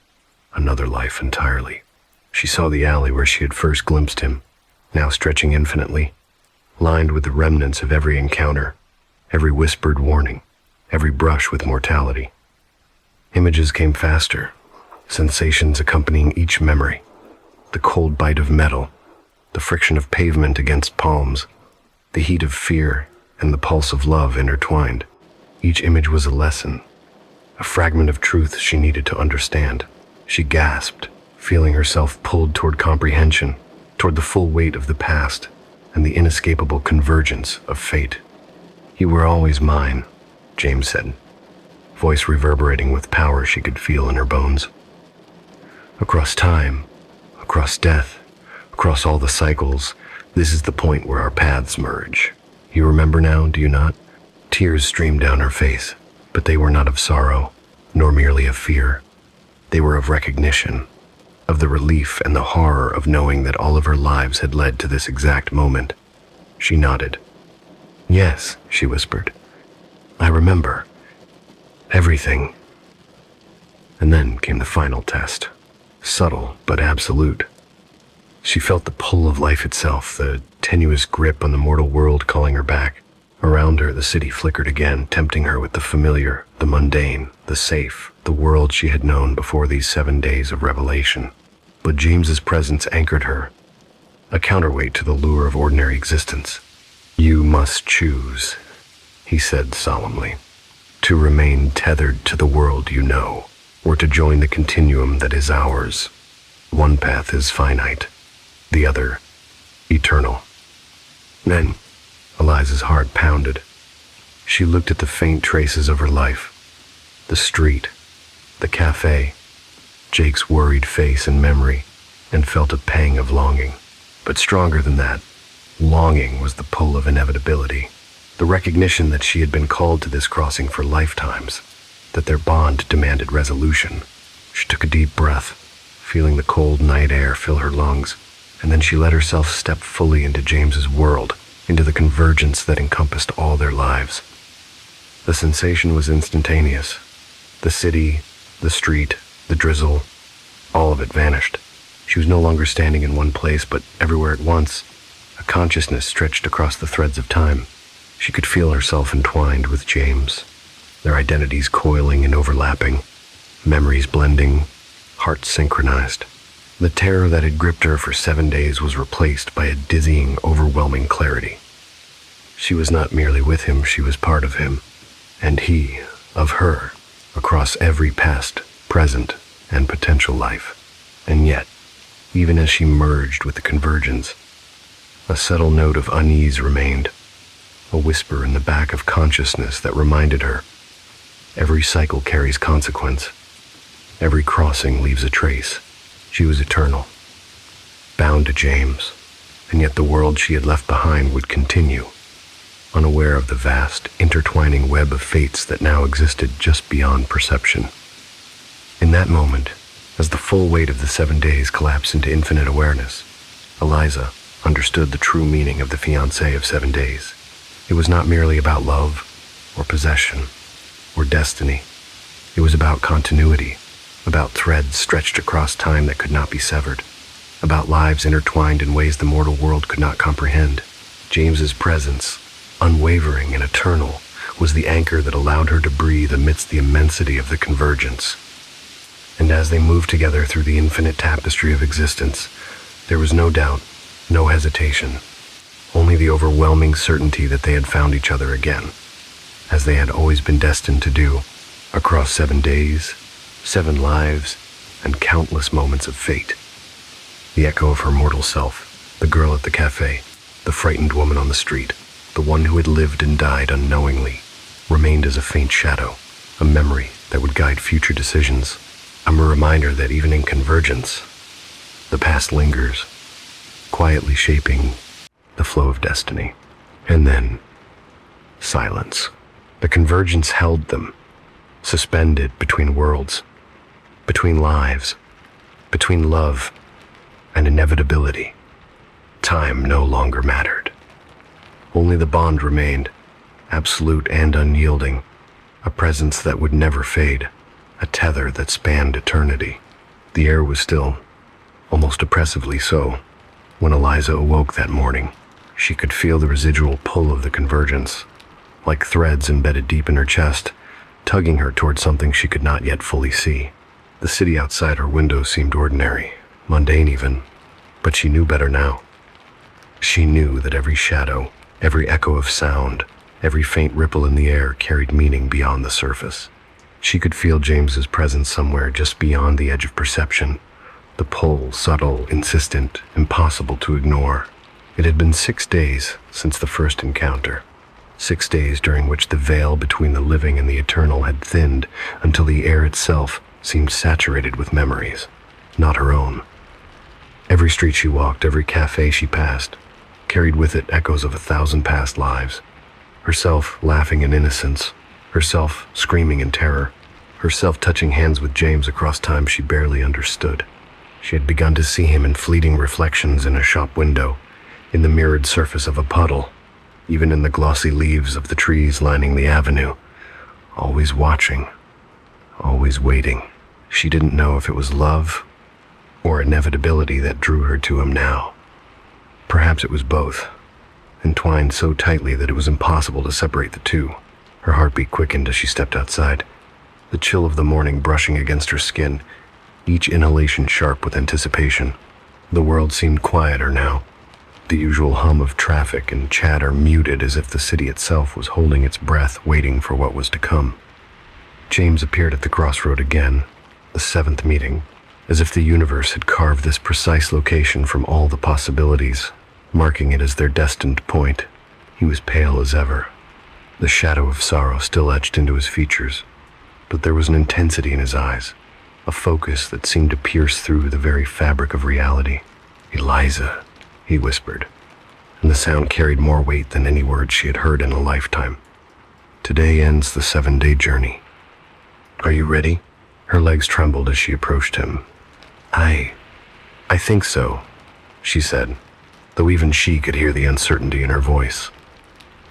another life entirely. She saw the alley where she had first glimpsed him, now stretching infinitely, lined with the remnants of every encounter, every whispered warning, every brush with mortality. Images came faster, sensations accompanying each memory. The cold bite of metal, the friction of pavement against palms, the heat of fear and the pulse of love intertwined. Each image was a lesson, a fragment of truth she needed to understand. She gasped, feeling herself pulled toward comprehension, toward the full weight of the past and the inescapable convergence of fate. "You were always mine," James said, voice reverberating with power she could feel in her bones. "Across time, across death, across all the cycles, this is the point where our paths merge. You remember now, do you not?" Tears streamed down her face, but they were not of sorrow, nor merely of fear. They were of recognition, of the relief and the horror of knowing that all of her lives had led to this exact moment. She nodded. "Yes," she whispered. "I remember. Everything." And then came the final test. Subtle but absolute. She felt the pull of life itself, the tenuous grip on the mortal world calling her back. Around her, the city flickered again, tempting her with the familiar, the mundane, the safe, the world she had known before these 7 days of revelation. But James's presence anchored her, a counterweight to the lure of ordinary existence. "You must choose," he said solemnly, "to remain tethered to the world you know, or to join the continuum that is ours. One path is finite, the other eternal." Then, Eliza's heart pounded. She looked at the faint traces of her life, the street, the cafe, Jake's worried face and memory, and felt a pang of longing. But stronger than that, longing was the pull of inevitability, the recognition that she had been called to this crossing for lifetimes, that their bond demanded resolution. She took a deep breath, feeling the cold night air fill her lungs, and then she let herself step fully into James's world, into the convergence that encompassed all their lives. The sensation was instantaneous. The city, the street, the drizzle, all of it vanished. She was no longer standing in one place, but everywhere at once. A consciousness stretched across the threads of time. She could feel herself entwined with James, their identities coiling and overlapping, memories blending, hearts synchronized. The terror that had gripped her for 7 days was replaced by a dizzying, overwhelming clarity. She was not merely with him, she was part of him, and he of her, across every past, present, and potential life. And yet, even as she merged with the convergence, a subtle note of unease remained, a whisper in the back of consciousness that reminded her, every cycle carries consequence. Every crossing leaves a trace. She was eternal, bound to James, and yet the world she had left behind would continue, unaware of the vast, intertwining web of fates that now existed just beyond perception. In that moment, as the full weight of the 7 days collapsed into infinite awareness, Eliza understood the true meaning of the fiancé of 7 days. It was not merely about love, or possession, or destiny. It was about continuity, about threads stretched across time that could not be severed, about lives intertwined in ways the mortal world could not comprehend. James's presence, unwavering and eternal, was the anchor that allowed her to breathe amidst the immensity of the convergence. And as they moved together through the infinite tapestry of existence, there was no doubt, no hesitation, only the overwhelming certainty that they had found each other again, as they had always been destined to do, across 7 days, 7 lives, and countless moments of fate. The echo of her mortal self, the girl at the cafe, the frightened woman on the street, the one who had lived and died unknowingly, remained as a faint shadow, a memory that would guide future decisions, a reminder that even in convergence, the past lingers, quietly shaping the flow of destiny. And then, silence. The convergence held them, suspended between worlds, between lives, Between love and inevitability, time no longer mattered. Only the bond remained, absolute and unyielding, a presence that would never fade, a tether that spanned eternity. The air was still, almost oppressively so. When Eliza awoke that morning, she could feel the residual pull of the convergence, like threads embedded deep in her chest, tugging her toward something she could not yet fully see. The city outside her window seemed ordinary, mundane even, but she knew better now. She knew that every shadow, every echo of sound, every faint ripple in the air carried meaning beyond the surface. She could feel James's presence somewhere just beyond the edge of perception, the pull, subtle, insistent, impossible to ignore. It had been 6 days since the first encounter, 6 days during which the veil between the living and the eternal had thinned until the air itself seemed saturated with memories, not her own. Every street she walked, every cafe she passed, carried with it echoes of 1,000 past lives. Herself laughing in innocence, herself screaming in terror, herself touching hands with James across time she barely understood. She had begun to see him in fleeting reflections in a shop window, in the mirrored surface of a puddle, even in the glossy leaves of the trees lining the avenue, always watching, always waiting. She didn't know if it was love or inevitability that drew her to him now. Perhaps it was both, entwined so tightly that it was impossible to separate the two. Her heartbeat quickened as she stepped outside, the chill of the morning brushing against her skin, each inhalation sharp with anticipation. The world seemed quieter now, the usual hum of traffic and chatter muted as if the city itself was holding its breath, waiting for what was to come. James appeared at the crossroad again, the 7th meeting, as if the universe had carved this precise location from all the possibilities, marking it as their destined point. He was pale as ever, the shadow of sorrow still etched into his features, but there was an intensity in his eyes, a focus that seemed to pierce through the very fabric of reality. "Eliza," he whispered, and the sound carried more weight than any words she had heard in a lifetime. "Today ends the 7-day journey. Are you ready?" Her legs trembled as she approached him. I think so," she said, though even she could hear the uncertainty in her voice.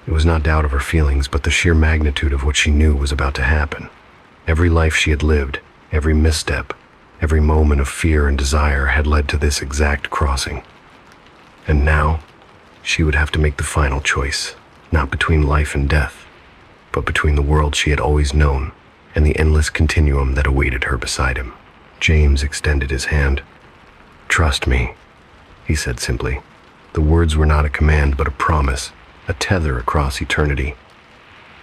It was not doubt of her feelings, but the sheer magnitude of what she knew was about to happen. Every life she had lived, every misstep, every moment of fear and desire had led to this exact crossing. And now, she would have to make the final choice, not between life and death, but between the world she had always known and the endless continuum that awaited her beside him. James extended his hand. "Trust me," he said simply. The words were not a command but a promise, a tether across eternity.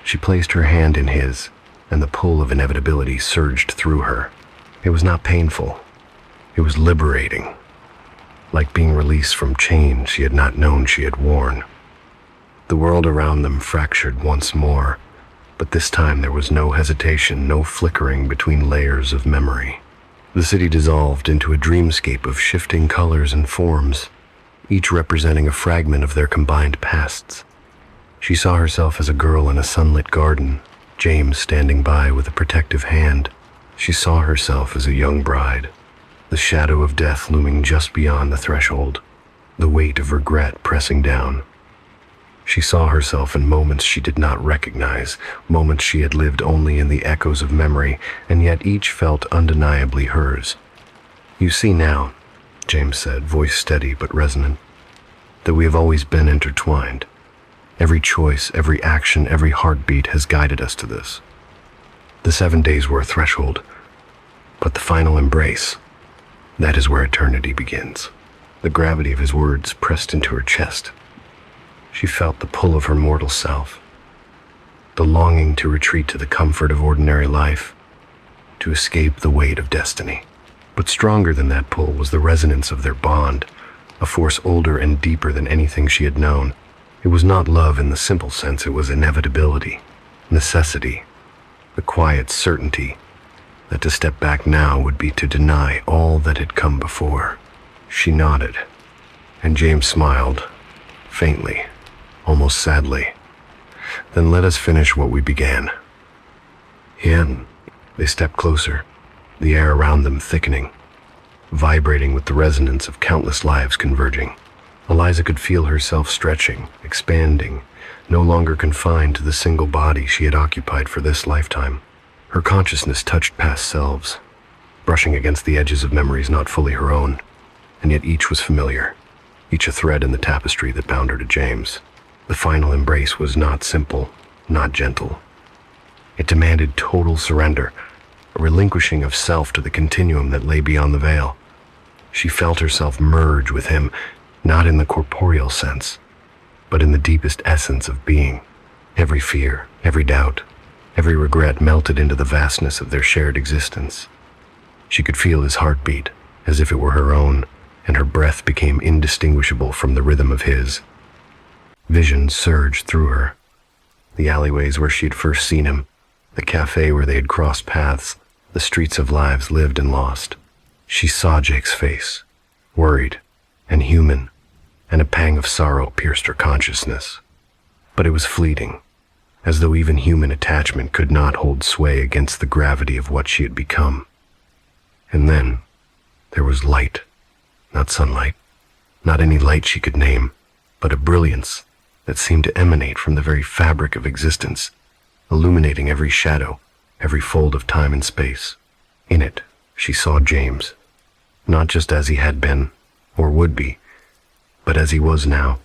She placed her hand in his, and the pull of inevitability surged through her. It was not painful. It was liberating, like being released from chains she had not known she had worn. The world around them fractured once more, but this time there was no hesitation, no flickering between layers of memory. The city dissolved into a dreamscape of shifting colors and forms, each representing a fragment of their combined pasts. She saw herself as a girl in a sunlit garden, James standing by with a protective hand. She saw herself as a young bride, the shadow of death looming just beyond the threshold, the weight of regret pressing down. She saw herself in moments she did not recognize, moments she had lived only in the echoes of memory, and yet each felt undeniably hers. "You see now," James said, voice steady but resonant, "that we have always been intertwined. Every choice, every action, every heartbeat has guided us to this. The 7 days were a threshold, but the final embrace, that is where eternity begins." The gravity of his words pressed into her chest. She felt the pull of her mortal self, the longing to retreat to the comfort of ordinary life, to escape the weight of destiny. But stronger than that pull was the resonance of their bond, a force older and deeper than anything she had known. It was not love in the simple sense, it was inevitability, necessity, the quiet certainty that to step back now would be to deny all that had come before. She nodded, and James smiled, faintly, almost sadly. "Then let us finish what we began." They stepped closer, the air around them thickening. vibrating with the resonance of countless lives converging. Eliza could feel herself stretching, expanding, no longer confined to the single body she had occupied for this lifetime. Her consciousness touched past selves, brushing against the edges of memories not fully her own, and yet each was familiar, each a thread in the tapestry that bound her to James. The final embrace was not simple, not gentle. It demanded total surrender, a relinquishing of self to the continuum that lay beyond the veil. She felt herself merge with him, not in the corporeal sense, but in the deepest essence of being. Every fear, every doubt, every regret melted into the vastness of their shared existence. She could feel his heartbeat, as if it were her own, and her breath became indistinguishable from the rhythm of his. Visions surged through her. The alleyways where she had first seen him, the cafe where they had crossed paths, the streets of lives lived and lost. She saw Jake's face, worried and human, and a pang of sorrow pierced her consciousness. But it was fleeting, as though even human attachment could not hold sway against the gravity of what she had become. And then there was light, not sunlight, not any light she could name, but a brilliance that seemed to emanate from the very fabric of existence, illuminating every shadow, every fold of time and space. In it, she saw James, not just as he had been, or would be, but as he was now,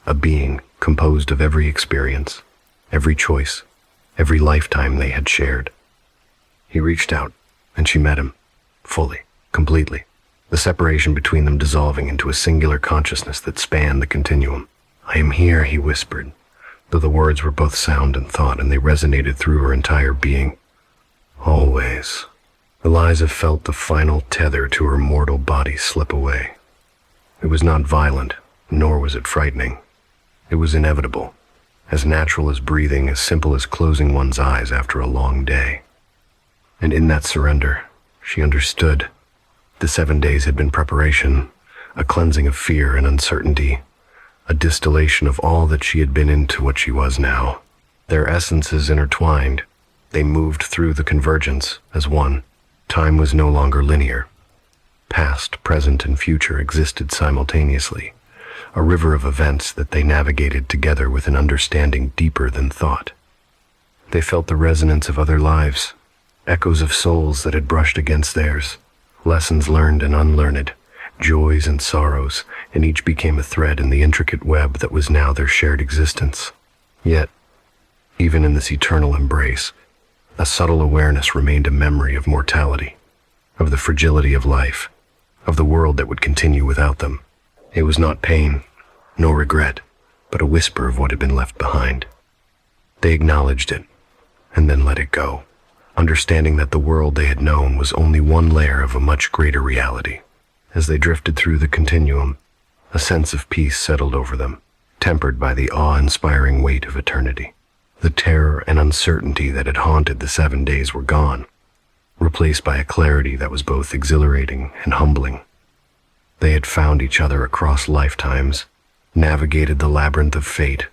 a being composed of every experience, every choice, every lifetime they had shared. He reached out, and she met him, fully, completely, the separation between them dissolving into a singular consciousness that spanned the continuum. "I am here," he whispered, though the words were both sound and thought, and they resonated through her entire being. Always. Eliza felt the final tether to her mortal body slip away. It was not violent, nor was it frightening. It was inevitable, as natural as breathing, as simple as closing one's eyes after a long day. And in that surrender, she understood. The 7 days had been preparation, a cleansing of fear and uncertainty, a distillation of all that she had been into what she was now. Their essences intertwined. They moved through the convergence as one. Time was no longer linear. Past, present, and future existed simultaneously, a river of events that they navigated together with an understanding deeper than thought. They felt the resonance of other lives, echoes of souls that had brushed against theirs, lessons learned and unlearned, joys and sorrows, and each became a thread in the intricate web that was now their shared existence. Yet, even in this eternal embrace, a subtle awareness remained a memory of mortality, of the fragility of life, of the world that would continue without them. It was not pain, nor regret, but a whisper of what had been left behind. They acknowledged it, and then let it go, understanding that the world they had known was only one layer of a much greater reality. As they drifted through the continuum, a sense of peace settled over them, tempered by the awe-inspiring weight of eternity. The terror and uncertainty that had haunted the 7 days were gone, replaced by a clarity that was both exhilarating and humbling. They had found each other across lifetimes, navigated the labyrinth of fate,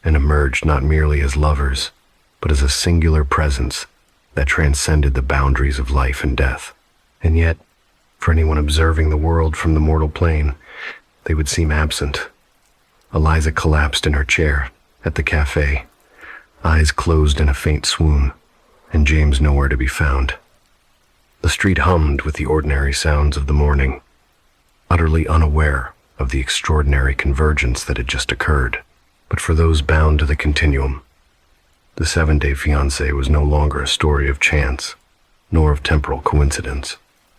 and emerged not merely as lovers, but as a singular presence that transcended the boundaries of life and death. And yet, for anyone observing the world from the mortal plane, they would seem absent. Eliza collapsed in her chair at the cafe, eyes closed in a faint swoon, and James nowhere to be found. The street hummed with the ordinary sounds of the morning, utterly unaware of the extraordinary convergence that had just occurred. But for those bound to the continuum, the 7-day fiancé was no longer a story of chance, nor of temporal coincidence.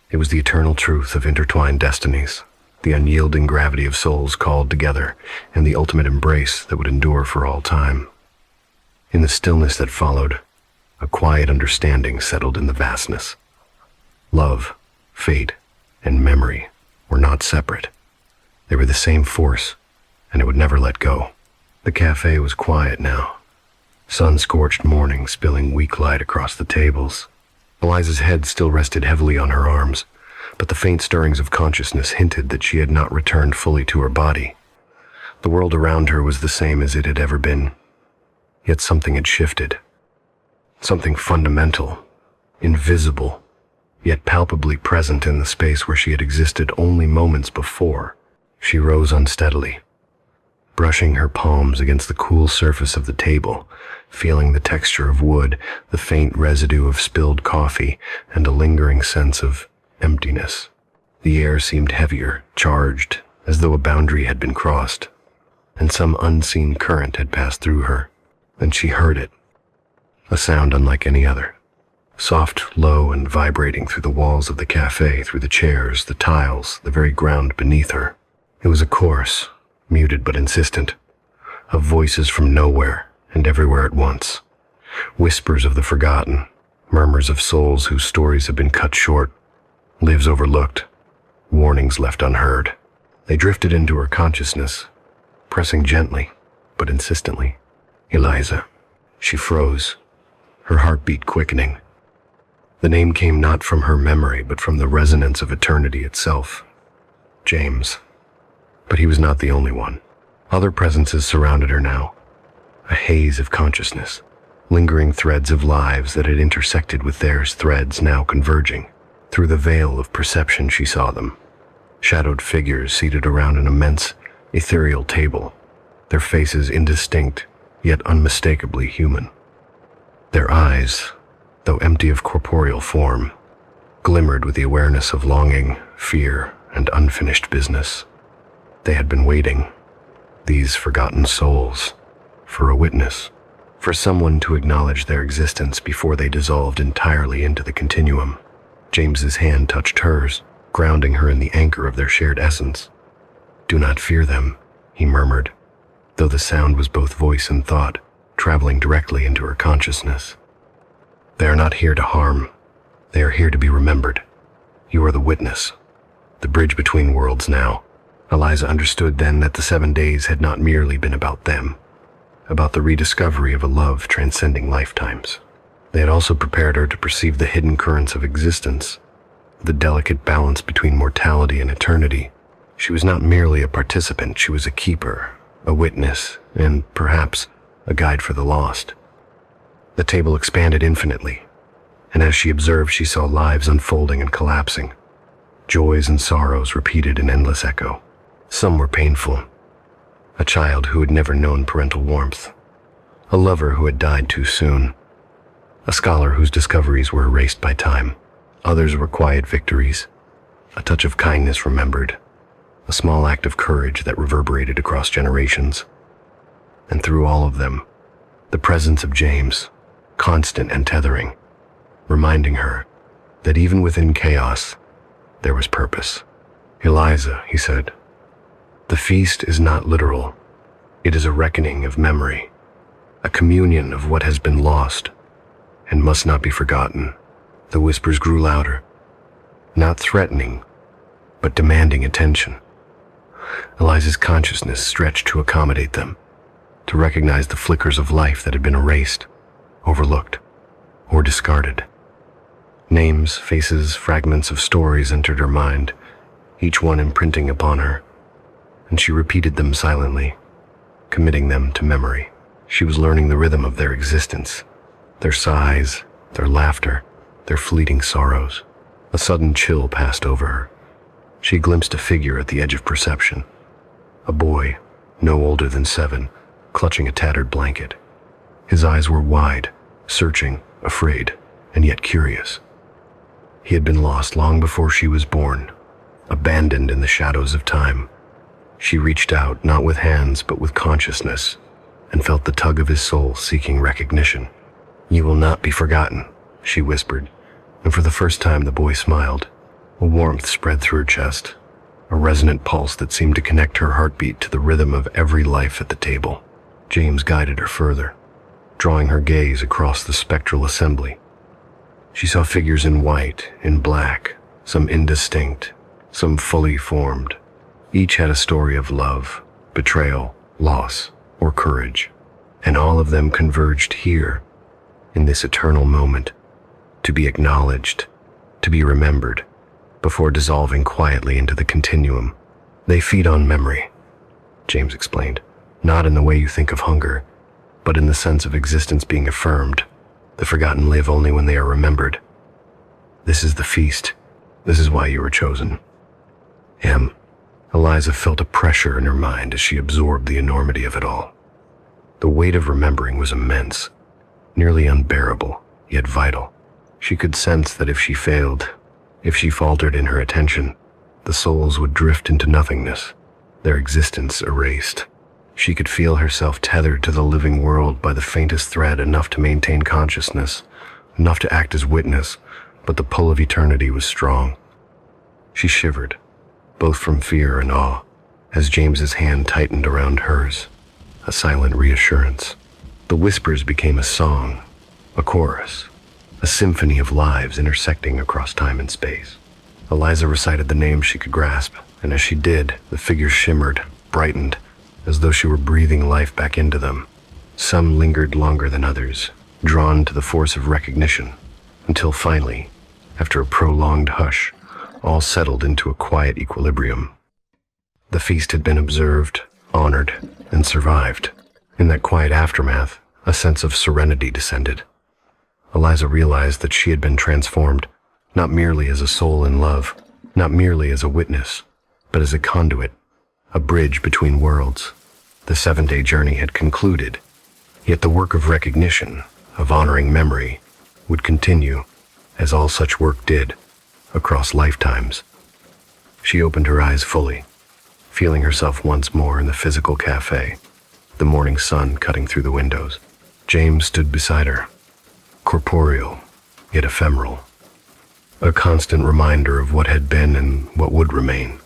It was the eternal truth of intertwined destinies, the unyielding gravity of souls called together, and the ultimate embrace that would endure for all time. In the stillness that followed, a quiet understanding settled in the vastness. Love, fate, and memory were not separate. They were the same force, and it would never let go. The cafe was quiet now, sun-scorched morning spilling weak light across the tables. Eliza's head still rested heavily on her arms, but the faint stirrings of consciousness hinted that she had not returned fully to her body. The world around her was the same as it had ever been, yet something had shifted. Something fundamental, invisible, yet palpably present in the space where she had existed only moments before. She rose unsteadily, brushing her palms against the cool surface of the table, feeling the texture of wood, the faint residue of spilled coffee, and a lingering sense of emptiness. The air seemed heavier, charged, as though a boundary had been crossed, and some unseen current had passed through her. Then she heard it, a sound unlike any other, soft, low, and vibrating through the walls of the cafe, through the chairs, the tiles, the very ground beneath her. It was a chorus, muted but insistent, of voices from nowhere and everywhere at once. Whispers of the forgotten, murmurs of souls whose stories have been cut short, lives overlooked, warnings left unheard. They drifted into her consciousness, pressing gently but insistently. Eliza. She froze, her heartbeat quickening. The name came not from her memory but from the resonance of eternity itself. James. But he was not the only one. Other presences surrounded her now, a haze of consciousness, lingering threads of lives that had intersected with theirs, threads now converging. Through the veil of perception she saw them, shadowed figures seated around an immense, ethereal table, their faces indistinct, yet unmistakably human. Their eyes, though empty of corporeal form, glimmered with the awareness of longing, fear, and unfinished business. They had been waiting, these forgotten souls, for a witness, for someone to acknowledge their existence before they dissolved entirely into the continuum. James's hand touched hers, grounding her in the anchor of their shared essence. "Do not fear them," he murmured, though the sound was both voice and thought, traveling directly into her consciousness. "They are not here to harm. They are here to be remembered. You are the witness, the bridge between worlds now." Eliza understood then that the 7 days had not merely been about them, about the rediscovery of a love transcending lifetimes. They had also prepared her to perceive the hidden currents of existence, the delicate balance between mortality and eternity. She was not merely a participant, she was a keeper, a witness, and perhaps a guide for the lost. The table expanded infinitely, and as she observed, she saw lives unfolding and collapsing, joys and sorrows repeated in endless echo. Some were painful. A child who had never known parental warmth, a lover who had died too soon, a scholar whose discoveries were erased by time. Others were quiet victories, a touch of kindness remembered, a small act of courage that reverberated across generations. And through all of them, the presence of James, constant and tethering, reminding her that even within chaos, there was purpose. "Eliza," he said, "the feast is not literal. It is a reckoning of memory, a communion of what has been lost and must not be forgotten." The whispers grew louder, not threatening, but demanding attention. Eliza's consciousness stretched to accommodate them, to recognize the flickers of life that had been erased, overlooked, or discarded. Names, faces, fragments of stories entered her mind, each one imprinting upon her, and she repeated them silently, committing them to memory. She was learning the rhythm of their existence, their sighs, their laughter, their fleeting sorrows. A sudden chill passed over her. She glimpsed a figure at the edge of perception, a boy, no older than 7, clutching a tattered blanket. His eyes were wide, searching, afraid, and yet curious. He had been lost long before she was born, abandoned in the shadows of time. She reached out, not with hands, but with consciousness, and felt the tug of his soul seeking recognition. "You will not be forgotten," she whispered, and for the first time the boy smiled. A warmth spread through her chest, a resonant pulse that seemed to connect her heartbeat to the rhythm of every life at the table. James guided her further, drawing her gaze across the spectral assembly. She saw figures in white, in black, some indistinct, some fully formed. Each had a story of love, betrayal, loss, or courage, and all of them converged here, in this eternal moment, to be acknowledged, to be remembered, before dissolving quietly into the continuum. "They feed on memory," James explained, "not in the way you think of hunger, but in the sense of existence being affirmed. The forgotten live only when they are remembered." This is the feast. This is why you were chosen. M. Eliza felt a pressure in her mind as she absorbed the enormity of it all. The weight of remembering was immense, nearly unbearable, yet vital. She could sense that if she failed, if she faltered in her attention, the souls would drift into nothingness, their existence erased. She could feel herself tethered to the living world by the faintest thread, enough to maintain consciousness, enough to act as witness, but the pull of eternity was strong. She shivered, both from fear and awe, as James's hand tightened around hers, a silent reassurance. The whispers became a song, a chorus, a symphony of lives intersecting across time and space. Eliza recited the names she could grasp, and as she did, the figures shimmered, brightened, as though she were breathing life back into them. Some lingered longer than others, drawn to the force of recognition, until finally, after a prolonged hush, all settled into a quiet equilibrium. The feast had been observed, honored, and survived. In that quiet aftermath, a sense of serenity descended. Eliza realized that she had been transformed, not merely as a soul in love, not merely as a witness, but as a conduit, a bridge between worlds. The 7-day journey had concluded, yet the work of recognition, of honoring memory, would continue, as all such work did, across lifetimes. She opened her eyes fully, feeling herself once more in the physical cafe, the morning sun cutting through the windows. James stood beside her, corporeal, yet ephemeral, a constant reminder of what had been and what would remain.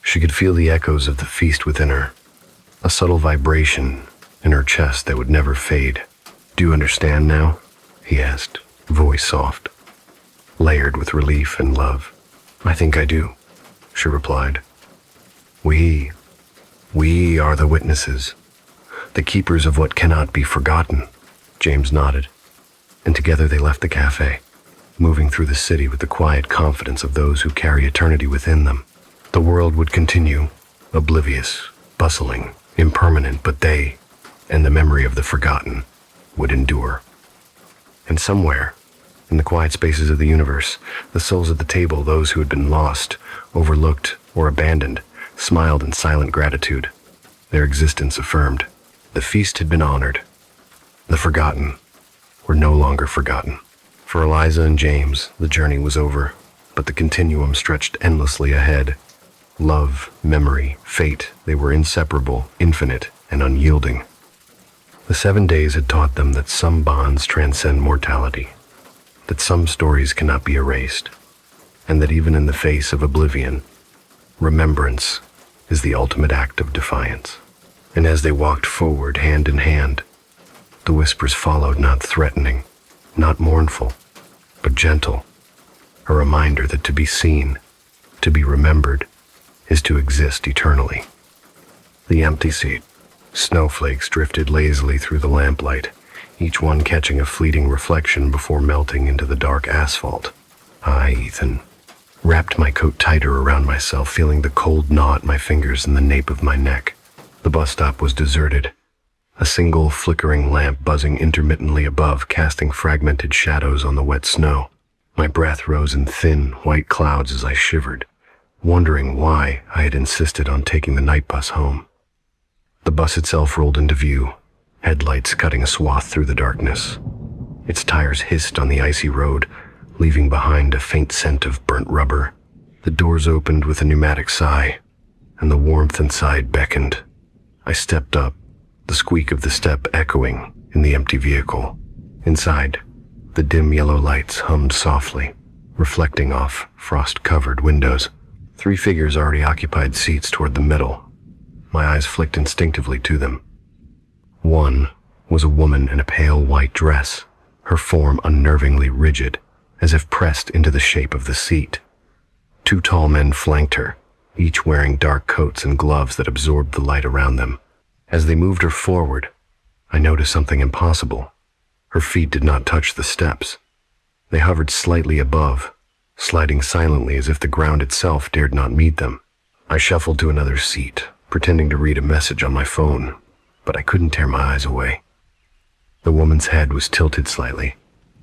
She could feel the echoes of the feast within her, a subtle vibration in her chest that would never fade. "Do you understand now?" he asked, voice soft, layered with relief and love. "I think I do," she replied. We are the witnesses, the keepers of what cannot be forgotten." James nodded, and together they left the cafe, moving through the city with the quiet confidence of those who carry eternity within them. The world would continue, oblivious, bustling, impermanent, but they, and the memory of the forgotten, would endure. And somewhere, in the quiet spaces of the universe, the souls at the table, those who had been lost, overlooked, or abandoned, smiled in silent gratitude, their existence affirmed. The feast had been honored. The forgotten were no longer forgotten. For Eliza and James, the journey was over, but the continuum stretched endlessly ahead. Love, memory, fate, they were inseparable, infinite, and unyielding. The 7 days had taught them that some bonds transcend mortality, that some stories cannot be erased, and that even in the face of oblivion, remembrance is the ultimate act of defiance. And as they walked forward hand in hand, the whispers followed, not threatening, not mournful, but gentle, a reminder that to be seen, to be remembered, is to exist eternally. The empty seat. Snowflakes drifted lazily through the lamplight, each one catching a fleeting reflection before melting into the dark asphalt. I, Ethan, wrapped my coat tighter around myself, feeling the cold gnaw at my fingers and the nape of my neck. The bus stop was deserted, a single flickering lamp buzzing intermittently above, casting fragmented shadows on the wet snow. My breath rose in thin, white clouds as I shivered, wondering why I had insisted on taking the night bus home. The bus itself rolled into view, headlights cutting a swath through the darkness. Its tires hissed on the icy road, leaving behind a faint scent of burnt rubber. The doors opened with a pneumatic sigh, and the warmth inside beckoned. I stepped up, the squeak of the step echoing in the empty vehicle. Inside, the dim yellow lights hummed softly, reflecting off frost-covered windows. 3 figures already occupied seats toward the middle. My eyes flicked instinctively to them. One was a woman in a pale white dress, her form unnervingly rigid, as if pressed into the shape of the seat. 2 tall men flanked her, each wearing dark coats and gloves that absorbed the light around them. As they moved her forward, I noticed something impossible. Her feet did not touch the steps. They hovered slightly above, sliding silently as if the ground itself dared not meet them. I shuffled to another seat, pretending to read a message on my phone, but I couldn't tear my eyes away. The woman's head was tilted slightly,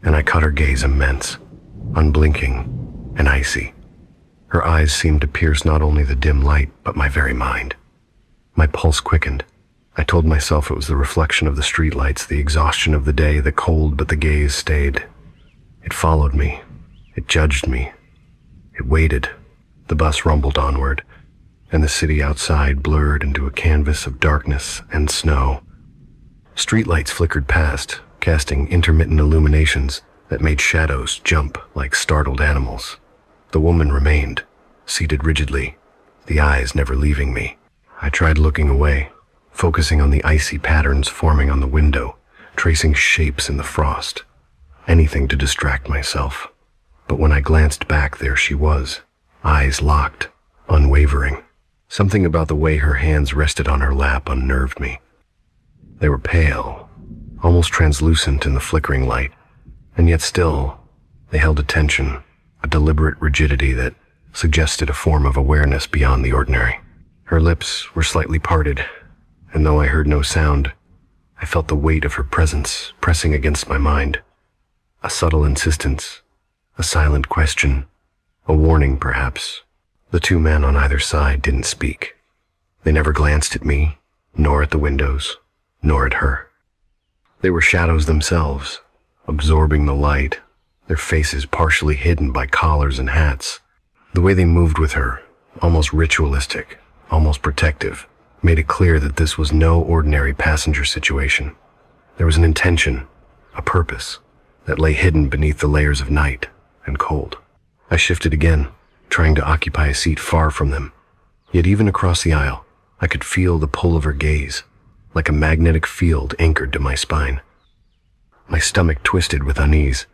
and I caught her gaze immense, unblinking and icy. Her eyes seemed to pierce not only the dim light, but my very mind. My pulse quickened. I told myself it was the reflection of the streetlights, the exhaustion of the day, the cold, but the gaze stayed. It followed me. It judged me. It waited. The bus rumbled onward, and the city outside blurred into a canvas of darkness and snow. Streetlights flickered past, casting intermittent illuminations that made shadows jump like startled animals. The woman remained, seated rigidly, the eyes never leaving me. I tried looking away, focusing on the icy patterns forming on the window, tracing shapes in the frost. Anything to distract myself. But when I glanced back, there she was, eyes locked, unwavering. Something about the way her hands rested on her lap unnerved me. They were pale, almost translucent in the flickering light, and yet still, they held a tension, a deliberate rigidity that suggested a form of awareness beyond the ordinary. Her lips were slightly parted, and though I heard no sound, I felt the weight of her presence pressing against my mind. A subtle insistence, a silent question, a warning perhaps. The two men on either side didn't speak. They never glanced at me, nor at the windows, nor at her. They were shadows themselves, absorbing the light, their faces partially hidden by collars and hats. The way they moved with her, almost ritualistic, almost protective, made it clear that this was no ordinary passenger situation. There was an intention, a purpose, that lay hidden beneath the layers of night and cold. I shifted again, trying to occupy a seat far from them. Yet even across the aisle, I could feel the pull of her gaze, like a magnetic field anchored to my spine. My stomach twisted with unease,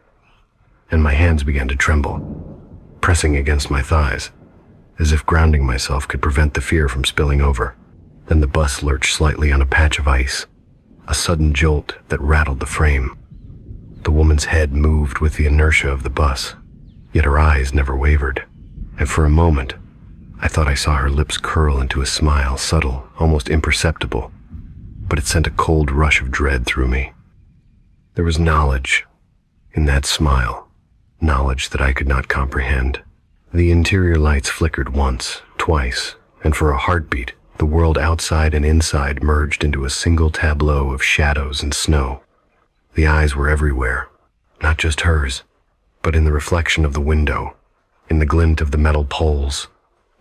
and my hands began to tremble, pressing against my thighs, as if grounding myself could prevent the fear from spilling over. Then the bus lurched slightly on a patch of ice, a sudden jolt that rattled the frame. The woman's head moved with the inertia of the bus, yet her eyes never wavered, and for a moment, I thought I saw her lips curl into a smile, subtle, almost imperceptible, but it sent a cold rush of dread through me. There was knowledge in that smile, knowledge that I could not comprehend. The interior lights flickered once, twice, and for a heartbeat, the world outside and inside merged into a single tableau of shadows and snow. The eyes were everywhere, not just hers, but in the reflection of the window, in the glint of the metal poles,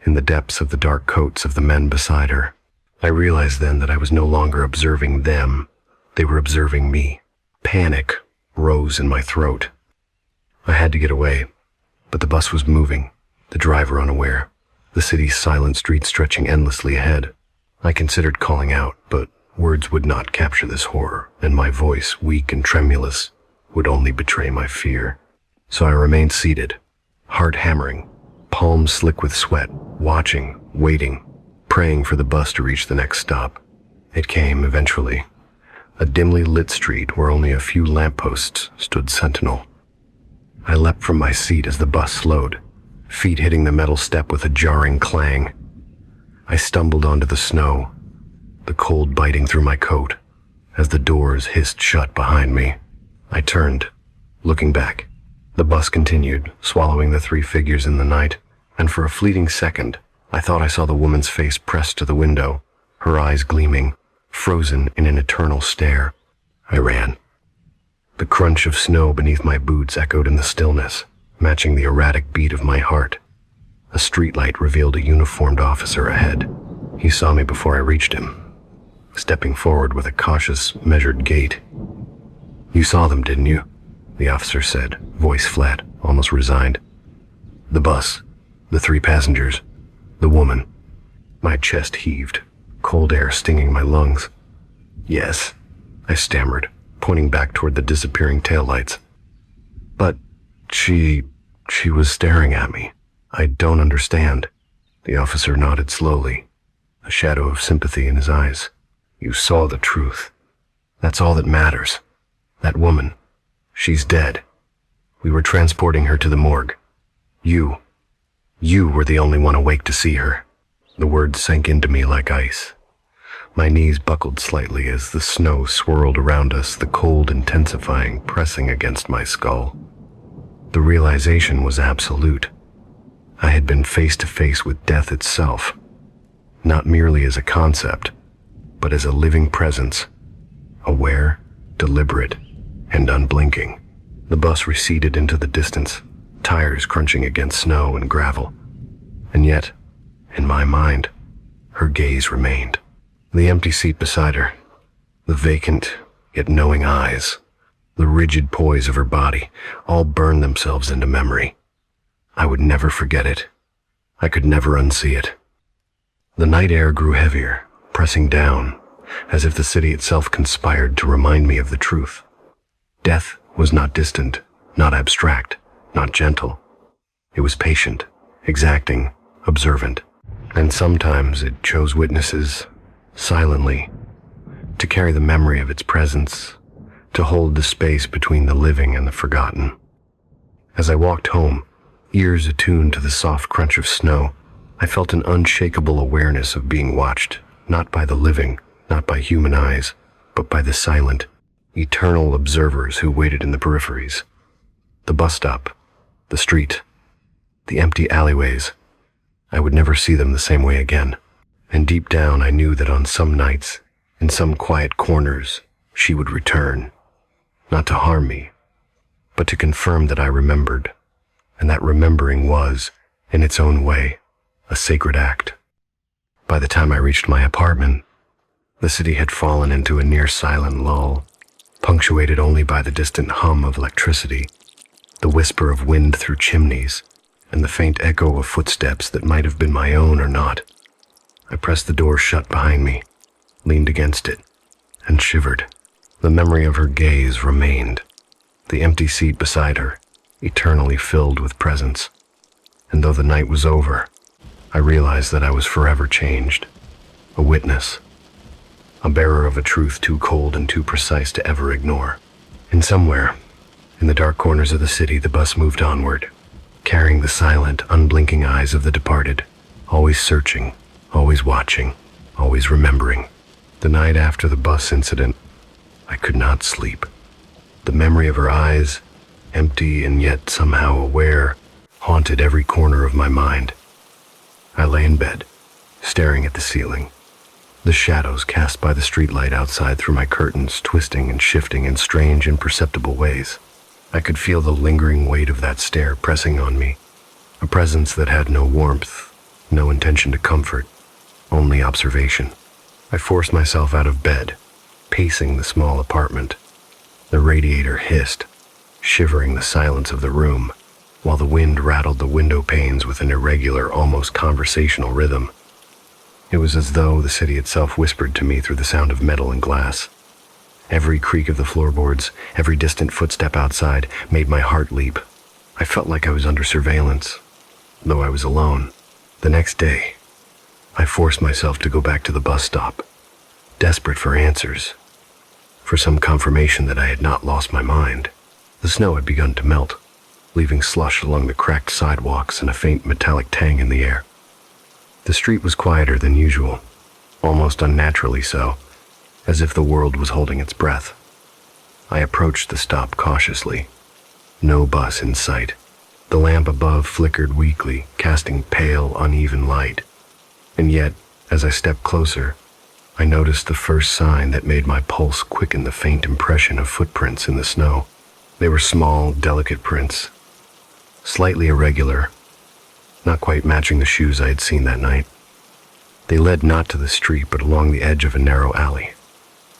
in the depths of the dark coats of the men beside her. I realized then that I was no longer observing them, they were observing me. Panic rose in my throat. I had to get away, but the bus was moving, the driver unaware, the city's silent streets stretching endlessly ahead. I considered calling out, but words would not capture this horror, and my voice, weak and tremulous, would only betray my fear. So I remained seated, heart hammering, palms slick with sweat, watching, waiting, praying for the bus to reach the next stop. It came eventually, a dimly lit street where only a few lampposts stood sentinel. I leapt from my seat as the bus slowed, feet hitting the metal step with a jarring clang. I stumbled onto the snow, the cold biting through my coat, as the doors hissed shut behind me. I turned, looking back. The bus continued, swallowing the three figures in the night, and for a fleeting second, I thought I saw the woman's face pressed to the window, her eyes gleaming, frozen in an eternal stare. I ran. The crunch of snow beneath my boots echoed in the stillness, matching the erratic beat of my heart. A streetlight revealed a uniformed officer ahead. He saw me before I reached him, stepping forward with a cautious, measured gait. "You saw them, didn't you?" the officer said, voice flat, almost resigned. "The bus, the three passengers, the woman." My chest heaved, cold air stinging my lungs. "Yes," I stammered, pointing back toward the disappearing taillights. "But she was staring at me. I don't understand." The officer nodded slowly, a shadow of sympathy in his eyes. "You saw the truth. That's all that matters. That woman, she's dead. We were transporting her to the morgue. You were the only one awake to see her." The words sank into me like ice. My knees buckled slightly as the snow swirled around us, the cold intensifying, pressing against my skull. The realization was absolute. I had been face to face with death itself, not merely as a concept, but as a living presence, aware, deliberate, and unblinking. The bus receded into the distance, tires crunching against snow and gravel. And yet, in my mind, her gaze remained. The empty seat beside her, the vacant yet knowing eyes, the rigid poise of her body, all burned themselves into memory. I would never forget it. I could never unsee it. The night air grew heavier, pressing down, as if the city itself conspired to remind me of the truth. Death was not distant, not abstract, not gentle. It was patient, exacting, observant, and sometimes it chose witnesses, silently, to carry the memory of its presence, to hold the space between the living and the forgotten. As I walked home, ears attuned to the soft crunch of snow, I felt an unshakable awareness of being watched, not by the living, not by human eyes, but by the silent, eternal observers who waited in the peripheries. The bus stop, the street, the empty alleyways. I would never see them the same way again. And deep down I knew that on some nights, in some quiet corners, she would return, not to harm me, but to confirm that I remembered, and that remembering was, in its own way, a sacred act. By the time I reached my apartment, the city had fallen into a near-silent lull, punctuated only by the distant hum of electricity, the whisper of wind through chimneys, and the faint echo of footsteps that might have been my own or not. I pressed the door shut behind me, leaned against it, and shivered. The memory of her gaze remained, the empty seat beside her, eternally filled with presence. And though the night was over, I realized that I was forever changed, a witness, a bearer of a truth too cold and too precise to ever ignore. And somewhere, in the dark corners of the city, the bus moved onward, carrying the silent, unblinking eyes of the departed, always searching, always watching, always remembering. The night after the bus incident, I could not sleep. The memory of her eyes, empty and yet somehow aware, haunted every corner of my mind. I lay in bed, staring at the ceiling, the shadows cast by the streetlight outside through my curtains twisting and shifting in strange, imperceptible ways. I could feel the lingering weight of that stare pressing on me, a presence that had no warmth, no intention to comfort, only observation. I forced myself out of bed, pacing the small apartment. The radiator hissed, shivering the silence of the room, while the wind rattled the window panes with an irregular, almost conversational rhythm. It was as though the city itself whispered to me through the sound of metal and glass. Every creak of the floorboards, every distant footstep outside, made my heart leap. I felt like I was under surveillance, though I was alone. The next day, I forced myself to go back to the bus stop, desperate for answers, for some confirmation that I had not lost my mind. The snow had begun to melt, leaving slush along the cracked sidewalks and a faint metallic tang in the air. The street was quieter than usual, almost unnaturally so, as if the world was holding its breath. I approached the stop cautiously. No bus in sight. The lamp above flickered weakly, casting pale, uneven light. And yet, as I stepped closer, I noticed the first sign that made my pulse quicken, the faint impression of footprints in the snow. They were small, delicate prints, slightly irregular, not quite matching the shoes I had seen that night. They led not to the street, but along the edge of a narrow alley.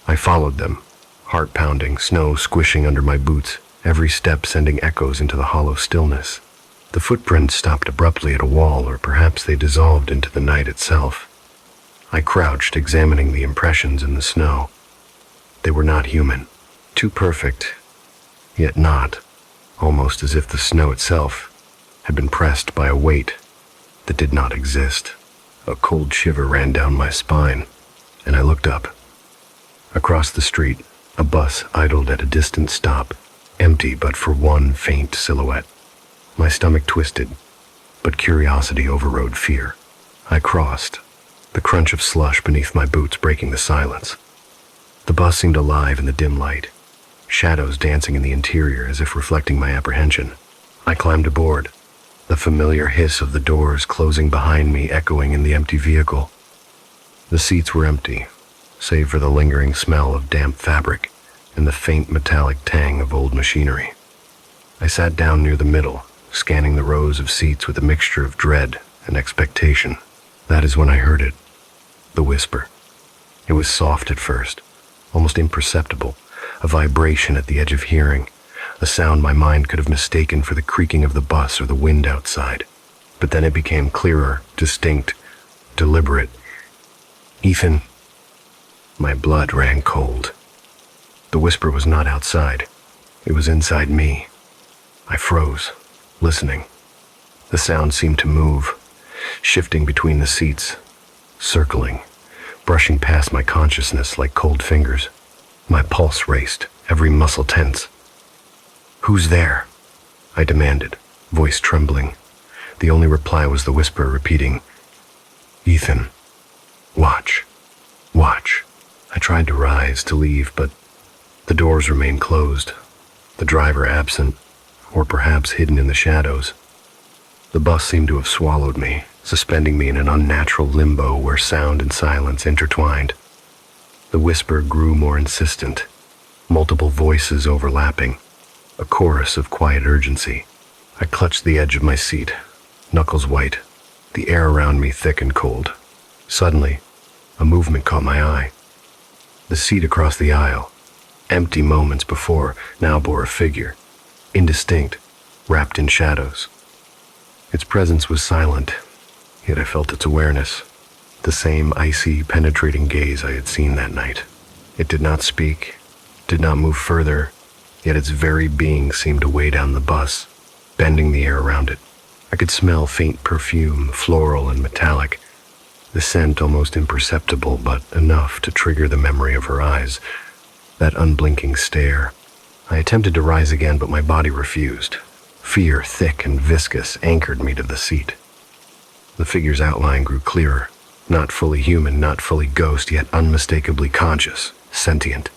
I followed them, heart pounding, snow squishing under my boots, every step sending echoes into the hollow stillness. The footprints stopped abruptly at a wall, or perhaps they dissolved into the night itself. I crouched, examining the impressions in the snow. They were not human, too perfect, yet not, almost as if the snow itself had been pressed by a weight that did not exist. A cold shiver ran down my spine, and I looked up. Across the street, a bus idled at a distant stop, empty but for one faint silhouette. My stomach twisted, but curiosity overrode fear. I crossed, the crunch of slush beneath my boots breaking the silence. The bus seemed alive in the dim light, shadows dancing in the interior as if reflecting my apprehension. I climbed aboard, the familiar hiss of the doors closing behind me echoing in the empty vehicle. The seats were empty, save for the lingering smell of damp fabric and the faint metallic tang of old machinery. I sat down near the middle, scanning the rows of seats with a mixture of dread and expectation. That is when I heard it, the whisper. It was soft at first, almost imperceptible, a vibration at the edge of hearing, a sound my mind could have mistaken for the creaking of the bus or the wind outside. But then it became clearer, distinct, deliberate. "Ethan." My blood ran cold. The whisper was not outside. It was inside me. I froze, listening. The sound seemed to move, shifting between the seats, circling, brushing past my consciousness like cold fingers. My pulse raced, every muscle tense. "Who's there?" I demanded, voice trembling. The only reply was the whisper repeating, "Ethan, watch, watch." I tried to rise, to leave, but the doors remained closed, the driver absent, or perhaps hidden in the shadows. The bus seemed to have swallowed me, suspending me in an unnatural limbo where sound and silence intertwined. The whisper grew more insistent, multiple voices overlapping, a chorus of quiet urgency. I clutched the edge of my seat, knuckles white, the air around me thick and cold. Suddenly, a movement caught my eye. The seat across the aisle, empty moments before, now bore a figure, indistinct, wrapped in shadows. Its presence was silent, yet I felt its awareness, the same icy, penetrating gaze I had seen that night. It did not speak, did not move further, yet its very being seemed to weigh down the bus, bending the air around it. I could smell faint perfume, floral and metallic, the scent almost imperceptible, but enough to trigger the memory of her eyes, that unblinking stare. I attempted to rise again, but my body refused. Fear, thick and viscous, anchored me to the seat. The figure's outline grew clearer, not fully human, not fully ghost, yet unmistakably conscious, sentient.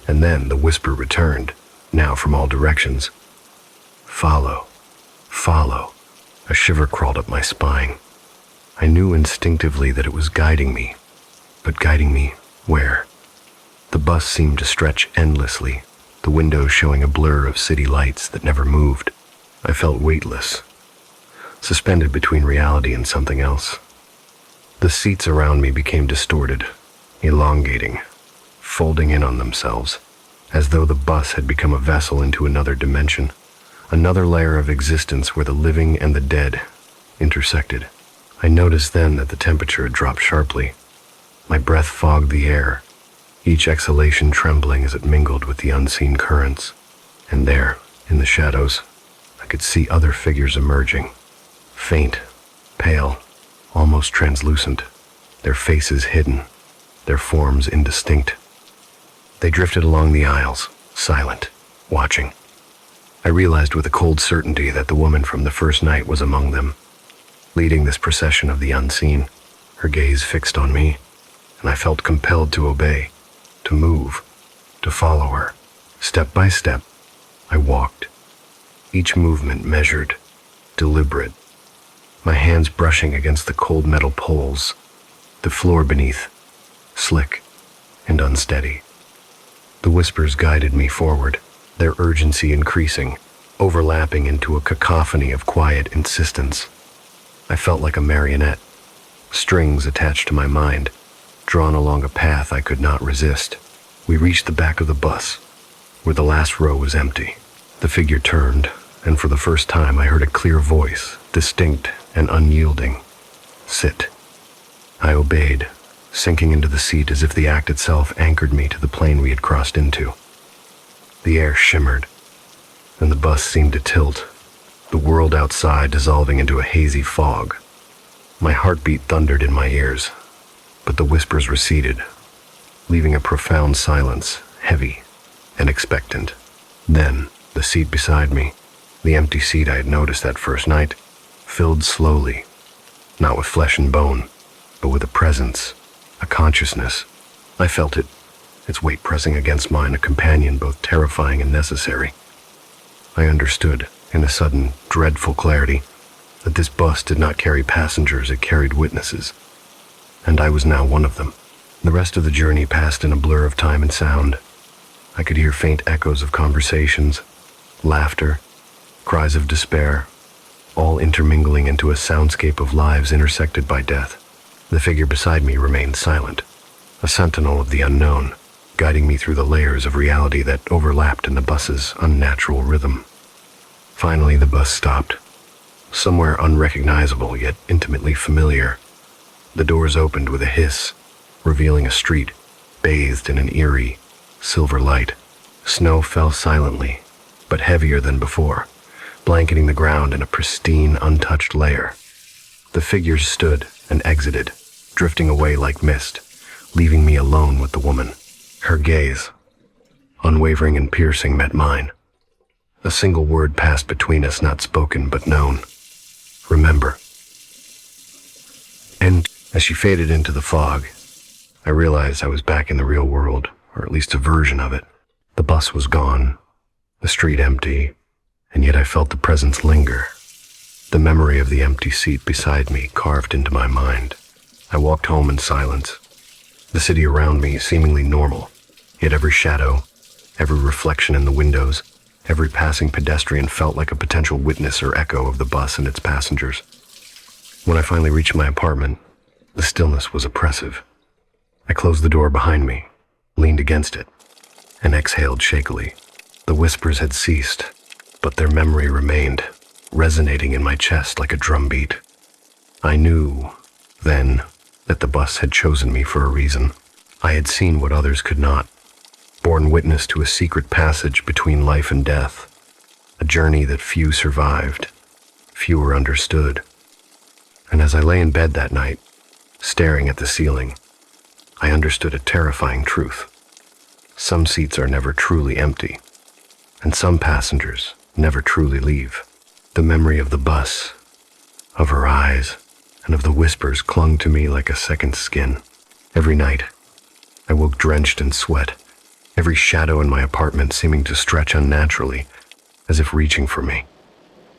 And then the whisper returned, now from all directions. "Follow, follow." A shiver crawled up my spine. I knew instinctively that it was guiding me, but guiding me where? The bus seemed to stretch endlessly, the windows showing a blur of city lights that never moved. I felt weightless, suspended between reality and something else. The seats around me became distorted, elongating, folding in on themselves, as though the bus had become a vessel into another dimension, another layer of existence where the living and the dead intersected. I noticed then that the temperature had dropped sharply. My breath fogged the air, each exhalation trembling as it mingled with the unseen currents. And there, in the shadows, I could see other figures emerging, faint, pale, almost translucent, their faces hidden, their forms indistinct. They drifted along the aisles, silent, watching. I realized with a cold certainty that the woman from the first night was among them, leading this procession of the unseen, her gaze fixed on me, and I felt compelled to obey, to move, to follow her. Step by step, I walked, each movement measured, deliberate, my hands brushing against the cold metal poles, the floor beneath, slick and unsteady. The whispers guided me forward, their urgency increasing, overlapping into a cacophony of quiet insistence. I felt like a marionette, strings attached to my mind, drawn along a path I could not resist. We reached the back of the bus, where the last row was empty. The figure turned, and for the first time I heard a clear voice, distinct and unyielding. "Sit." I obeyed, sinking into the seat as if the act itself anchored me to the plane we had crossed into. The air shimmered, and the bus seemed to tilt, the world outside dissolving into a hazy fog. My heartbeat thundered in my ears, but the whispers receded, leaving a profound silence, heavy and expectant. Then, the seat beside me, the empty seat I had noticed that first night, filled slowly, not with flesh and bone, but with a presence, a consciousness. I felt it, its weight pressing against mine, a companion both terrifying and necessary. I understood, in a sudden, dreadful clarity, that this bus did not carry passengers, it carried witnesses. And I was now one of them. The rest of the journey passed in a blur of time and sound. I could hear faint echoes of conversations, laughter, cries of despair, all intermingling into a soundscape of lives intersected by death. The figure beside me remained silent, a sentinel of the unknown, guiding me through the layers of reality that overlapped in the bus's unnatural rhythm. Finally, the bus stopped, somewhere unrecognizable yet intimately familiar. The doors opened with a hiss, revealing a street bathed in an eerie, silver light. Snow fell silently, but heavier than before, blanketing the ground in a pristine, untouched layer. The figures stood and exited, drifting away like mist, leaving me alone with the woman. Her gaze, unwavering and piercing, met mine. A single word passed between us, not spoken but known. Remember. And as she faded into the fog, I realized I was back in the real world, or at least a version of it. The bus was gone, the street empty, and yet I felt the presence linger. The memory of the empty seat beside me carved into my mind. I walked home in silence, the city around me seemingly normal, yet every shadow, every reflection in the windows, every passing pedestrian felt like a potential witness or echo of the bus and its passengers. When I finally reached my apartment, the stillness was oppressive. I closed the door behind me, leaned against it, and exhaled shakily. The whispers had ceased, but their memory remained, resonating in my chest like a drumbeat. I knew, then, that the bus had chosen me for a reason. I had seen what others could not, borne witness to a secret passage between life and death, a journey that few survived, fewer understood. And as I lay in bed that night, staring at the ceiling, I understood a terrifying truth. Some seats are never truly empty, and some passengers never truly leave. The memory of the bus, of her eyes, and of the whispers clung to me like a second skin. Every night, I woke drenched in sweat, every shadow in my apartment seeming to stretch unnaturally, as if reaching for me.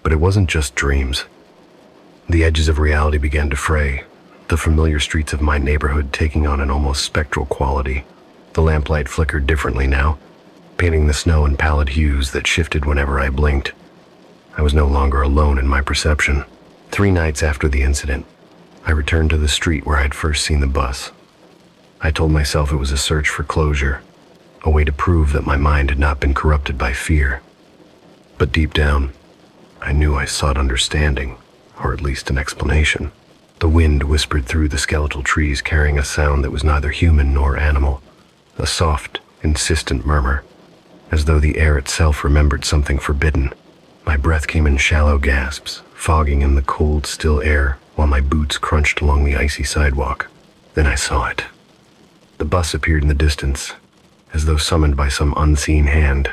But it wasn't just dreams. The edges of reality began to fray, the familiar streets of my neighborhood taking on an almost spectral quality. The lamplight flickered differently now, painting the snow in pallid hues that shifted whenever I blinked. I was no longer alone in my perception. 3 nights after the incident, I returned to the street where I had first seen the bus. I told myself it was a search for closure, a way to prove that my mind had not been corrupted by fear. But deep down, I knew I sought understanding, or at least an explanation. The wind whispered through the skeletal trees, carrying a sound that was neither human nor animal, a soft, insistent murmur, as though the air itself remembered something forbidden. My breath came in shallow gasps, fogging in the cold, still air, while my boots crunched along the icy sidewalk. Then I saw it. The bus appeared in the distance, as though summoned by some unseen hand.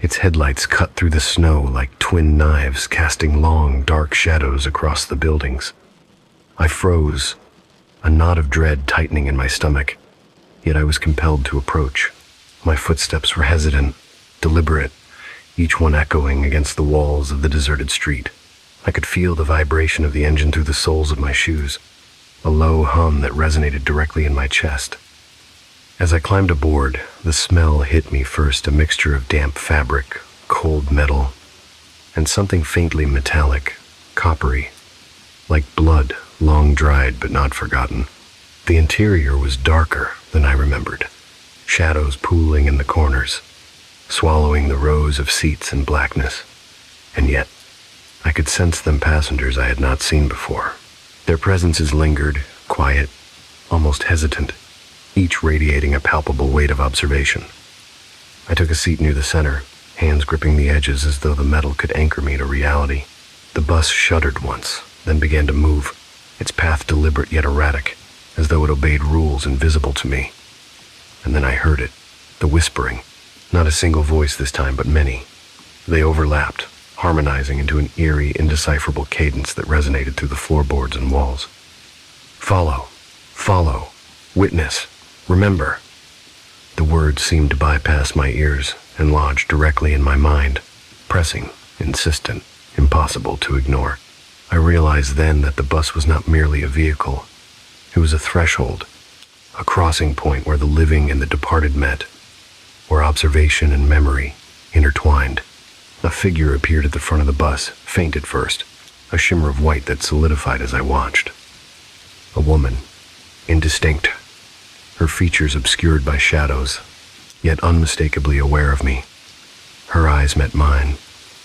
Its headlights cut through the snow like twin knives, casting long, dark shadows across the buildings. I froze, a knot of dread tightening in my stomach, yet I was compelled to approach. My footsteps were hesitant, deliberate, each one echoing against the walls of the deserted street. I could feel the vibration of the engine through the soles of my shoes, a low hum that resonated directly in my chest. As I climbed aboard, the smell hit me first, a mixture of damp fabric, cold metal, and something faintly metallic, coppery, like blood, long dried but not forgotten. The interior was darker than I remembered, shadows pooling in the corners, swallowing the rows of seats in blackness. And yet, I could sense them passengers I had not seen before. Their presences lingered, quiet, almost hesitant, each radiating a palpable weight of observation. I took a seat near the center, hands gripping the edges as though the metal could anchor me to reality. The bus shuddered once, then began to move, its path deliberate yet erratic, as though it obeyed rules invisible to me. And then I heard it, the whispering. Not a single voice this time, but many. They overlapped, harmonizing into an eerie, indecipherable cadence that resonated through the floorboards and walls. Follow, follow, witness, remember. The words seemed to bypass my ears and lodge directly in my mind, pressing, insistent, impossible to ignore. I realized then that the bus was not merely a vehicle. It was a threshold, a crossing point where the living and the departed met, where observation and memory intertwined. A figure appeared at the front of the bus, faint at first, a shimmer of white that solidified as I watched. A woman, indistinct, her features obscured by shadows, yet unmistakably aware of me. Her eyes met mine,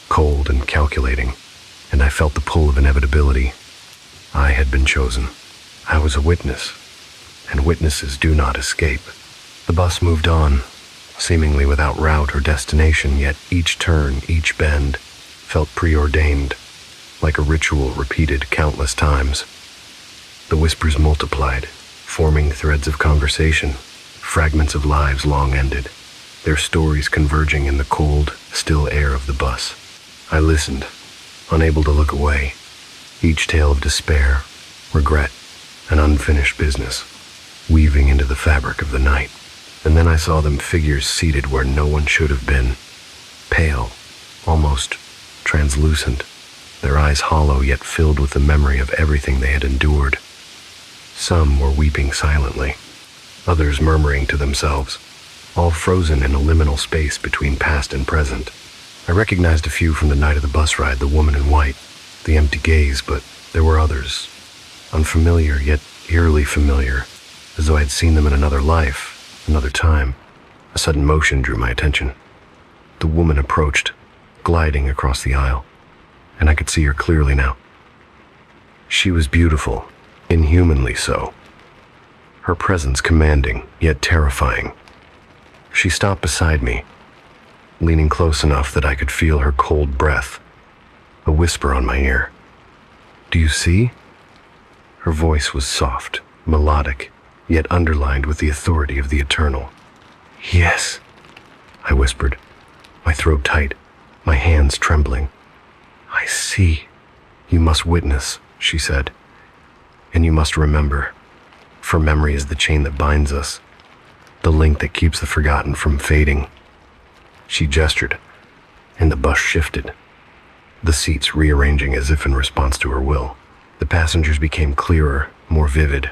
cold and calculating, and I felt the pull of inevitability. I had been chosen. I was a witness, and witnesses do not escape. The bus moved on, seemingly without route or destination, yet each turn, each bend, felt preordained, like a ritual repeated countless times. The whispers multiplied, forming threads of conversation, fragments of lives long ended, their stories converging in the cold, still air of the bus. I listened, unable to look away, each tale of despair, regret, and unfinished business, weaving into the fabric of the night. And then I saw them, figures seated where no one should have been, pale, almost translucent, their eyes hollow yet filled with the memory of everything they had endured. Some were weeping silently, others murmuring to themselves, all frozen in a liminal space between past and present. I recognized a few from the night of the bus ride, the woman in white, the empty gaze, but there were others, unfamiliar yet eerily familiar, as though I had seen them in another life, another time. A sudden motion drew my attention. The woman approached, gliding across the aisle, and I could see her clearly now. She was beautiful, inhumanly so. Her presence commanding, yet terrifying. She stopped beside me, leaning close enough that I could feel her cold breath, a whisper on my ear. "Do you see?" Her voice was soft, melodic, yet underlined with the authority of the eternal. "Yes," I whispered, my throat tight, my hands trembling. "I see." "You must witness," she said, "and you must remember, for memory is the chain that binds us, the link that keeps the forgotten from fading." She gestured, and the bus shifted, the seats rearranging as if in response to her will. The passengers became clearer, more vivid,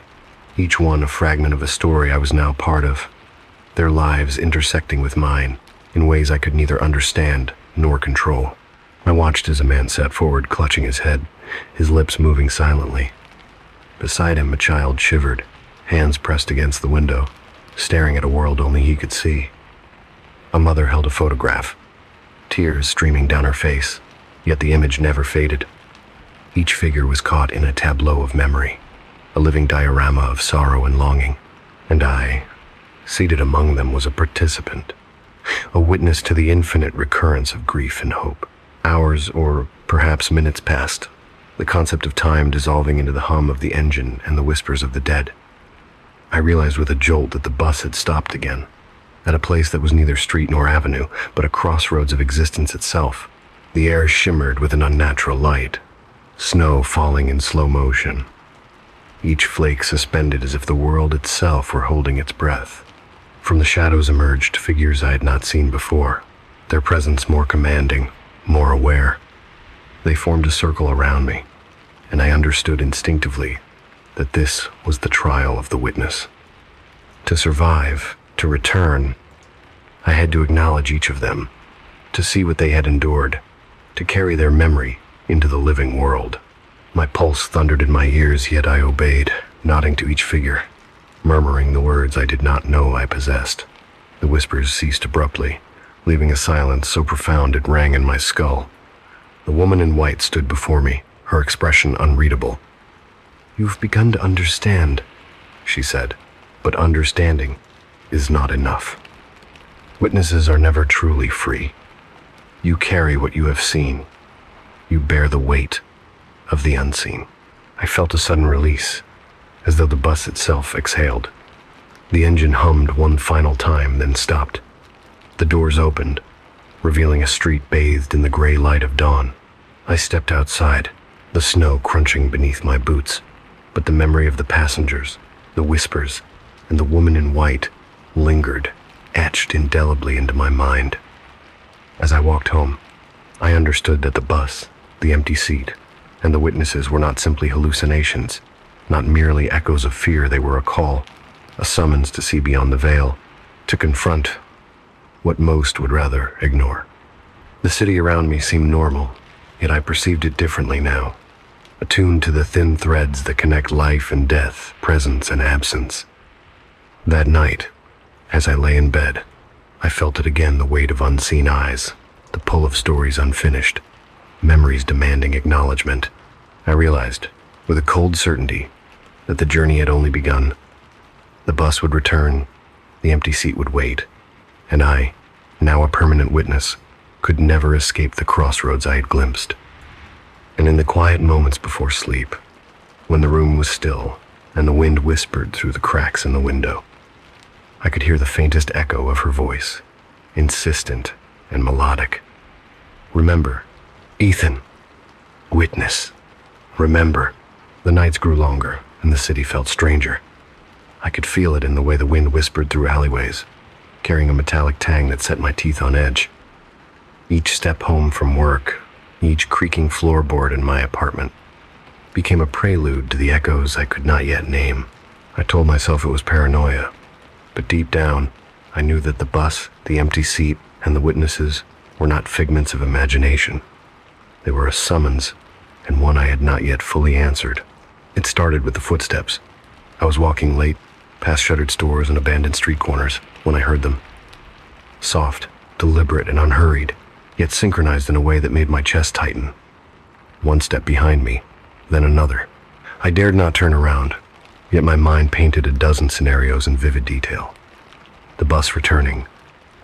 each one a fragment of a story I was now part of, their lives intersecting with mine in ways I could neither understand nor control. I watched as a man sat forward, clutching his head, his lips moving silently. Beside him, a child shivered, hands pressed against the window, staring at a world only he could see. A mother held a photograph, tears streaming down her face, yet the image never faded. Each figure was caught in a tableau of memory, a living diorama of sorrow and longing, and I, seated among them, was a participant, a witness to the infinite recurrence of grief and hope. Hours, or perhaps minutes passed, the concept of time dissolving into the hum of the engine and the whispers of the dead. I realized with a jolt that the bus had stopped again, at a place that was neither street nor avenue, but a crossroads of existence itself. The air shimmered with an unnatural light, snow falling in slow motion, each flake suspended as if the world itself were holding its breath. From the shadows emerged figures I had not seen before, their presence more commanding, more aware. They formed a circle around me, and I understood instinctively that this was the trial of the witness. To survive, to return, I had to acknowledge each of them, to see what they had endured, to carry their memory into the living world. My pulse thundered in my ears, yet I obeyed, nodding to each figure, murmuring the words I did not know I possessed. The whispers ceased abruptly, leaving a silence so profound it rang in my skull. The woman in white stood before me, her expression unreadable. "You've begun to understand," she said, "but understanding is not enough. Witnesses are never truly free. You carry what you have seen. You bear the weight of the unseen." I felt a sudden release, as though the bus itself exhaled. The engine hummed one final time, then stopped. The doors opened, revealing a street bathed in the gray light of dawn. I stepped outside, the snow crunching beneath my boots, but the memory of the passengers, the whispers, and the woman in white lingered, etched indelibly into my mind. As I walked home, I understood that the bus, the empty seat, and the witnesses were not simply hallucinations, not merely echoes of fear. They were a call, a summons to see beyond the veil, to confront what most would rather ignore. The city around me seemed normal, yet I perceived it differently now, attuned to the thin threads that connect life and death, presence and absence. That night, as I lay in bed, I felt it again, the weight of unseen eyes, the pull of stories unfinished, memories demanding acknowledgement. I realized, with a cold certainty, that the journey had only begun. The bus would return, the empty seat would wait, and I, now a permanent witness, could never escape the crossroads I had glimpsed. And in the quiet moments before sleep, when the room was still and the wind whispered through the cracks in the window, I could hear the faintest echo of her voice, insistent and melodic. Remember, Ethan. Witness. Remember. The nights grew longer, and the city felt stranger. I could feel it in the way the wind whispered through alleyways, carrying a metallic tang that set my teeth on edge. Each step home from work, each creaking floorboard in my apartment, became a prelude to the echoes I could not yet name. I told myself it was paranoia, but deep down, I knew that the bus, the empty seat, and the witnesses were not figments of imagination. They were a summons, and one I had not yet fully answered. It started with the footsteps. I was walking late, past shuttered stores and abandoned street corners, when I heard them. Soft, deliberate, and unhurried, yet synchronized in a way that made my chest tighten. One step behind me, then another. I dared not turn around, yet my mind painted a dozen scenarios in vivid detail. The bus returning,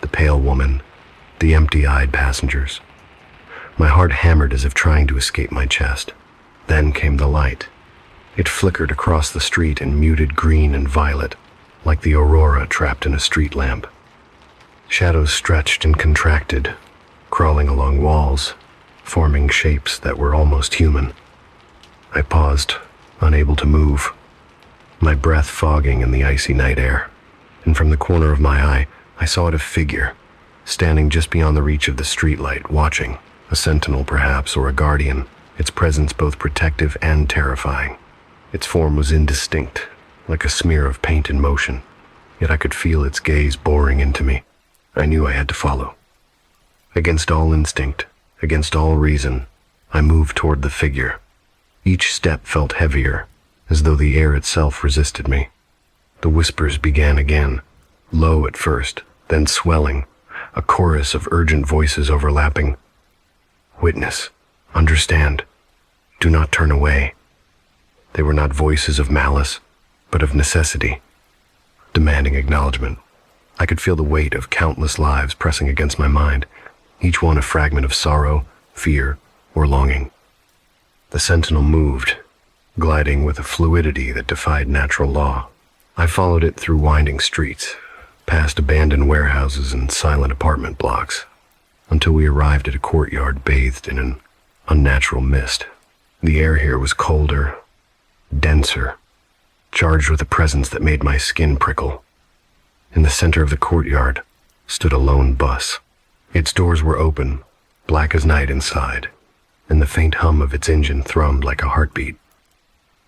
the pale woman, the empty-eyed passengers. My heart hammered as if trying to escape my chest. Then came the light. It flickered across the street in muted green and violet, like the aurora trapped in a street lamp. Shadows stretched and contracted, crawling along walls, forming shapes that were almost human. I paused, unable to move, my breath fogging in the icy night air, and from the corner of my eye, I saw it a figure, standing just beyond the reach of the streetlight, watching, a sentinel perhaps, or a guardian, its presence both protective and terrifying. Its form was indistinct, like a smear of paint in motion, yet I could feel its gaze boring into me. I knew I had to follow. Against all instinct, against all reason, I moved toward the figure. Each step felt heavier, as though the air itself resisted me. The whispers began again, low at first, then swelling, a chorus of urgent voices overlapping. Witness, understand, do not turn away. They were not voices of malice, but of necessity, demanding acknowledgement. I could feel the weight of countless lives pressing against my mind, each one a fragment of sorrow, fear, or longing. The sentinel moved, gliding with a fluidity that defied natural law. I followed it through winding streets, past abandoned warehouses and silent apartment blocks, until we arrived at a courtyard bathed in an unnatural mist. The air here was colder, denser, charged with a presence that made my skin prickle. In the center of the courtyard stood a lone bus. Its doors were open, black as night inside, and the faint hum of its engine thrummed like a heartbeat.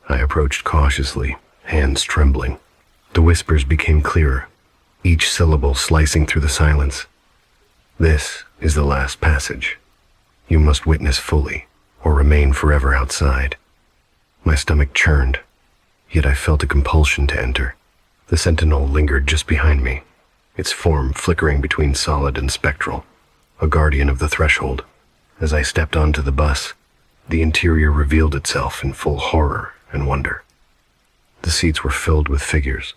I approached cautiously, hands trembling. The whispers became clearer, each syllable slicing through the silence. This is the last passage. You must witness fully, or remain forever outside. My stomach churned, yet I felt a compulsion to enter. The sentinel lingered just behind me, its form flickering between solid and spectral, a guardian of the threshold. As I stepped onto the bus, the interior revealed itself in full horror and wonder. The seats were filled with figures,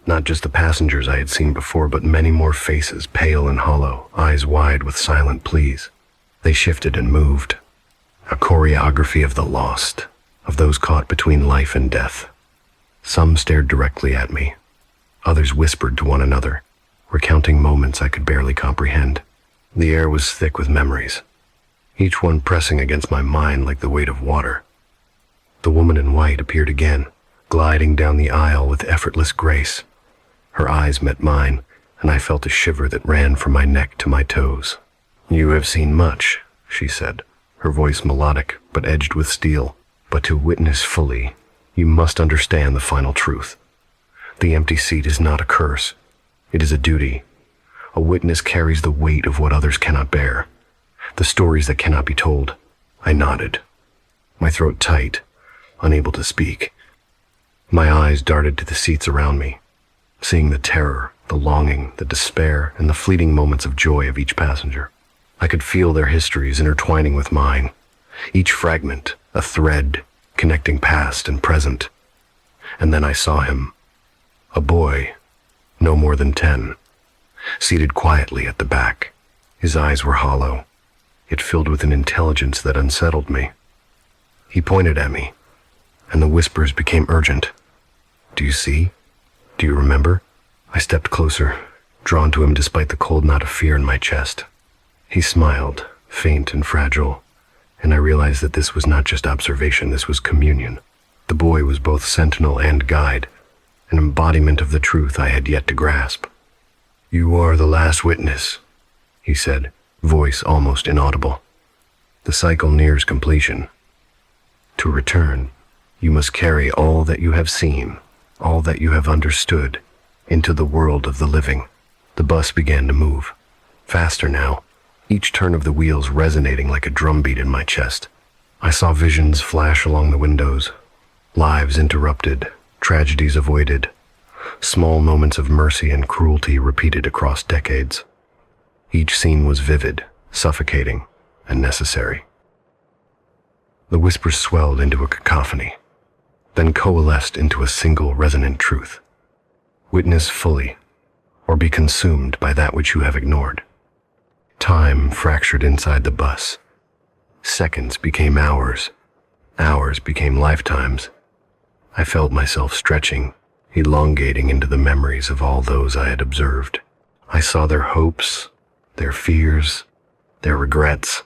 not just the passengers I had seen before, but many more faces, pale and hollow, eyes wide with silent pleas. They shifted and moved, a choreography of the lost, of those caught between life and death. Some stared directly at me. Others whispered to one another, recounting moments I could barely comprehend. The air was thick with memories, each one pressing against my mind like the weight of water. The woman in white appeared again, gliding down the aisle with effortless grace. Her eyes met mine, and I felt a shiver that ran from my neck to my toes. You have seen much, she said, her voice melodic but edged with steel. "But to witness fully, you must understand the final truth. The empty seat is not a curse. It is a duty. A witness carries the weight of what others cannot bear, the stories that cannot be told." I nodded, my throat tight, unable to speak. My eyes darted to the seats around me, seeing the terror, the longing, the despair, and the fleeting moments of joy of each passenger. I could feel their histories intertwining with mine, each fragment a thread connecting past and present. And then I saw him, a boy, no more than 10, seated quietly at the back. His eyes were hollow, yet filled with an intelligence that unsettled me. He pointed at me, and the whispers became urgent. "Do you see? Do you remember?" I stepped closer, drawn to him despite the cold knot of fear in my chest. He smiled, faint and fragile, and I realized that this was not just observation, this was communion. The boy was both sentinel and guide, an embodiment of the truth I had yet to grasp. "You are the last witness," he said, voice almost inaudible. "The cycle nears completion. To return, you must carry all that you have seen, all that you have understood, into the world of the living." The bus began to move, faster now, each turn of the wheels resonating like a drumbeat in my chest. I saw visions flash along the windows, lives interrupted, tragedies avoided, small moments of mercy and cruelty repeated across decades. Each scene was vivid, suffocating, and necessary. The whispers swelled into a cacophony, then coalesced into a single resonant truth. Witness fully, or be consumed by that which you have ignored. Time fractured inside the bus. Seconds became hours. Hours became lifetimes. I felt myself stretching, elongating into the memories of all those I had observed. I saw their hopes, their fears, their regrets,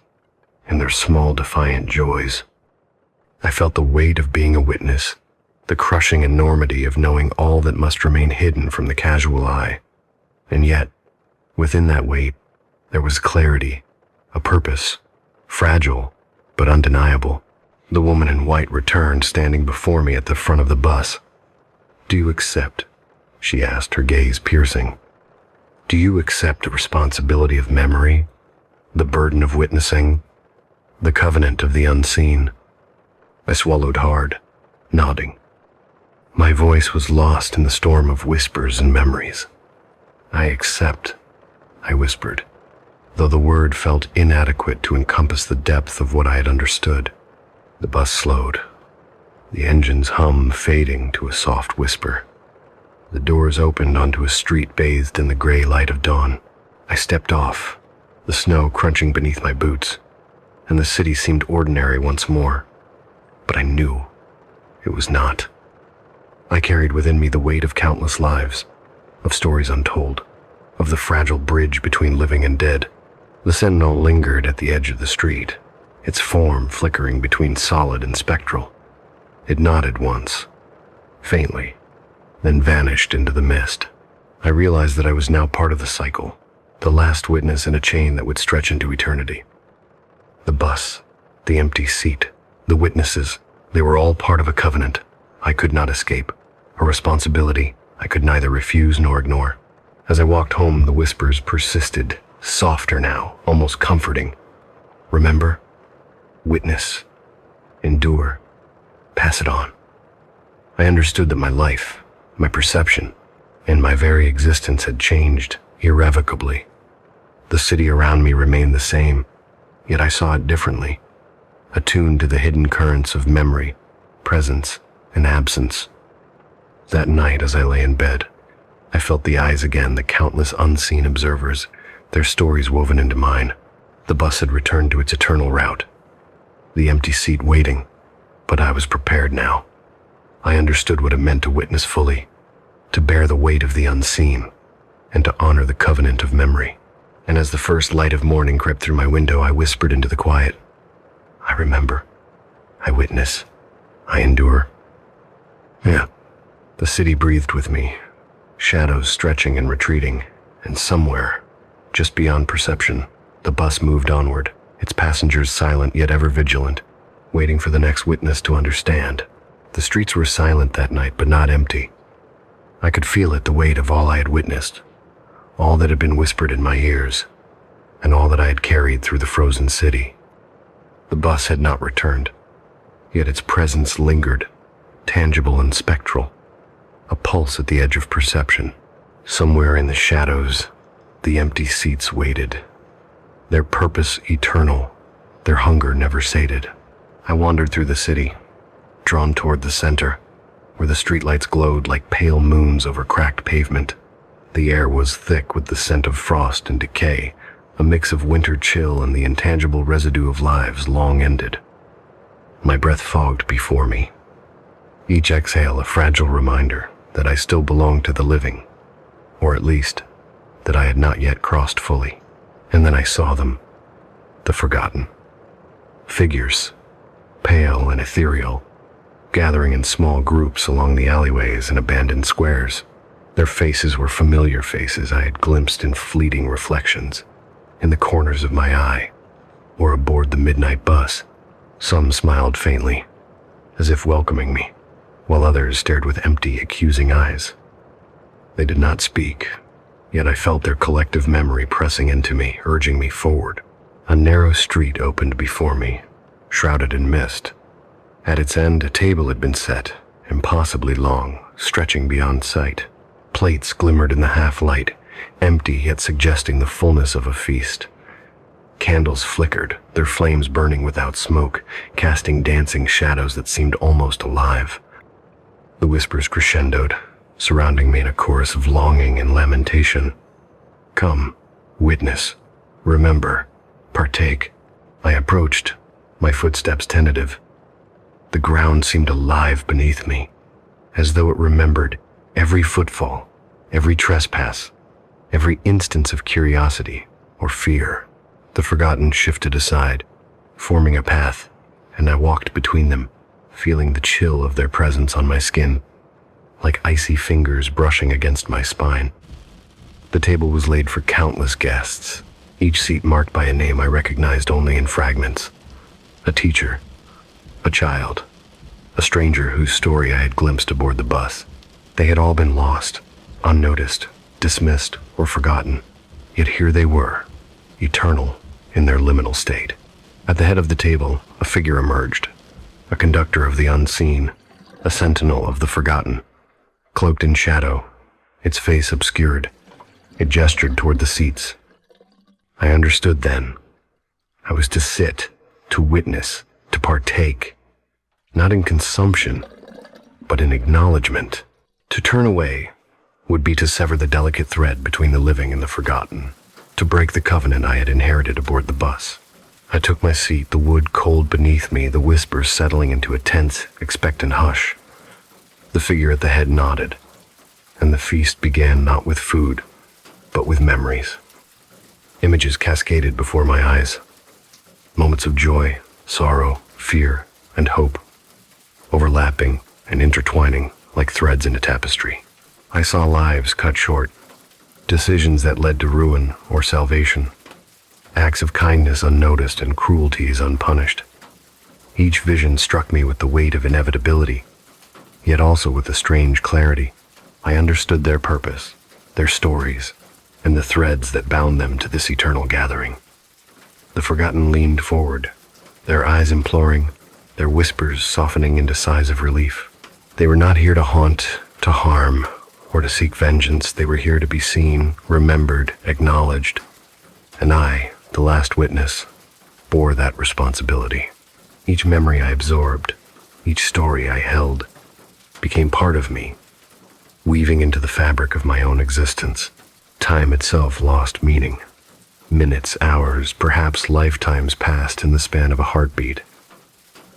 and their small defiant joys. I felt the weight of being a witness, the crushing enormity of knowing all that must remain hidden from the casual eye. And yet, within that weight, there was clarity, a purpose, fragile but undeniable. The woman in white returned, standing before me at the front of the bus. "Do you accept?" she asked, her gaze piercing. "Do you accept the responsibility of memory, the burden of witnessing, the covenant of the unseen?" I swallowed hard, nodding. My voice was lost in the storm of whispers and memories. "I accept," I whispered, though the word felt inadequate to encompass the depth of what I had understood. The bus slowed, the engine's hum fading to a soft whisper. The doors opened onto a street bathed in the gray light of dawn. I stepped off, the snow crunching beneath my boots, and the city seemed ordinary once more. But I knew it was not. I carried within me the weight of countless lives, of stories untold, of the fragile bridge between living and dead. The sentinel lingered at the edge of the street, its form flickering between solid and spectral. It nodded once, faintly, then vanished into the mist. I realized that I was now part of the cycle, the last witness in a chain that would stretch into eternity. The bus, the empty seat, the witnesses, they were all part of a covenant I could not escape, a responsibility I could neither refuse nor ignore. As I walked home, the whispers persisted, softer now, almost comforting. Remember, witness, endure, pass it on. I understood that my life, my perception, and my very existence had changed irrevocably. The city around me remained the same, yet I saw it differently, attuned to the hidden currents of memory, presence, and absence. That night, as I lay in bed, I felt the eyes again, the countless unseen observers, their stories woven into mine. The bus had returned to its eternal route, the empty seat waiting, but I was prepared now. I understood what it meant to witness fully, to bear the weight of the unseen, and to honor the covenant of memory. And as the first light of morning crept through my window, I whispered into the quiet, "I remember, I witness, I endure." Yeah, the city breathed with me, shadows stretching and retreating, and somewhere, just beyond perception, the bus moved onward, its passengers silent yet ever vigilant, waiting for the next witness to understand. The streets were silent that night, but not empty. I could feel it, the weight of all I had witnessed, all that had been whispered in my ears, and all that I had carried through the frozen city. The bus had not returned, yet its presence lingered, tangible and spectral, a pulse at the edge of perception. Somewhere in the shadows, the empty seats waited, their purpose eternal, their hunger never sated. I wandered through the city, drawn toward the center, where the streetlights glowed like pale moons over cracked pavement. The air was thick with the scent of frost and decay, a mix of winter chill and the intangible residue of lives long ended. My breath fogged before me, each exhale a fragile reminder that I still belonged to the living, or at least, that I had not yet crossed fully. And then I saw them, the forgotten. Figures, pale and ethereal, gathering in small groups along the alleyways and abandoned squares. Their faces were familiar faces I had glimpsed in fleeting reflections, in the corners of my eye, or aboard the midnight bus. Some smiled faintly, as if welcoming me, while others stared with empty, accusing eyes. They did not speak, yet I felt their collective memory pressing into me, urging me forward. A narrow street opened before me, shrouded in mist. At its end, a table had been set, impossibly long, stretching beyond sight. Plates glimmered in the half-light, empty yet suggesting the fullness of a feast. Candles flickered, their flames burning without smoke, casting dancing shadows that seemed almost alive. The whispers crescendoed, surrounding me in a chorus of longing and lamentation. Come, witness, remember, partake. I approached, my footsteps tentative. The ground seemed alive beneath me, as though it remembered every footfall, every trespass, every instance of curiosity or fear. The forgotten shifted aside, forming a path, and I walked between them, feeling the chill of their presence on my skin, like icy fingers brushing against my spine. The table was laid for countless guests, each seat marked by a name I recognized only in fragments. A teacher, a child, a stranger whose story I had glimpsed aboard the bus. They had all been lost, unnoticed, dismissed, or forgotten. Yet here they were, eternal in their liminal state. At the head of the table, a figure emerged, a conductor of the unseen, a sentinel of the forgotten. Cloaked in shadow, its face obscured, it gestured toward the seats. I understood then. I was to sit, to witness, to partake, not in consumption, but in acknowledgement. To turn away would be to sever the delicate thread between the living and the forgotten, to break the covenant I had inherited aboard the bus. I took my seat, the wood cold beneath me, the whispers settling into a tense, expectant hush. The figure at the head nodded, and the feast began not with food, but with memories. Images cascaded before my eyes, moments of joy, sorrow, fear, and hope, overlapping and intertwining like threads in a tapestry. I saw lives cut short, decisions that led to ruin or salvation, acts of kindness unnoticed and cruelties unpunished. Each vision struck me with the weight of inevitability, yet also with a strange clarity. I understood their purpose, their stories, and the threads that bound them to this eternal gathering. The forgotten leaned forward, their eyes imploring, their whispers softening into sighs of relief. They were not here to haunt, to harm, or to seek vengeance. They were here to be seen, remembered, acknowledged. And I, the last witness, bore that responsibility. Each memory I absorbed, each story I held, became part of me, weaving into the fabric of my own existence. Time itself lost meaning. Minutes, hours, perhaps lifetimes passed in the span of a heartbeat.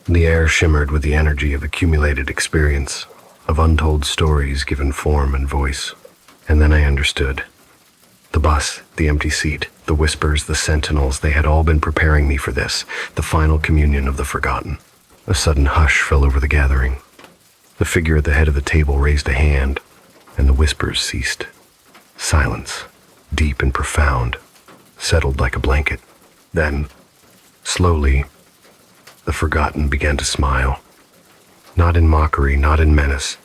The air shimmered with the energy of accumulated experience, of untold stories given form and voice. And then I understood. The bus, the empty seat, the whispers, the sentinels, they had all been preparing me for this, the final communion of the forgotten. A sudden hush fell over the gathering. The figure at the head of the table raised a hand, and the whispers ceased. Silence, deep and profound, settled like a blanket. Then, Slowly, the forgotten began to smile. Not in mockery, not in menace,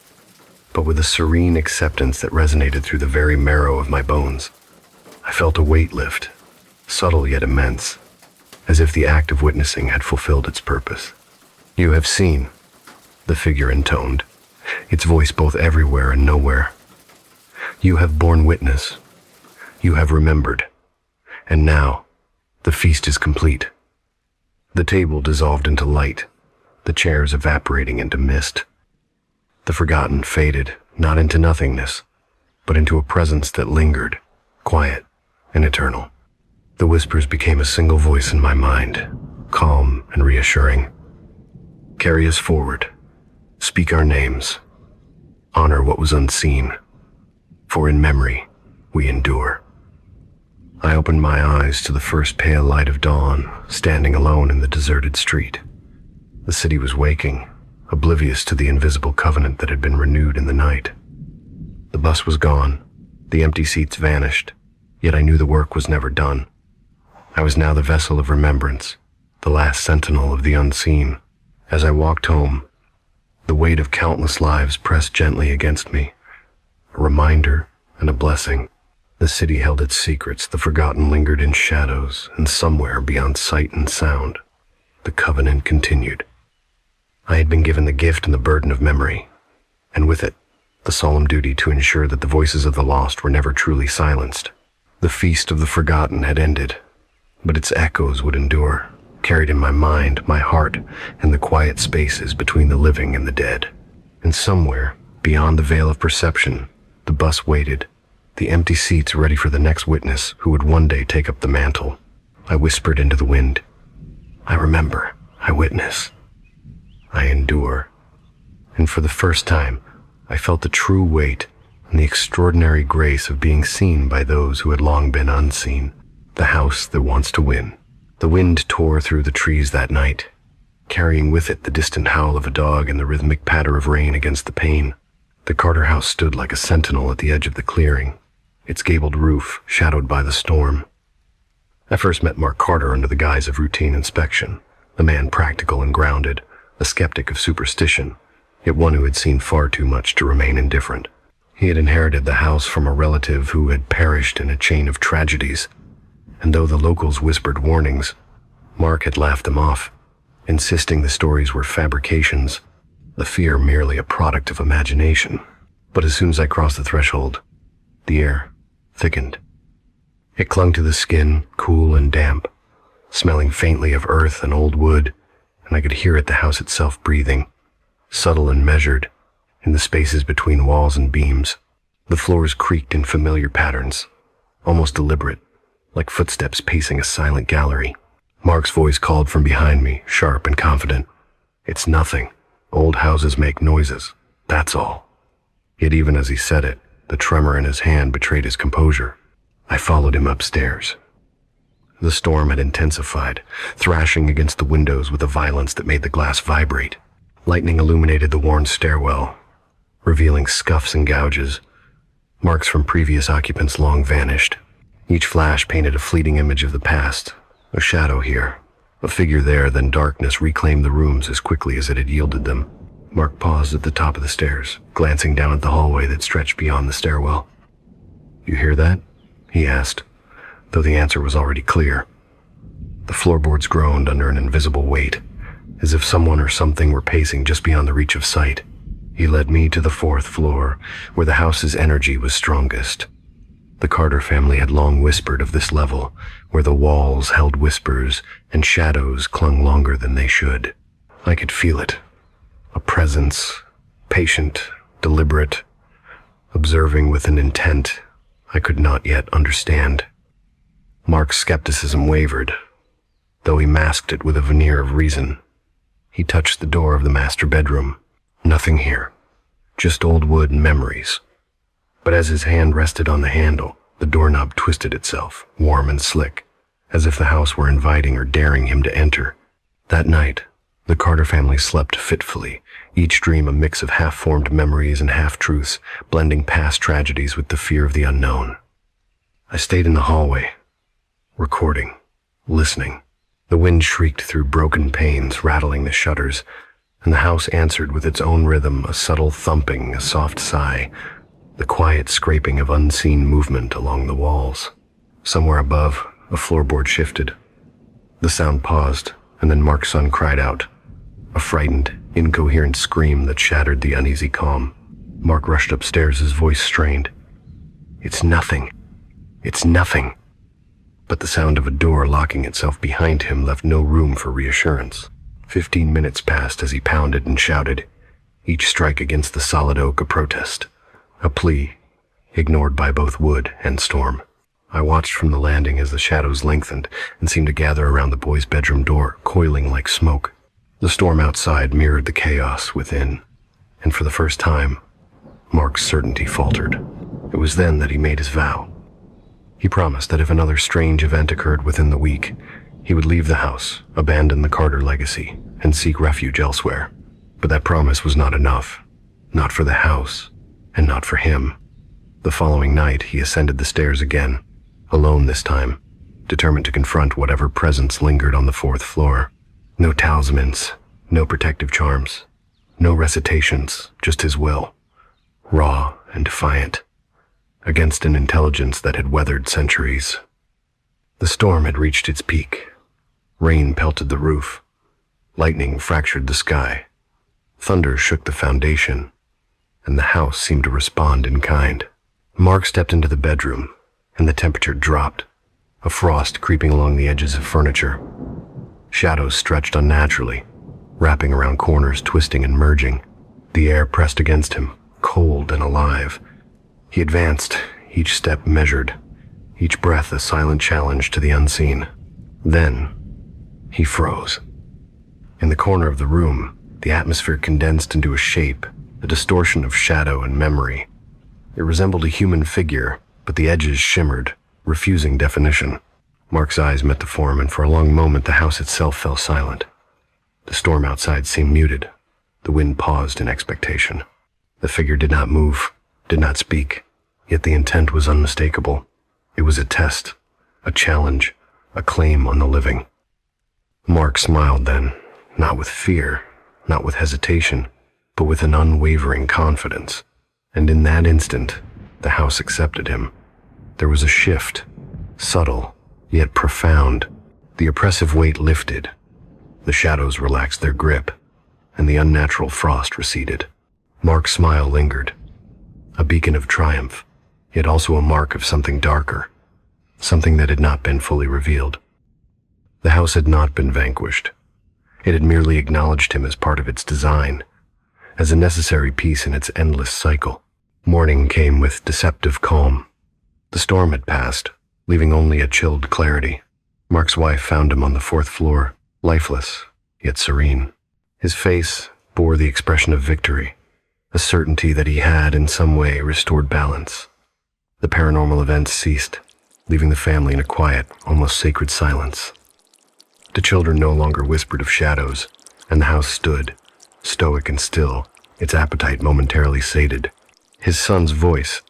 but with a serene acceptance that resonated through the very marrow of my bones. I felt a weight lift, subtle yet immense, as if the act of witnessing had fulfilled its purpose. "You have seen," the figure intoned, its voice both everywhere and nowhere. "You have borne witness. You have remembered. And now, the feast is complete." The table dissolved into light, the chairs evaporating into mist. The forgotten faded, not into nothingness, but into a presence that lingered, quiet and eternal. The whispers became a single voice in my mind, calm and reassuring. "Carry us forward. Speak our names. Honor what was unseen. For in memory, we endure." I opened my eyes to the first pale light of dawn, standing alone in the deserted street. The city was waking, oblivious to the invisible covenant that had been renewed in the night. The bus was gone, the empty seats vanished, yet I knew the work was never done. I was now the vessel of remembrance, the last sentinel of the unseen. As I walked home, the weight of countless lives pressed gently against me, a reminder and a blessing. The city held its secrets, the forgotten lingered in shadows, and somewhere beyond sight and sound, the covenant continued. I had been given the gift and the burden of memory, and with it, the solemn duty to ensure that the voices of the lost were never truly silenced. The feast of the forgotten had ended, but its echoes would endure, carried in my mind, my heart, and the quiet spaces between the living and the dead. And somewhere, beyond the veil of perception, the bus waited, the empty seats ready for the next witness who would one day take up the mantle. I whispered into the wind, "I remember, I witness, I endure." And for the first time, I felt the true weight and the extraordinary grace of being seen by those who had long been unseen. The house that wants to win. The wind tore through the trees that night, carrying with it the distant howl of a dog and the rhythmic patter of rain against the pane. The Carter house stood like a sentinel at the edge of the clearing, its gabled roof shadowed by the storm. I first met Mark Carter under the guise of routine inspection, a man practical and grounded, a skeptic of superstition, yet one who had seen far too much to remain indifferent. He had inherited the house from a relative who had perished in a chain of tragedies, and though the locals whispered warnings, Mark had laughed them off, insisting the stories were fabrications, the fear merely a product of imagination. But as soon as I crossed the threshold, the air thickened. It clung to the skin, cool and damp, smelling faintly of earth and old wood, and I could hear it, the house itself breathing, subtle and measured, in the spaces between walls and beams. The floors creaked in familiar patterns, almost deliberate, like footsteps pacing a silent gallery. Mark's voice called from behind me, sharp and confident. "It's nothing. Old houses make noises, that's all." Yet even as he said it, the tremor in his hand betrayed his composure. I followed him upstairs. The storm had intensified, thrashing against the windows with a violence that made the glass vibrate. Lightning illuminated the worn stairwell, revealing scuffs and gouges, marks from previous occupants long vanished. Each flash painted a fleeting image of the past, a shadow here, a figure there, then darkness reclaimed the rooms as quickly as it had yielded them. Mark paused at the top of the stairs, glancing down at the hallway that stretched beyond the stairwell. "You hear that?" he asked, though the answer was already clear. The floorboards groaned under an invisible weight, as if someone or something were pacing just beyond the reach of sight. He led me to the 4th floor, where the house's energy was strongest. The Carter family had long whispered of this level, where the walls held whispers and shadows clung longer than they should. I could feel it, a presence, patient, deliberate, observing with an intent I could not yet understand. Mark's skepticism wavered, though he masked it with a veneer of reason. He touched the door of the master bedroom. Nothing here, just old wood and memories. But as his hand rested on the handle, the doorknob twisted itself, warm and slick, as if the house were inviting or daring him to enter. That night, the Carter family slept fitfully, each dream a mix of half-formed memories and half-truths, blending past tragedies with the fear of the unknown. I stayed in the hallway, recording, listening. The The wind shrieked through broken panes, rattling the shutters, and the house answered with its own rhythm, a subtle thumping, a soft sigh, the quiet scraping of unseen movement along the walls. Somewhere above, a floorboard shifted. The sound paused, and then Mark's son cried out, a frightened, incoherent scream that shattered the uneasy calm. Mark rushed upstairs, his voice strained. It's nothing. It's nothing. But the sound of a door locking itself behind him left no room for reassurance. 15 minutes passed as he pounded and shouted, each strike against the solid oak a protest, a plea, ignored by both wood and storm. I watched from the landing as the shadows lengthened and seemed to gather around the boy's bedroom door, coiling like smoke. The storm outside mirrored the chaos within, and for the first time, Mark's certainty faltered. It was then that he made his vow. He promised that if another strange event occurred within the week, he would leave the house, abandon the Carter legacy, and seek refuge elsewhere. But that promise was not enough. Not for the house, and not for him. The following night, he ascended the stairs again, alone this time, determined to confront whatever presence lingered on the 4th floor. No talismans, no protective charms, no recitations, just his will, raw and defiant, against an intelligence that had weathered centuries. The storm had reached its peak. Rain pelted the roof. Lightning fractured the sky. Thunder shook the foundation, and the house seemed to respond in kind. Mark stepped into the bedroom, and the temperature dropped, a frost creeping along the edges of furniture. Shadows stretched unnaturally, wrapping around corners, twisting and merging. The air pressed against him, cold and alive. He advanced, each step measured, each breath a silent challenge to the unseen. Then, he froze. In the corner of the room, the atmosphere condensed into a shape, a distortion of shadow and memory. It resembled a human figure, but the edges shimmered, refusing definition. Mark's eyes met the form, and for a long moment the house itself fell silent. The storm outside seemed muted. The wind paused in expectation. The figure did not move, did not speak, yet the intent was unmistakable. It was a test, a challenge, a claim on the living. Mark smiled then, not with fear, not with hesitation, but with an unwavering confidence. And in that instant, the house accepted him. There was a shift, subtle, yet profound. The oppressive weight lifted. The shadows relaxed their grip, and the unnatural frost receded. Mark's smile lingered, a beacon of triumph, yet also a mark of something darker, something that had not been fully revealed. The house had not been vanquished. It had merely acknowledged him as part of its design, as a necessary piece in its endless cycle. Morning came with deceptive calm. The storm had passed, leaving only a chilled clarity. Mark's wife found him on the 4th floor, lifeless, yet serene. His face bore the expression of victory, a certainty that he had in some way restored balance. The paranormal events ceased, leaving the family in a quiet, almost sacred silence. The children no longer whispered of shadows, and the house stood, stoic and still, its appetite momentarily sated. His son's voice,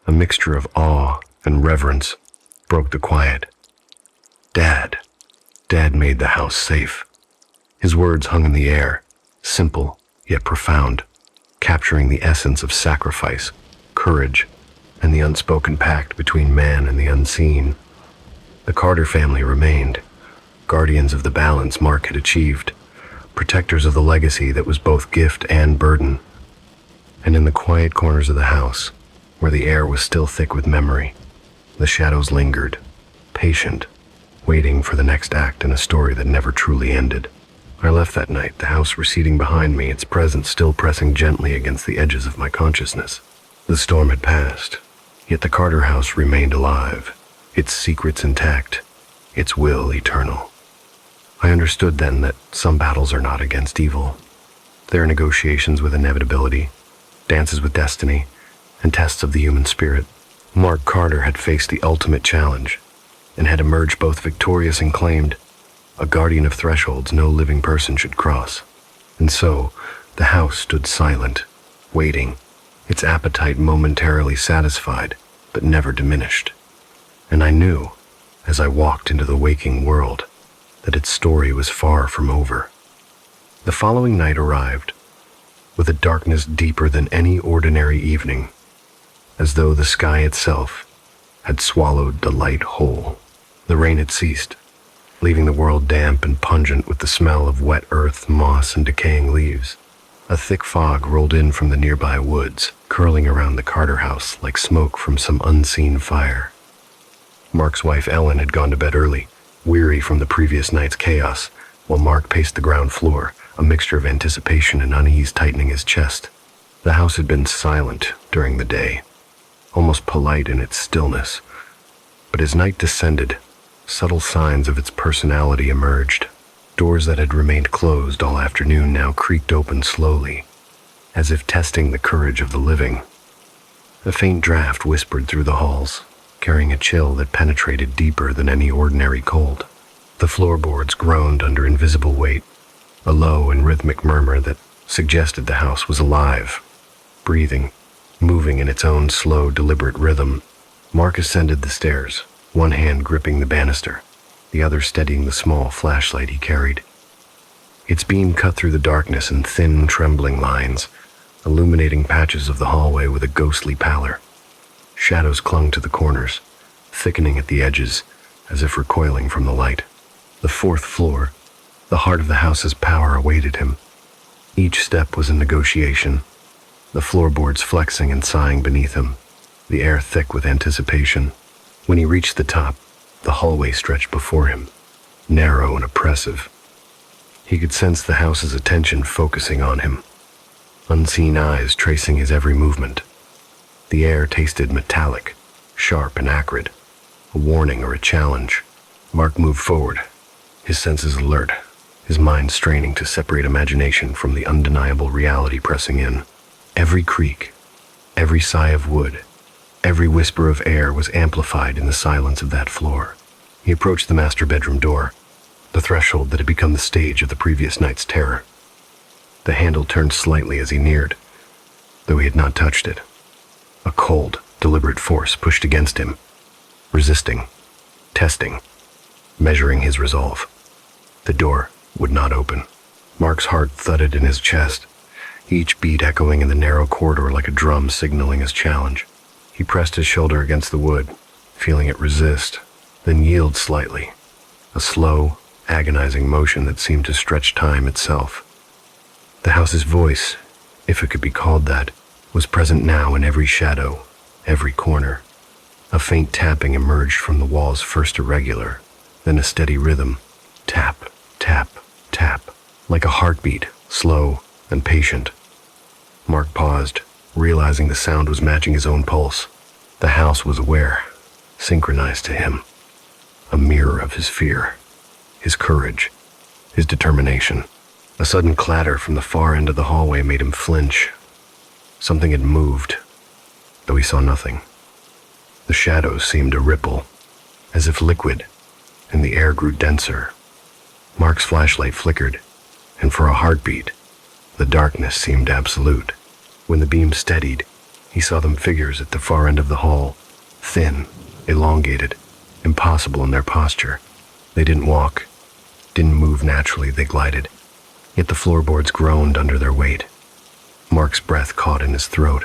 a mixture of awe and reverence, broke the quiet. Dad made the house safe. His words hung in the air, simple yet profound, capturing the essence of sacrifice, courage, and the unspoken pact between man and the unseen. The Carter family remained, guardians of the balance Mark had achieved, protectors of the legacy that was both gift and burden. And in the quiet corners of the house, where the air was still thick with memory, the shadows lingered, patient, waiting for the next act in a story that never truly ended. I left that night, the house receding behind me, its presence still pressing gently against the edges of my consciousness. The storm had passed, yet the Carter house remained alive, its secrets intact, its will eternal. I understood then that some battles are not against evil. They are negotiations with inevitability, dances with destiny, and tests of the human spirit. Mark Carter had faced the ultimate challenge, and had emerged both victorious and claimed, a guardian of thresholds no living person should cross. And so, the house stood silent, waiting, its appetite momentarily satisfied, but never diminished. And I knew, as I walked into the waking world, that its story was far from over. The following night arrived, with a darkness deeper than any ordinary evening, as though the sky itself had swallowed the light whole. The rain had ceased, leaving the world damp and pungent with the smell of wet earth, moss, and decaying leaves. A thick fog rolled in from the nearby woods, curling around the Carter house like smoke from some unseen fire. Mark's wife Ellen had gone to bed early, weary from the previous night's chaos, while Mark paced the ground floor, a mixture of anticipation and unease tightening his chest. The house had been silent during the day, almost polite in its stillness. But as night descended, subtle signs of its personality emerged. Doors that had remained closed all afternoon now creaked open slowly, as if testing the courage of the living. A faint draft whispered through the halls, carrying a chill that penetrated deeper than any ordinary cold. The floorboards groaned under invisible weight, a low and rhythmic murmur that suggested the house was alive, breathing, moving in its own slow, deliberate rhythm. Mark ascended the stairs, one hand gripping the banister, the other steadying the small flashlight he carried. Its beam cut through the darkness in thin, trembling lines, illuminating patches of the hallway with a ghostly pallor. Shadows clung to the corners, thickening at the edges, as if recoiling from the light. The fourth floor, the heart of the house's power, awaited him. Each step was a negotiation, the floorboards flexing and sighing beneath him, the air thick with anticipation. When he reached the top, the hallway stretched before him, narrow and oppressive. He could sense the house's attention focusing on him, unseen eyes tracing his every movement. The air tasted metallic, sharp and acrid, a warning or a challenge. Mark moved forward, his senses alert, his mind straining to separate imagination from the undeniable reality pressing in. Every creak, every sigh of wood, every whisper of air was amplified in the silence of that floor. He approached the master bedroom door, the threshold that had become the stage of the previous night's terror. The handle turned slightly as he neared, though he had not touched it. A cold, deliberate force pushed against him, resisting, testing, measuring his resolve. The door would not open. Mark's heart thudded in his chest, each beat echoing in the narrow corridor like a drum signaling his challenge. He pressed his shoulder against the wood, feeling it resist, then yield slightly, a slow, agonizing motion that seemed to stretch time itself. The house's voice, if it could be called that, was present now in every shadow, every corner. A faint tapping emerged from the walls, first irregular, then a steady rhythm. Tap, tap, tap, like a heartbeat, slow and patient. Mark paused, realizing the sound was matching his own pulse. The house was aware, synchronized to him, a mirror of his fear, his courage, his determination. A sudden clatter from the far end of the hallway made him flinch. Something had moved, though he saw nothing. The shadows seemed to ripple, as if liquid, and the air grew denser. Mark's flashlight flickered, and for a heartbeat, the darkness seemed absolute. When the beam steadied, he saw them figures at the far end of the hall, thin, elongated, impossible in their posture. They didn't walk, didn't move naturally, they glided. Yet the floorboards groaned under their weight. Mark's breath caught in his throat.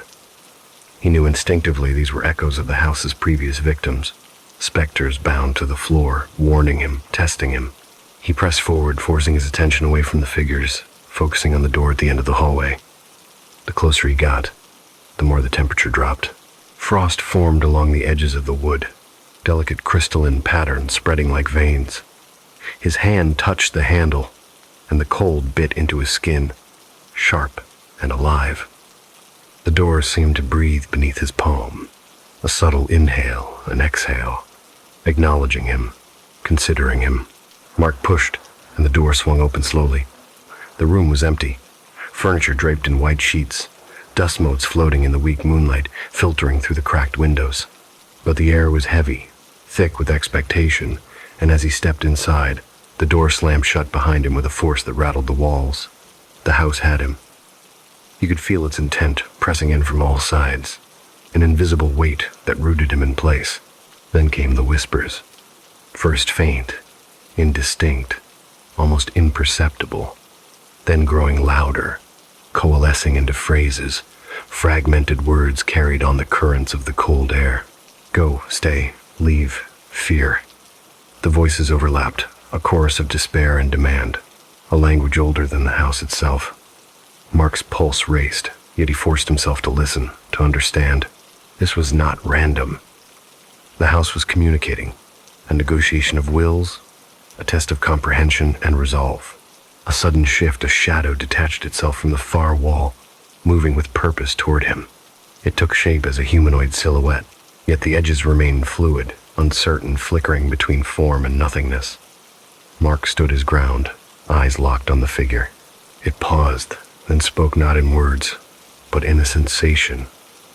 He knew instinctively these were echoes of the house's previous victims, specters bound to the floor, warning him, testing him. He pressed forward, forcing his attention away from the figures, focusing on the door at the end of the hallway. The closer he got, the more the temperature dropped. Frost formed along the edges of the wood, delicate crystalline patterns spreading like veins. His hand touched the handle, and the cold bit into his skin, sharp and alive. The door seemed to breathe beneath his palm, a subtle inhale and exhale, acknowledging him, considering him. Mark pushed, and the door swung open slowly. The room was empty, furniture draped in white sheets, dust motes floating in the weak moonlight, filtering through the cracked windows. But the air was heavy, thick with expectation, and as he stepped inside, the door slammed shut behind him with a force that rattled the walls. The house had him. He could feel its intent pressing in from all sides, an invisible weight that rooted him in place. Then came the whispers. First faint, indistinct, almost imperceptible, then growing louder, coalescing into phrases, fragmented words carried on the currents of the cold air. Go, stay, leave, fear. The voices overlapped, a chorus of despair and demand, a language older than the house itself. Mark's pulse raced, yet he forced himself to listen, to understand. This was not random. The house was communicating, a negotiation of wills, a test of comprehension and resolve. A sudden shift, a shadow detached itself from the far wall, moving with purpose toward him. It took shape as a humanoid silhouette, yet the edges remained fluid, uncertain, flickering between form and nothingness. Mark stood his ground, eyes locked on the figure. It paused, then spoke not in words, but in a sensation,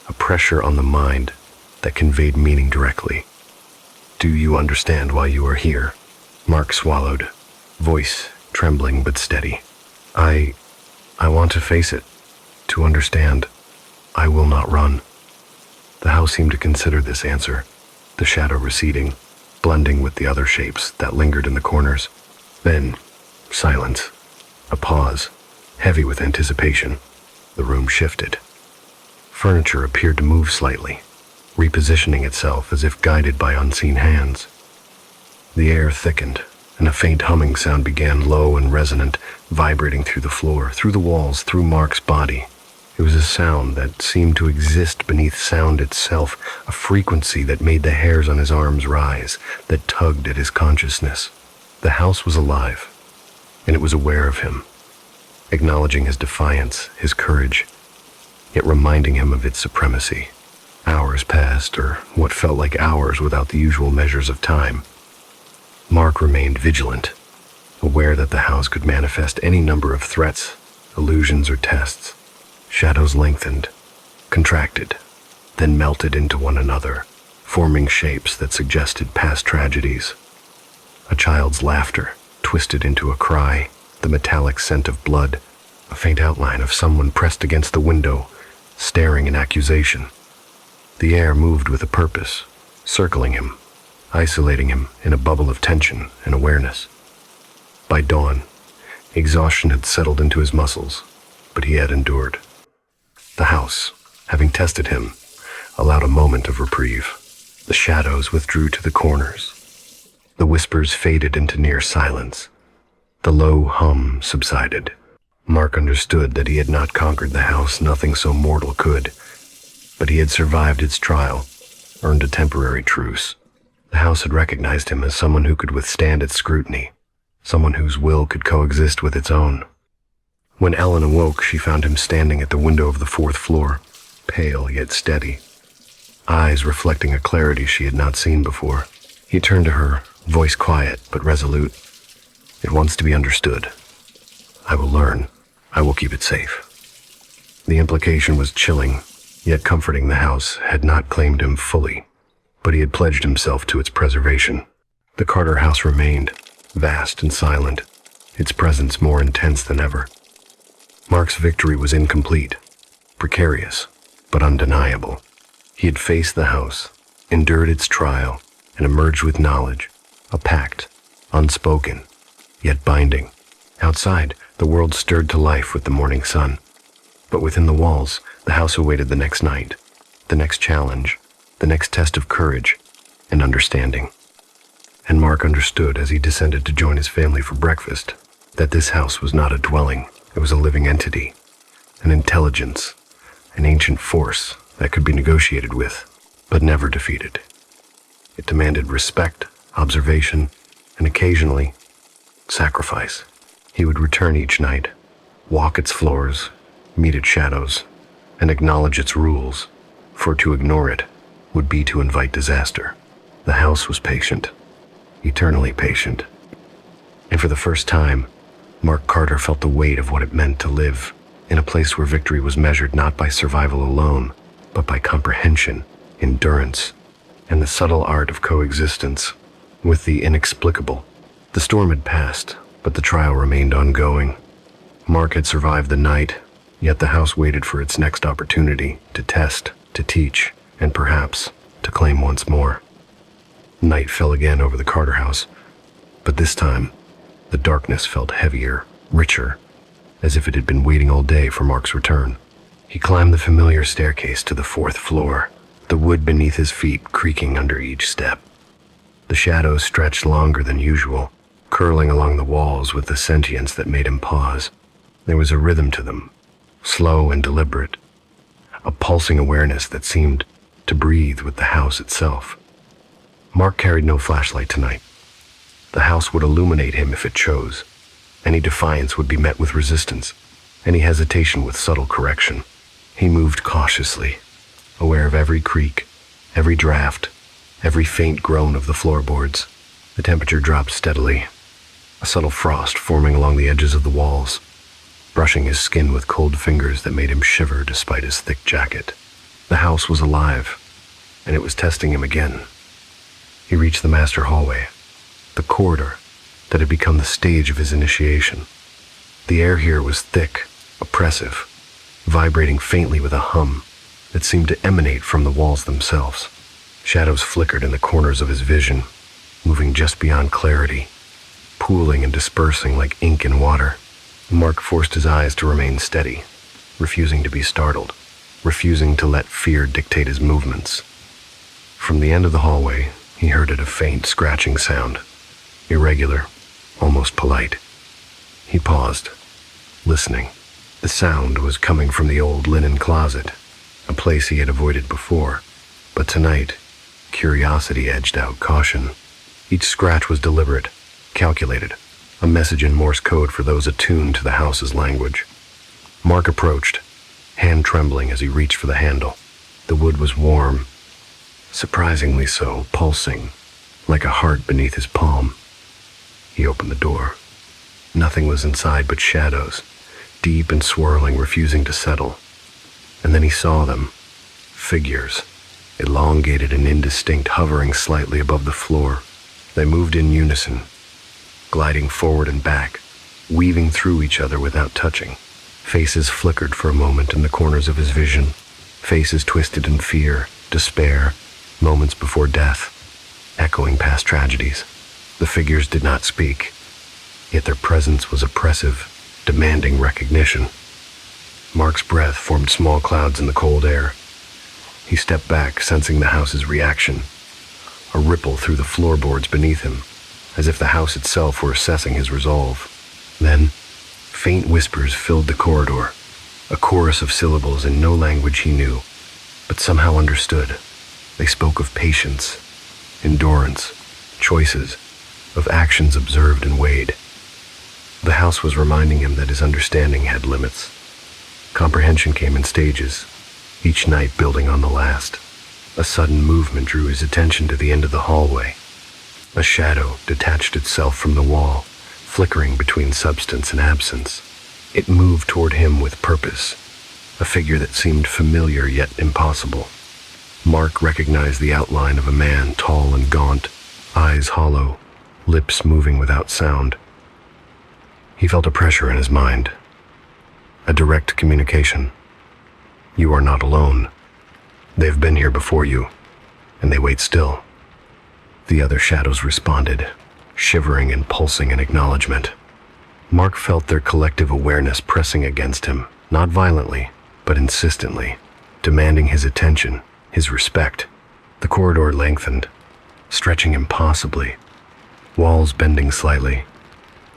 a pressure on the mind that conveyed meaning directly. Do you understand why you are here? Mark swallowed, voice trembling but steady. I want to face it, to understand. I will not run. The house seemed to consider this answer, the shadow receding, blending with the other shapes that lingered in the corners. Then, silence, a pause, heavy with anticipation. The room shifted. Furniture appeared to move slightly, repositioning itself as if guided by unseen hands. The air thickened, and a faint humming sound began, low and resonant, vibrating through the floor, through the walls, through Mark's body. It was a sound that seemed to exist beneath sound itself, a frequency that made the hairs on his arms rise, that tugged at his consciousness. The house was alive, and it was aware of him, acknowledging his defiance, his courage, yet reminding him of its supremacy. Hours passed, or what felt like hours without the usual measures of time. Mark remained vigilant, aware that the house could manifest any number of threats, illusions, or tests. Shadows lengthened, contracted, then melted into one another, forming shapes that suggested past tragedies. A child's laughter twisted into a cry, the metallic scent of blood, a faint outline of someone pressed against the window, staring in accusation. The air moved with a purpose, circling him, isolating him in a bubble of tension and awareness. By dawn, exhaustion had settled into his muscles, but he had endured. The house, having tested him, allowed a moment of reprieve. The shadows withdrew to the corners. The whispers faded into near silence. The low hum subsided. Mark understood that he had not conquered the house, nothing so mortal could, but he had survived its trial, earned a temporary truce. The house had recognized him as someone who could withstand its scrutiny, someone whose will could coexist with its own. When Ellen awoke, she found him standing at the window of the 4th floor, pale yet steady, eyes reflecting a clarity she had not seen before. He turned to her, voice quiet but resolute. It wants to be understood. I will learn. I will keep it safe. The implication was chilling, yet comforting. The house had not claimed him fully, but he had pledged himself to its preservation. The Carter house remained, vast and silent, its presence more intense than ever. Mark's victory was incomplete, precarious, but undeniable. He had faced the house, endured its trial, and emerged with knowledge, a pact, unspoken, yet binding. Outside, the world stirred to life with the morning sun. But within the walls, the house awaited the next night, the next challenge, the next test of courage and understanding. And Mark understood as he descended to join his family for breakfast that this house was not a dwelling, it was a living entity, an intelligence, an ancient force that could be negotiated with, but never defeated. It demanded respect, observation, and occasionally, sacrifice. He would return each night, walk its floors, meet its shadows, and acknowledge its rules, for to ignore it would be to invite disaster. The house was patient, eternally patient. And for the first time, Mark Carter felt the weight of what it meant to live in a place where victory was measured not by survival alone, but by comprehension, endurance, and the subtle art of coexistence with the inexplicable. The storm had passed, but the trial remained ongoing. Mark had survived the night, yet the house waited for its next opportunity to test, to teach, and perhaps to claim once more. Night fell again over the Carter house, but this time, The darkness felt heavier, richer, as if it had been waiting all day for Mark's return. He climbed the familiar staircase to the fourth floor, the wood beneath his feet creaking under each step. The shadows stretched longer than usual, curling along the walls with the sentience that made him pause. There was a rhythm to them, slow and deliberate, a pulsing awareness that seemed to breathe with the house itself. Mark carried no flashlight tonight. The house would illuminate him if it chose. Any defiance would be met with resistance, any hesitation with subtle correction. He moved cautiously, aware of every creak, every draft, every faint groan of the floorboards. The temperature dropped steadily, a subtle frost forming along the edges of the walls, brushing his skin with cold fingers that made him shiver despite his thick jacket. The house was alive, and it was testing him again. He reached the master hallway, the corridor that had become the stage of his initiation. The air here was thick, oppressive, vibrating faintly with a hum that seemed to emanate from the walls themselves. Shadows flickered in the corners of his vision, moving just beyond clarity, pooling and dispersing like ink in water. Mark forced his eyes to remain steady, refusing to be startled, refusing to let fear dictate his movements. From the end of the hallway, he heard a faint scratching sound, irregular, almost polite. He paused, listening. The sound was coming from the old linen closet, a place he had avoided before, but tonight, curiosity edged out caution. Each scratch was deliberate, calculated, a message in Morse code for those attuned to the house's language. Mark approached, hand trembling as he reached for the handle. The wood was warm, surprisingly so, pulsing, like a heart beneath his palm. He opened the door. Nothing was inside but shadows, deep and swirling, refusing to settle. And then he saw them, figures, elongated and indistinct, hovering slightly above the floor. They moved in unison, gliding forward and back, weaving through each other without touching. Faces flickered for a moment in the corners of his vision, faces twisted in fear, despair, moments before death, echoing past tragedies. The figures did not speak, yet their presence was oppressive, demanding recognition. Mark's breath formed small clouds in the cold air. He stepped back, sensing the house's reaction, a ripple through the floorboards beneath him, as if the house itself were assessing his resolve. Then, faint whispers filled the corridor, a chorus of syllables in no language he knew, but somehow understood. They spoke of patience, endurance, choices, of actions observed and weighed. The house was reminding him that his understanding had limits. Comprehension came in stages, each night building on the last. A sudden movement drew his attention to the end of the hallway. A shadow detached itself from the wall, flickering between substance and absence. It moved toward him with purpose, a figure that seemed familiar yet impossible. Mark recognized the outline of a man, tall and gaunt, eyes hollow, lips moving without sound. He felt a pressure in his mind, a direct communication. You are not alone. They've been here before you, and they wait still. The other shadows responded, shivering and pulsing in acknowledgement. Mark felt their collective awareness pressing against him, not violently, but insistently, demanding his attention, his respect. The corridor lengthened, stretching impossibly, walls bending slightly,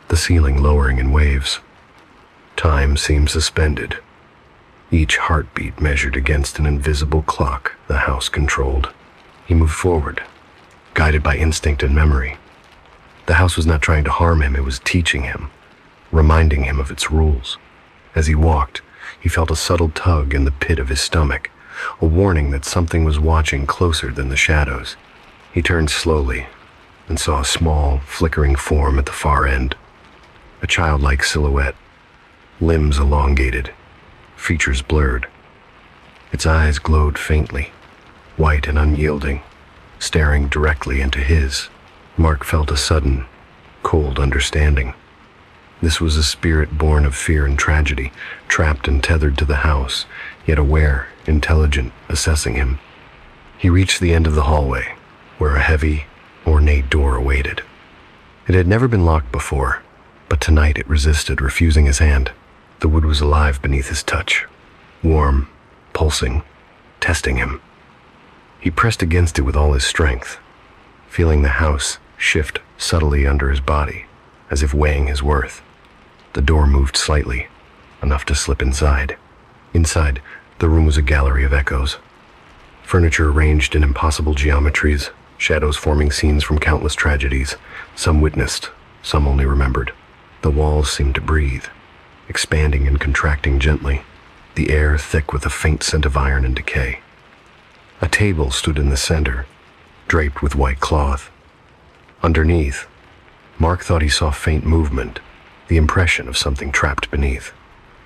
the ceiling lowering in waves. Time seemed suspended, each heartbeat measured against an invisible clock the house controlled. He moved forward, guided by instinct and memory. The house was not trying to harm him, it was teaching him, reminding him of its rules. As he walked, he felt a subtle tug in the pit of his stomach, a warning that something was watching closer than the shadows. He turned slowly and saw a small, flickering form at the far end, a childlike silhouette, limbs elongated, features blurred. Its eyes glowed faintly, white and unyielding, staring directly into his. Mark felt a sudden, cold understanding. This was a spirit born of fear and tragedy, trapped and tethered to the house, yet aware, intelligent, assessing him. He reached the end of the hallway, where a heavy, ornate door awaited. It had never been locked before, But tonight it resisted, refusing his hand. The wood was alive beneath his touch, warm, pulsing, testing him. He pressed against it with all his strength, feeling the house shift subtly under his body, as if weighing his worth. The door moved slightly, enough to slip inside. Inside, the room was a gallery of echoes. Furniture arranged in impossible geometries, shadows forming scenes from countless tragedies, some witnessed, some only remembered. The walls seemed to breathe, expanding and contracting gently, the air thick with a faint scent of iron and decay. A table stood in the center, draped with white cloth. Underneath, Mark thought he saw faint movement, the impression of something trapped beneath.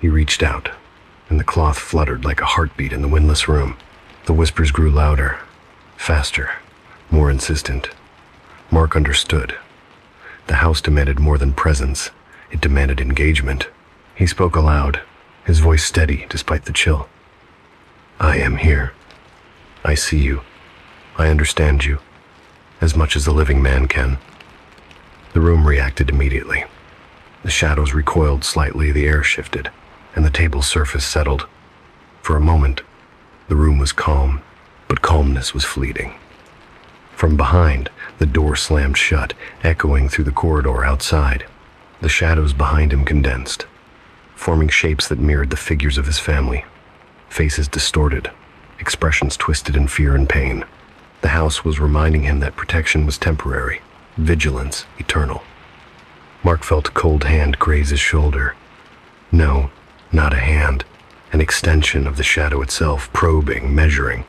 He reached out, and the cloth fluttered like a heartbeat in the windless room. The whispers grew louder, faster, more insistent. Mark understood. The house demanded more than presence. It demanded engagement. He spoke aloud, his voice steady despite the chill. "I am here. I see you. I understand you, as much as the living man can." The room reacted immediately. The shadows recoiled slightly, the air shifted, and the table's surface settled. For a moment, the room was calm, but calmness was fleeting. From behind, the door slammed shut, echoing through the corridor outside. The shadows behind him condensed, forming shapes that mirrored the figures of his family. Faces distorted, expressions twisted in fear and pain. The house was reminding him that protection was temporary, vigilance eternal. Mark felt a cold hand graze his shoulder. No, not a hand, an extension of the shadow itself, probing, measuring.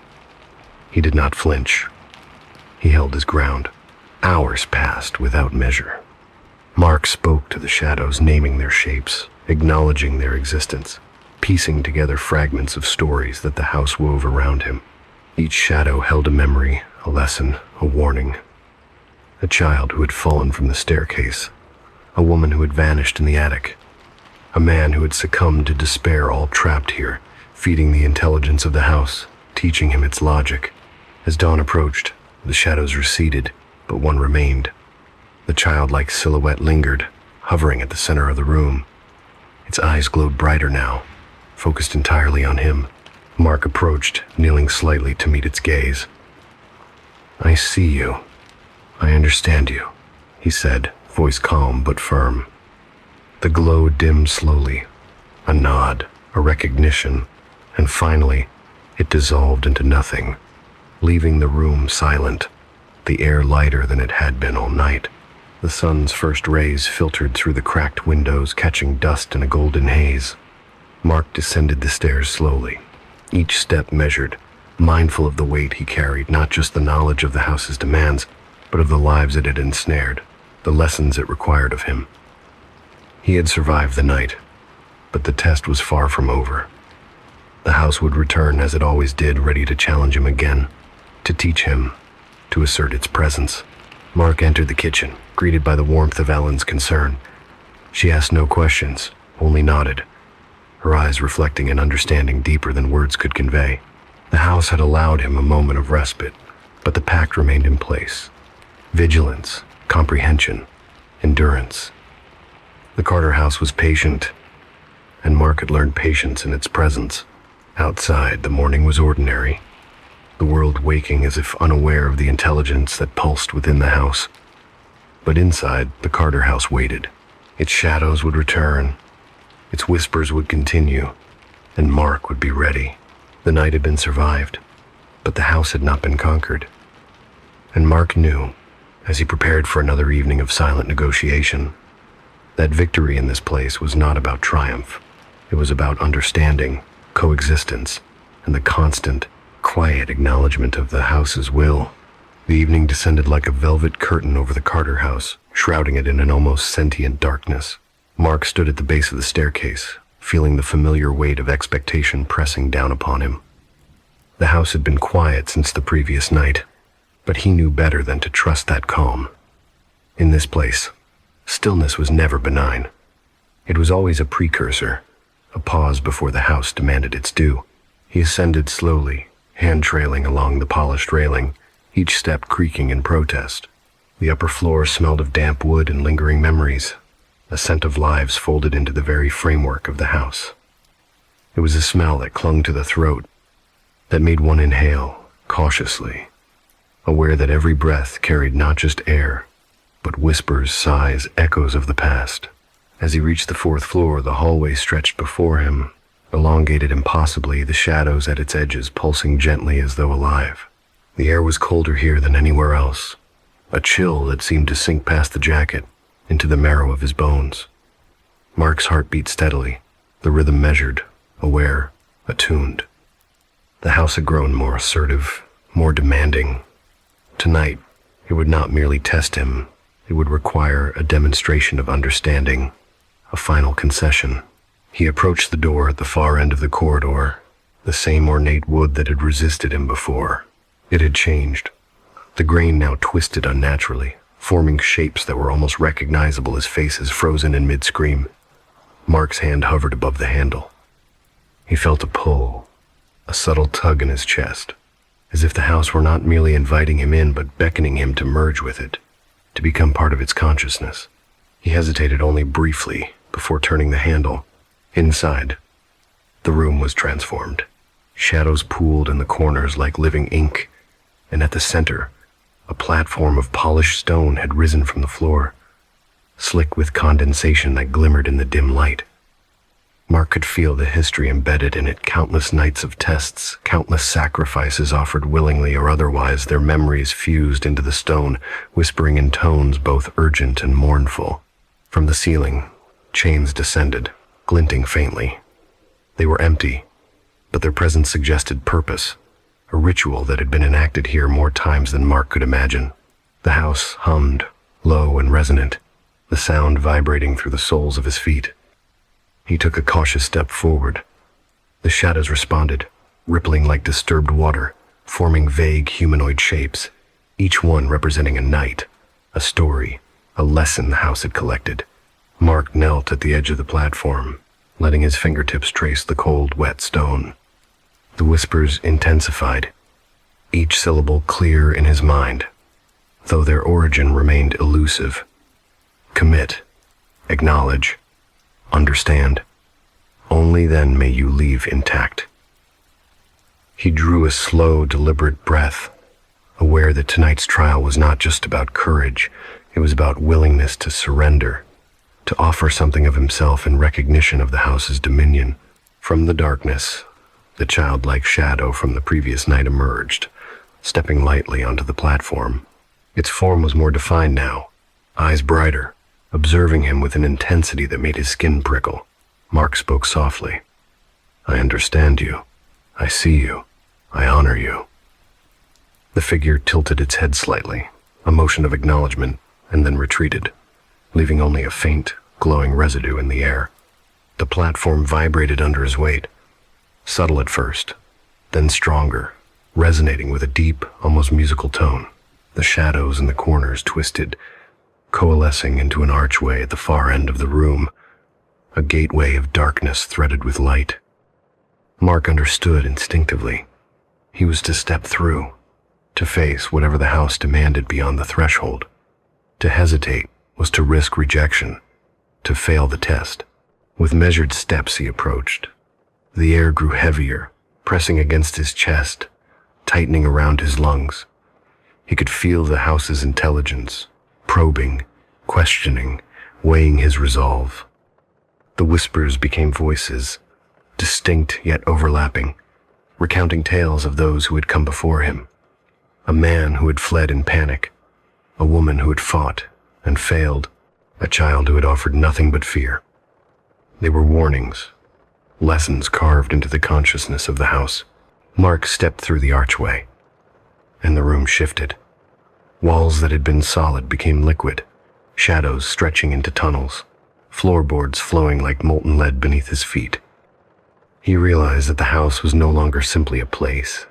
He did not flinch. He held his ground. Hours passed without measure. Mark spoke to the shadows, naming their shapes, acknowledging their existence, piecing together fragments of stories that the house wove around him. Each shadow held a memory, a lesson, a warning. A child who had fallen from the staircase, a woman who had vanished in the attic, a man who had succumbed to despair, all trapped here, feeding the intelligence of the house, teaching him its logic. As dawn approached, the shadows receded, but one remained. The childlike silhouette lingered, hovering at the center of the room. Its eyes glowed brighter now, focused entirely on him. Mark approached, kneeling slightly to meet its gaze. "I see you. I understand you," he said, voice calm but firm. The glow dimmed slowly, a nod, a recognition, and finally, it dissolved into nothing, leaving the room silent, the air lighter than it had been all night. The sun's first rays filtered through the cracked windows, catching dust in a golden haze. Mark descended the stairs slowly, each step measured, mindful of the weight he carried, not just the knowledge of the house's demands, but of the lives it had ensnared, the lessons it required of him. He had survived the night, but the test was far from over. The house would return as it always did, ready to challenge him again, to teach him, to assert its presence. Mark entered the kitchen, greeted by the warmth of Ellen's concern. She asked no questions, only nodded, her eyes reflecting an understanding deeper than words could convey. The house had allowed him a moment of respite, but the pact remained in place. Vigilance, comprehension, endurance. The Carter house was patient, and Mark had learned patience in its presence. Outside, the morning was ordinary, the world waking as if unaware of the intelligence that pulsed within the house. But inside, the Carter house waited. Its shadows would return, its whispers would continue, and Mark would be ready. The night had been survived, but the house had not been conquered. And Mark knew, as he prepared for another evening of silent negotiation, that victory in this place was not about triumph. It was about understanding, coexistence, and the constant, quiet acknowledgement of the house's will. The evening descended like a velvet curtain over the Carter house, shrouding it in an almost sentient darkness. Mark stood at the base of the staircase, feeling the familiar weight of expectation pressing down upon him. The house had been quiet since the previous night, but he knew better than to trust that calm. In this place, stillness was never benign. It was always a precursor, a pause before the house demanded its due. He ascended slowly, hand trailing along the polished railing, each step creaking in protest. The upper floor smelled of damp wood and lingering memories. a scent of lives folded into the very framework of the house. It was a smell that clung to the throat, that made one inhale cautiously, aware that every breath carried not just air, but whispers, sighs, echoes of the past. As he reached the fourth floor, the hallway stretched before him, elongated impossibly, the shadows at its edges pulsing gently as though alive. The air was colder here than anywhere else, a chill that seemed to sink past the jacket, into the marrow of his bones. Mark's heart beat steadily, the rhythm measured, aware, attuned. The house had grown more assertive, more demanding. Tonight, it would not merely test him, it would require a demonstration of understanding, a final concession. He approached the door at the far end of the corridor, the same ornate wood that had resisted him before. It had changed. The grain now twisted unnaturally, forming shapes that were almost recognizable as faces frozen in mid-scream. Mark's hand hovered above the handle. He felt a pull, a subtle tug in his chest, as if the house were not merely inviting him in but beckoning him to merge with it, to become part of its consciousness. He hesitated only briefly before turning the handle. Inside, the room was transformed. Shadows pooled in the corners like living ink, and at the center, a platform of polished stone had risen from the floor, slick with condensation that glimmered in the dim light. Mark could feel the history embedded in it, countless nights of tests, countless sacrifices offered willingly or otherwise, their memories fused into the stone, whispering in tones both urgent and mournful. From the ceiling, chains descended, glinting faintly. They were empty, but their presence suggested purpose, a ritual that had been enacted here more times than Mark could imagine. The house hummed, low and resonant, the sound vibrating through the soles of his feet. He took a cautious step forward. The shadows responded, rippling like disturbed water, forming vague humanoid shapes, each one representing a night, a story, a lesson the house had collected. Mark knelt at the edge of the platform, letting his fingertips trace the cold, wet stone. The whispers intensified, each syllable clear in his mind, though their origin remained elusive. Commit, acknowledge, understand. Only then may you leave intact. He drew a slow, deliberate breath, aware that tonight's trial was not just about courage, it was about willingness to surrender, to offer something of himself in recognition of the house's dominion. From the darkness, the childlike shadow from the previous night emerged, stepping lightly onto the platform. Its form was more defined now, eyes brighter, observing him with an intensity that made his skin prickle. Mark spoke softly. "I understand you. I see you. I honor you." The figure tilted its head slightly, a motion of acknowledgement, and then retreated, leaving only a faint, glowing residue in the air. The platform vibrated under his weight, subtle at first, then stronger, resonating with a deep, almost musical tone. The shadows in the corners twisted, coalescing into an archway at the far end of the room, a gateway of darkness threaded with light. Mark understood instinctively. He was to step through, to face whatever the house demanded beyond the threshold. To hesitate was to risk rejection, to fail the test. With measured steps he approached. The air grew heavier, pressing against his chest, tightening around his lungs. He could feel the house's intelligence, probing, questioning, weighing his resolve. The whispers became voices, distinct yet overlapping, recounting tales of those who had come before him. A man who had fled in panic, a woman who had fought and failed, a child who had offered nothing but fear. They were warnings, lessons carved into the consciousness of the house. Mark stepped through the archway, and the room shifted. Walls that had been solid became liquid, shadows stretching into tunnels, floorboards flowing like molten lead beneath his feet. He realized that the house was no longer simply a place.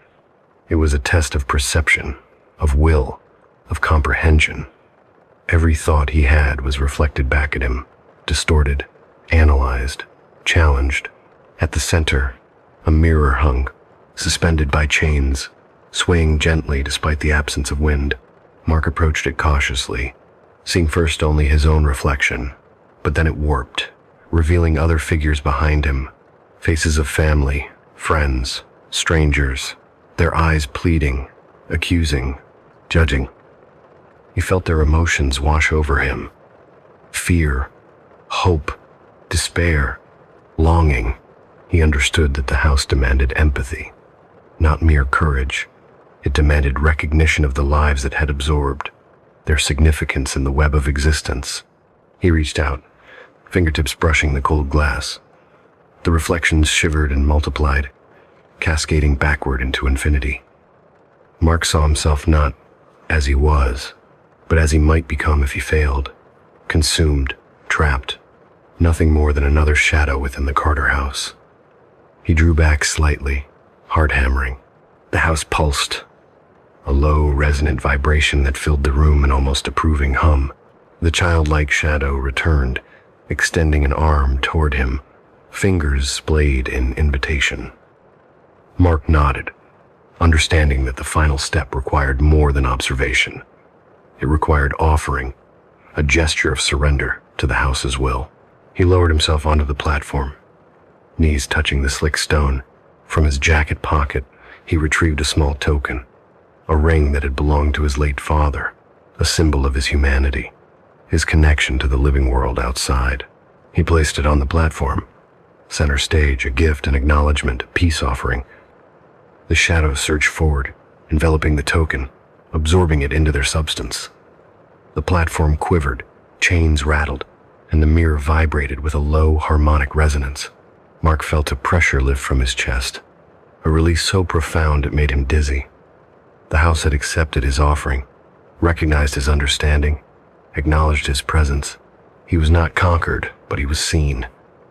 It was a test of perception, of will, of comprehension. Every thought he had was reflected back at him, distorted, analyzed, challenged. At the center, a mirror hung, suspended by chains, swaying gently despite the absence of wind. Mark approached it cautiously, seeing first only his own reflection, But then it warped, revealing other figures behind him, faces of family, friends, strangers, their eyes pleading, accusing, judging. He felt their emotions wash over him. Fear, hope, despair, longing. He understood that the house demanded empathy, not mere courage. It demanded recognition of the lives it had absorbed, their significance in the web of existence. He reached out, fingertips brushing the cold glass. The reflections shivered and multiplied, cascading backward into infinity. Mark saw himself not as he was, but as he might become if he failed, consumed, trapped, nothing more than another shadow within the Carter house. He drew back slightly, heart hammering. The house pulsed, a low, resonant vibration that filled the room, an almost approving hum. The childlike shadow returned, extending an arm toward him, fingers splayed in invitation. Mark nodded, understanding that the final step required more than observation. It required offering, a gesture of surrender to the house's will. He lowered himself onto the platform, knees touching the slick stone. From his jacket pocket, he retrieved a small token, a ring that had belonged to his late father, a symbol of his humanity, his connection to the living world outside. He placed it on the platform, center stage, a gift, an acknowledgement, a peace offering. The shadows surged forward, enveloping the token, absorbing it into their substance. The platform quivered, chains rattled, and the mirror vibrated with a low harmonic resonance. Mark felt a pressure lift from his chest, a release so profound it made him dizzy. The house had accepted his offering, recognized his understanding, acknowledged his presence. He was not conquered, but he was seen,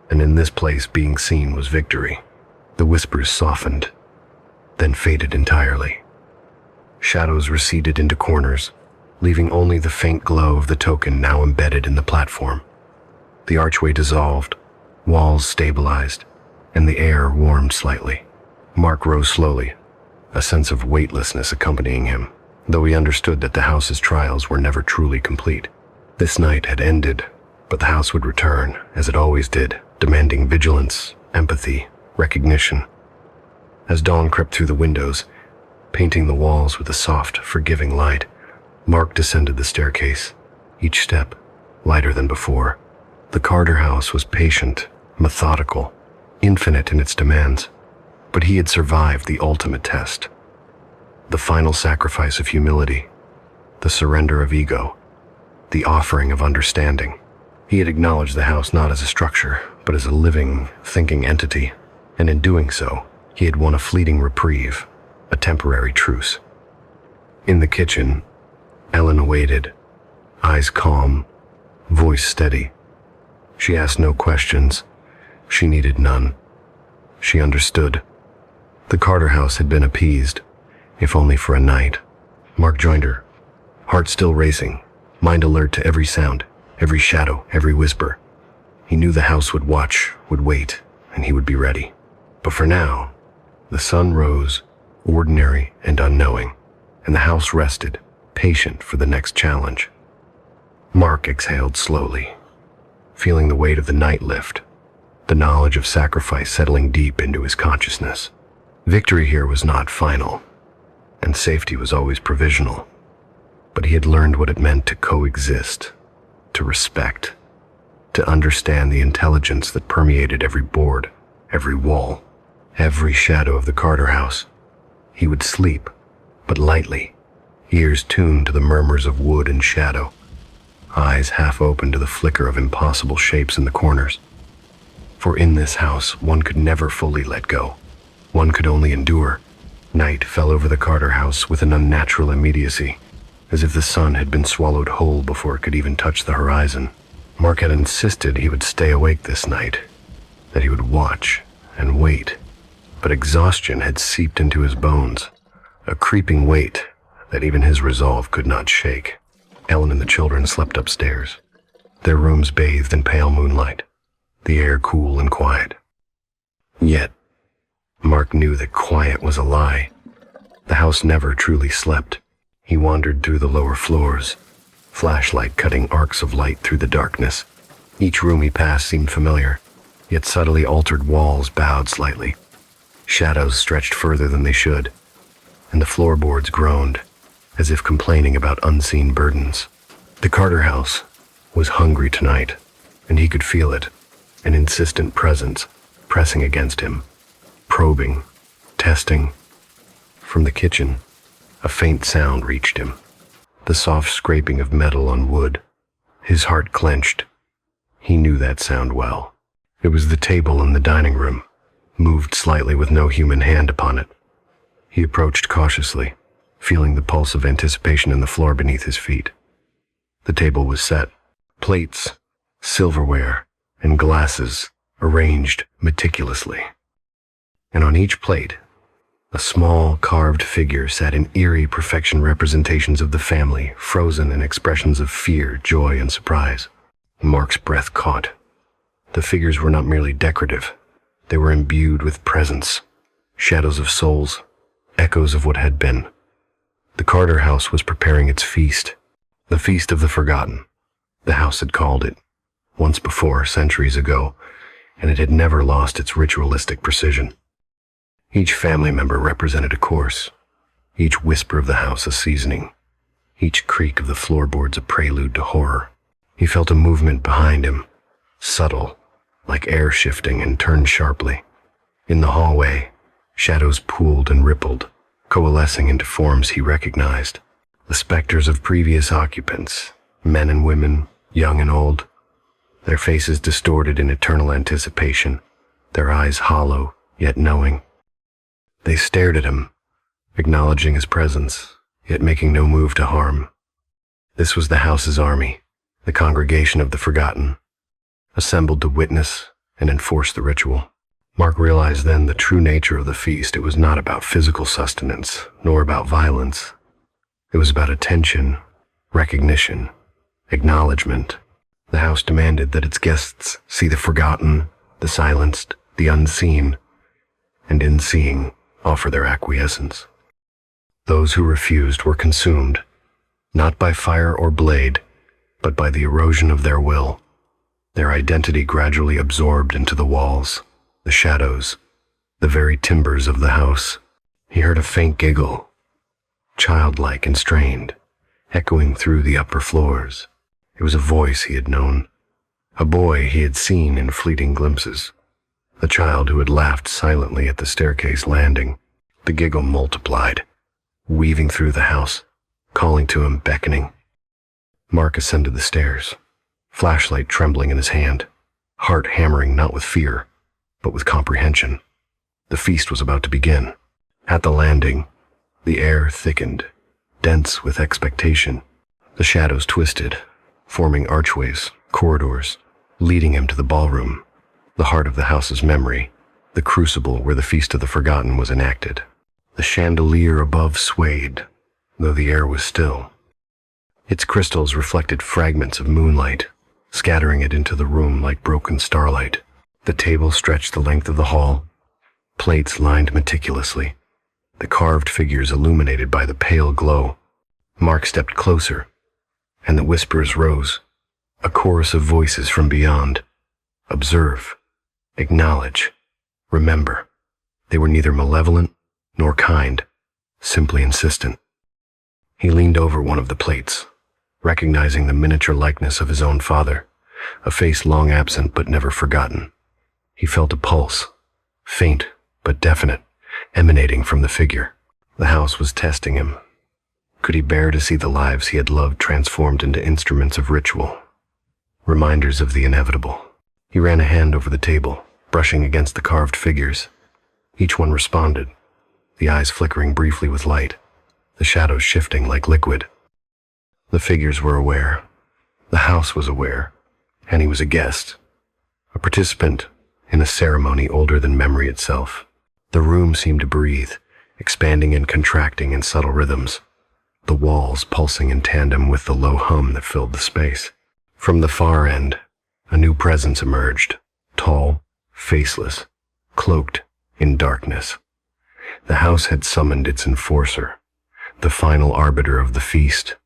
and in this place being seen was victory. The whispers softened, then faded entirely. Shadows receded into corners, leaving only the faint glow of the token now embedded in the platform. The archway dissolved, walls stabilized, and the air warmed slightly. Mark rose slowly, a sense of weightlessness accompanying him, though he understood that the house's trials were never truly complete. This night had ended, but the house would return, as it always did, demanding vigilance, empathy, recognition. As dawn crept through the windows, painting the walls with a soft, forgiving light, Mark descended the staircase, each step lighter than before. The Carter house was patient, methodical, infinite in its demands, but he had survived the ultimate test. The final sacrifice of humility, the surrender of ego, the offering of understanding. He had acknowledged the house not as a structure, but as a living, thinking entity, and in doing so, he had won a fleeting reprieve, a temporary truce. In the kitchen, Ellen awaited, eyes calm, voice steady. She asked no questions. She needed none. She understood. The Carter house had been appeased, if only for a night. Mark joined her, heart still racing, mind alert to every sound, every shadow, every whisper. He knew the house would watch, would wait, and he would be ready. But for now, the sun rose, ordinary and unknowing, and the house rested, patient for the next challenge. Mark exhaled slowly, feeling the weight of the night lift, the knowledge of sacrifice settling deep into his consciousness. Victory here was not final, and safety was always provisional, but he had learned what it meant to coexist, to respect, to understand the intelligence that permeated every board, every wall, every shadow of the Carter house. He would sleep, but lightly, ears tuned to the murmurs of wood and shadow, eyes half open to the flicker of impossible shapes in the corners. For in this house, one could never fully let go. One could only endure. Night fell over the Carter house with an unnatural immediacy, as if the sun had been swallowed whole before it could even touch the horizon. Mark had insisted he would stay awake this night, that he would watch and wait, but exhaustion had seeped into his bones, a creeping weight that even his resolve could not shake. Ellen and the children slept upstairs, their rooms bathed in pale moonlight, the air cool and quiet. Yet, Mark knew that quiet was a lie. The house never truly slept. He wandered through the lower floors, flashlight cutting arcs of light through the darkness, Each room he passed seemed familiar, yet subtly altered walls bowed slightly. Shadows stretched further than they should, and the floorboards groaned, as if complaining about unseen burdens. The Carter house was hungry tonight, and he could feel it, an insistent presence pressing against him, probing, testing. From the kitchen, a faint sound reached him, the soft scraping of metal on wood. His heart clenched. He knew that sound well. It was the table in the dining room, moved slightly with no human hand upon it. He approached cautiously, feeling the pulse of anticipation in the floor beneath his feet. The table was set, plates, silverware, and glasses arranged meticulously. And on each plate, a small carved figure sat in eerie perfection representations of the family, frozen in expressions of fear, joy, and surprise. Mark's breath caught. The figures were not merely decorative. They were imbued with presence, shadows of souls, echoes of what had been. The Carter house was preparing its feast, the feast of the forgotten. The house had called it, once before, centuries ago, and it had never lost its ritualistic precision. Each family member represented a course, each whisper of the house a seasoning, each creak of the floorboards a prelude to horror. He felt a movement behind him, subtle, like air shifting, and turned sharply. In the hallway, shadows pooled and rippled, coalescing into forms he recognized. The specters of previous occupants, men and women, young and old, their faces distorted in eternal anticipation, their eyes hollow, yet knowing. They stared at him, acknowledging his presence, yet making no move to harm. This was the house's army, the congregation of the forgotten, assembled to witness and enforce the ritual. Mark realized then the true nature of the feast. It was not about physical sustenance, nor about violence. It was about attention, recognition, acknowledgement. The house demanded that its guests see the forgotten, the silenced, the unseen, and in seeing, offer their acquiescence. Those who refused were consumed, not by fire or blade, but by the erosion of their will, their identity gradually absorbed into the walls, the shadows, the very timbers of the house. He heard a faint giggle, childlike and strained, echoing through the upper floors. It was a voice he had known, a boy he had seen in fleeting glimpses, the child who had laughed silently at the staircase landing. The giggle multiplied, weaving through the house, calling to him, beckoning. Mark ascended the stairs, flashlight trembling in his hand, heart hammering not with fear, but with comprehension. The feast was about to begin. At the landing, the air thickened, dense with expectation. The shadows twisted, forming archways, corridors, leading him to the ballroom, the heart of the house's memory, the crucible where the Feast of the Forgotten was enacted. The chandelier above swayed, though the air was still. Its crystals reflected fragments of moonlight, scattering it into the room like broken starlight. The table stretched the length of the hall, plates lined meticulously, the carved figures illuminated by the pale glow. Mark stepped closer, and the whispers rose, a chorus of voices from beyond. Observe, acknowledge, remember. They were neither malevolent nor kind, simply insistent. He leaned over one of the plates, recognizing the miniature likeness of his own father, a face long absent but never forgotten. He felt a pulse, faint but definite, emanating from the figure. The house was testing him. Could he bear to see the lives he had loved transformed into instruments of ritual, reminders of the inevitable? He ran a hand over the table, brushing against the carved figures. Each one responded, the eyes flickering briefly with light, the shadows shifting like liquid. The figures were aware. The house was aware, and he was a guest, a participant in a ceremony older than memory itself. The room seemed to breathe, expanding and contracting in subtle rhythms, the walls pulsing in tandem with the low hum that filled the space. From the far end, a new presence emerged, tall, faceless, cloaked in darkness. The house had summoned its enforcer, the final arbiter of the feast.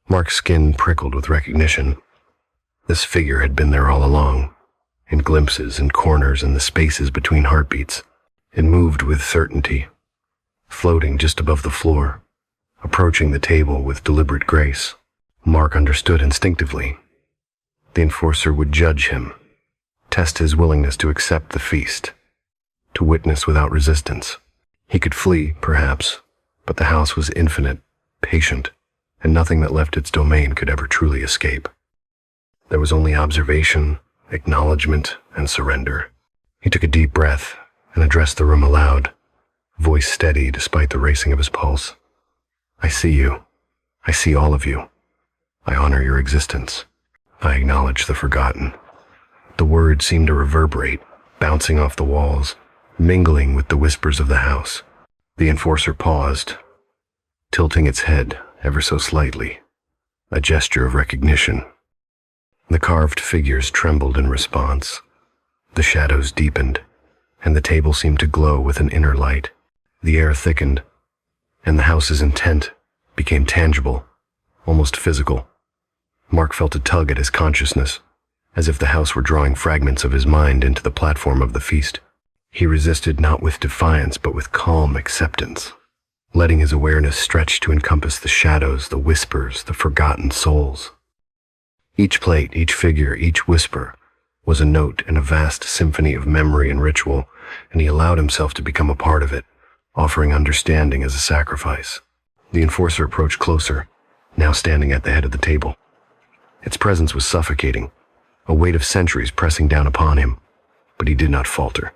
Mark's skin prickled with recognition. This figure had been there all along, in glimpses and corners and the spaces between heartbeats. It moved with certainty, floating just above the floor, approaching the table with deliberate grace. Mark understood instinctively. The enforcer would judge him, test his willingness to accept the feast, to witness without resistance. He could flee, perhaps, but the house was infinite, patient, and nothing that left its domain could ever truly escape. There was only observation, acknowledgement, and surrender. He took a deep breath and addressed the room aloud, voice steady despite the racing of his pulse. I see you. I see all of you. I honor your existence. I acknowledge the forgotten. The words seemed to reverberate, bouncing off the walls, mingling with the whispers of the house. The enforcer paused, tilting its head ever so slightly, a gesture of recognition. The carved figures trembled in response. The shadows deepened, and the table seemed to glow with an inner light. The air thickened, and the house's intent became tangible, almost physical. Mark felt a tug at his consciousness, as if the house were drawing fragments of his mind into the platform of the feast. He resisted not with defiance but with calm acceptance, letting his awareness stretch to encompass the shadows, the whispers, the forgotten souls. Each plate, each figure, each whisper was a note in a vast symphony of memory and ritual, and he allowed himself to become a part of it, offering understanding as a sacrifice. The enforcer approached closer, now standing at the head of the table. Its presence was suffocating, a weight of centuries pressing down upon him, but he did not falter.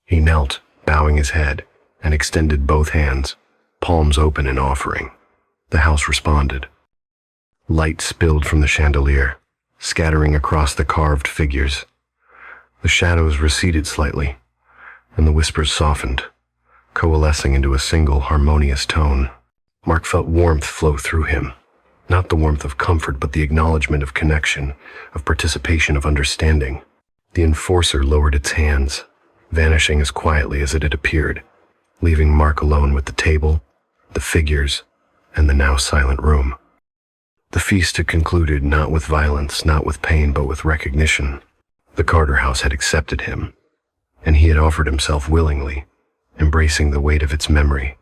He knelt, bowing his head, and extended both hands, palms open in offering. The house responded. Light spilled from the chandelier, scattering across the carved figures. The shadows receded slightly, and the whispers softened, coalescing into a single harmonious tone. Mark felt warmth flow through him, not the warmth of comfort, but the acknowledgement of connection, of participation, of understanding. The enforcer lowered its hands, vanishing as quietly as it had appeared, leaving Mark alone with the table, the figures, and the now silent room. The feast had concluded not with violence, not with pain, but with recognition. The Carter house had accepted him, and he had offered himself willingly, embracing the weight of its memory,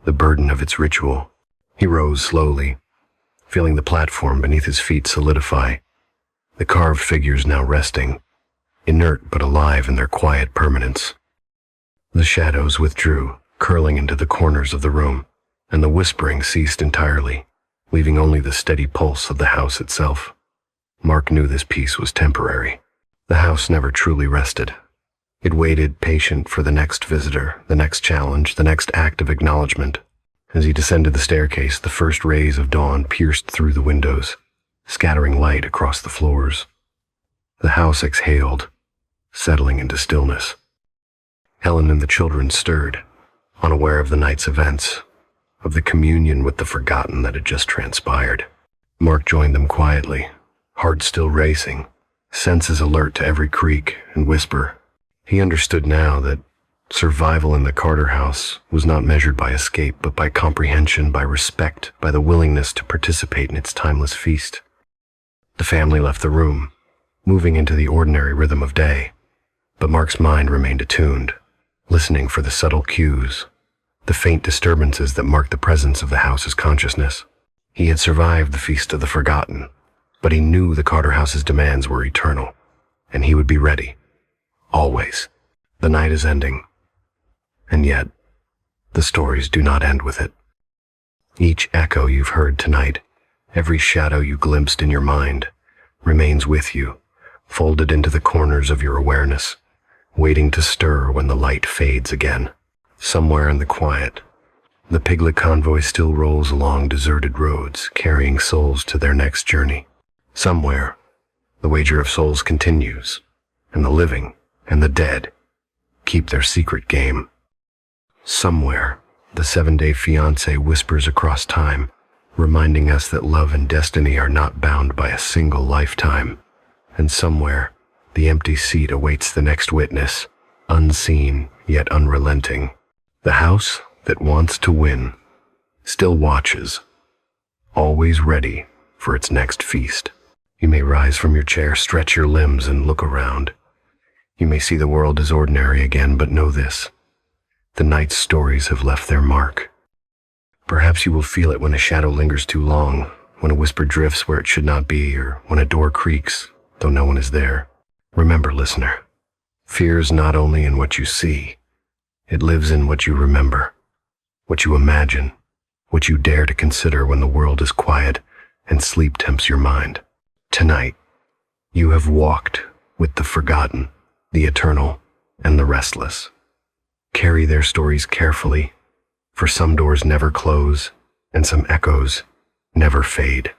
the burden of its ritual. He rose slowly, feeling the platform beneath his feet solidify, the carved figures now resting, inert but alive in their quiet permanence. The shadows withdrew, curling into the corners of the room, and the whispering ceased entirely, leaving only the steady pulse of the house itself. Mark knew this peace was temporary. The house never truly rested. It waited patient for the next visitor, the next challenge, the next act of acknowledgement. As he descended the staircase, the first rays of dawn pierced through the windows, scattering light across the floors. The house exhaled, settling into stillness. Helen and the children stirred, unaware of the night's events, of the communion with the forgotten that had just transpired. Mark joined them quietly, heart still racing, senses alert to every creak and whisper. He understood now that survival in the Carter house was not measured by escape, but by comprehension, by respect, by the willingness to participate in its timeless feast. The family left the room, moving into the ordinary rhythm of day, but Mark's mind remained attuned, listening for the subtle cues, the faint disturbances that marked the presence of the house's consciousness. He had survived the feast of the forgotten, but he knew the Carter house's demands were eternal, and he would be ready. Always. The night is ending, and yet the stories do not end with it. Each echo you've heard tonight, every shadow you glimpsed in your mind, remains with you, folded into the corners of your awareness, waiting to stir when the light fades again. Somewhere in the quiet, the piglet convoy still rolls along deserted roads, carrying souls to their next journey. Somewhere, the wager of souls continues, and the living and the dead keep their secret game. Somewhere, the 7-day fiancé whispers across time, reminding us that love and destiny are not bound by a single lifetime. And somewhere, the empty seat awaits the next witness, unseen yet unrelenting. The house that wants to win still watches, always ready for its next feast. You may rise from your chair, stretch your limbs, and look around. You may see the world as ordinary again, but know this: the night's stories have left their mark. Perhaps you will feel it when a shadow lingers too long, when a whisper drifts where it should not be, or when a door creaks, though no one is there. Remember, listener, fear is not only in what you see, it lives in what you remember, what you imagine, what you dare to consider when the world is quiet and sleep tempts your mind. Tonight, you have walked with the forgotten, the eternal, and the restless. Carry their stories carefully, for some doors never close, and some echoes never fade.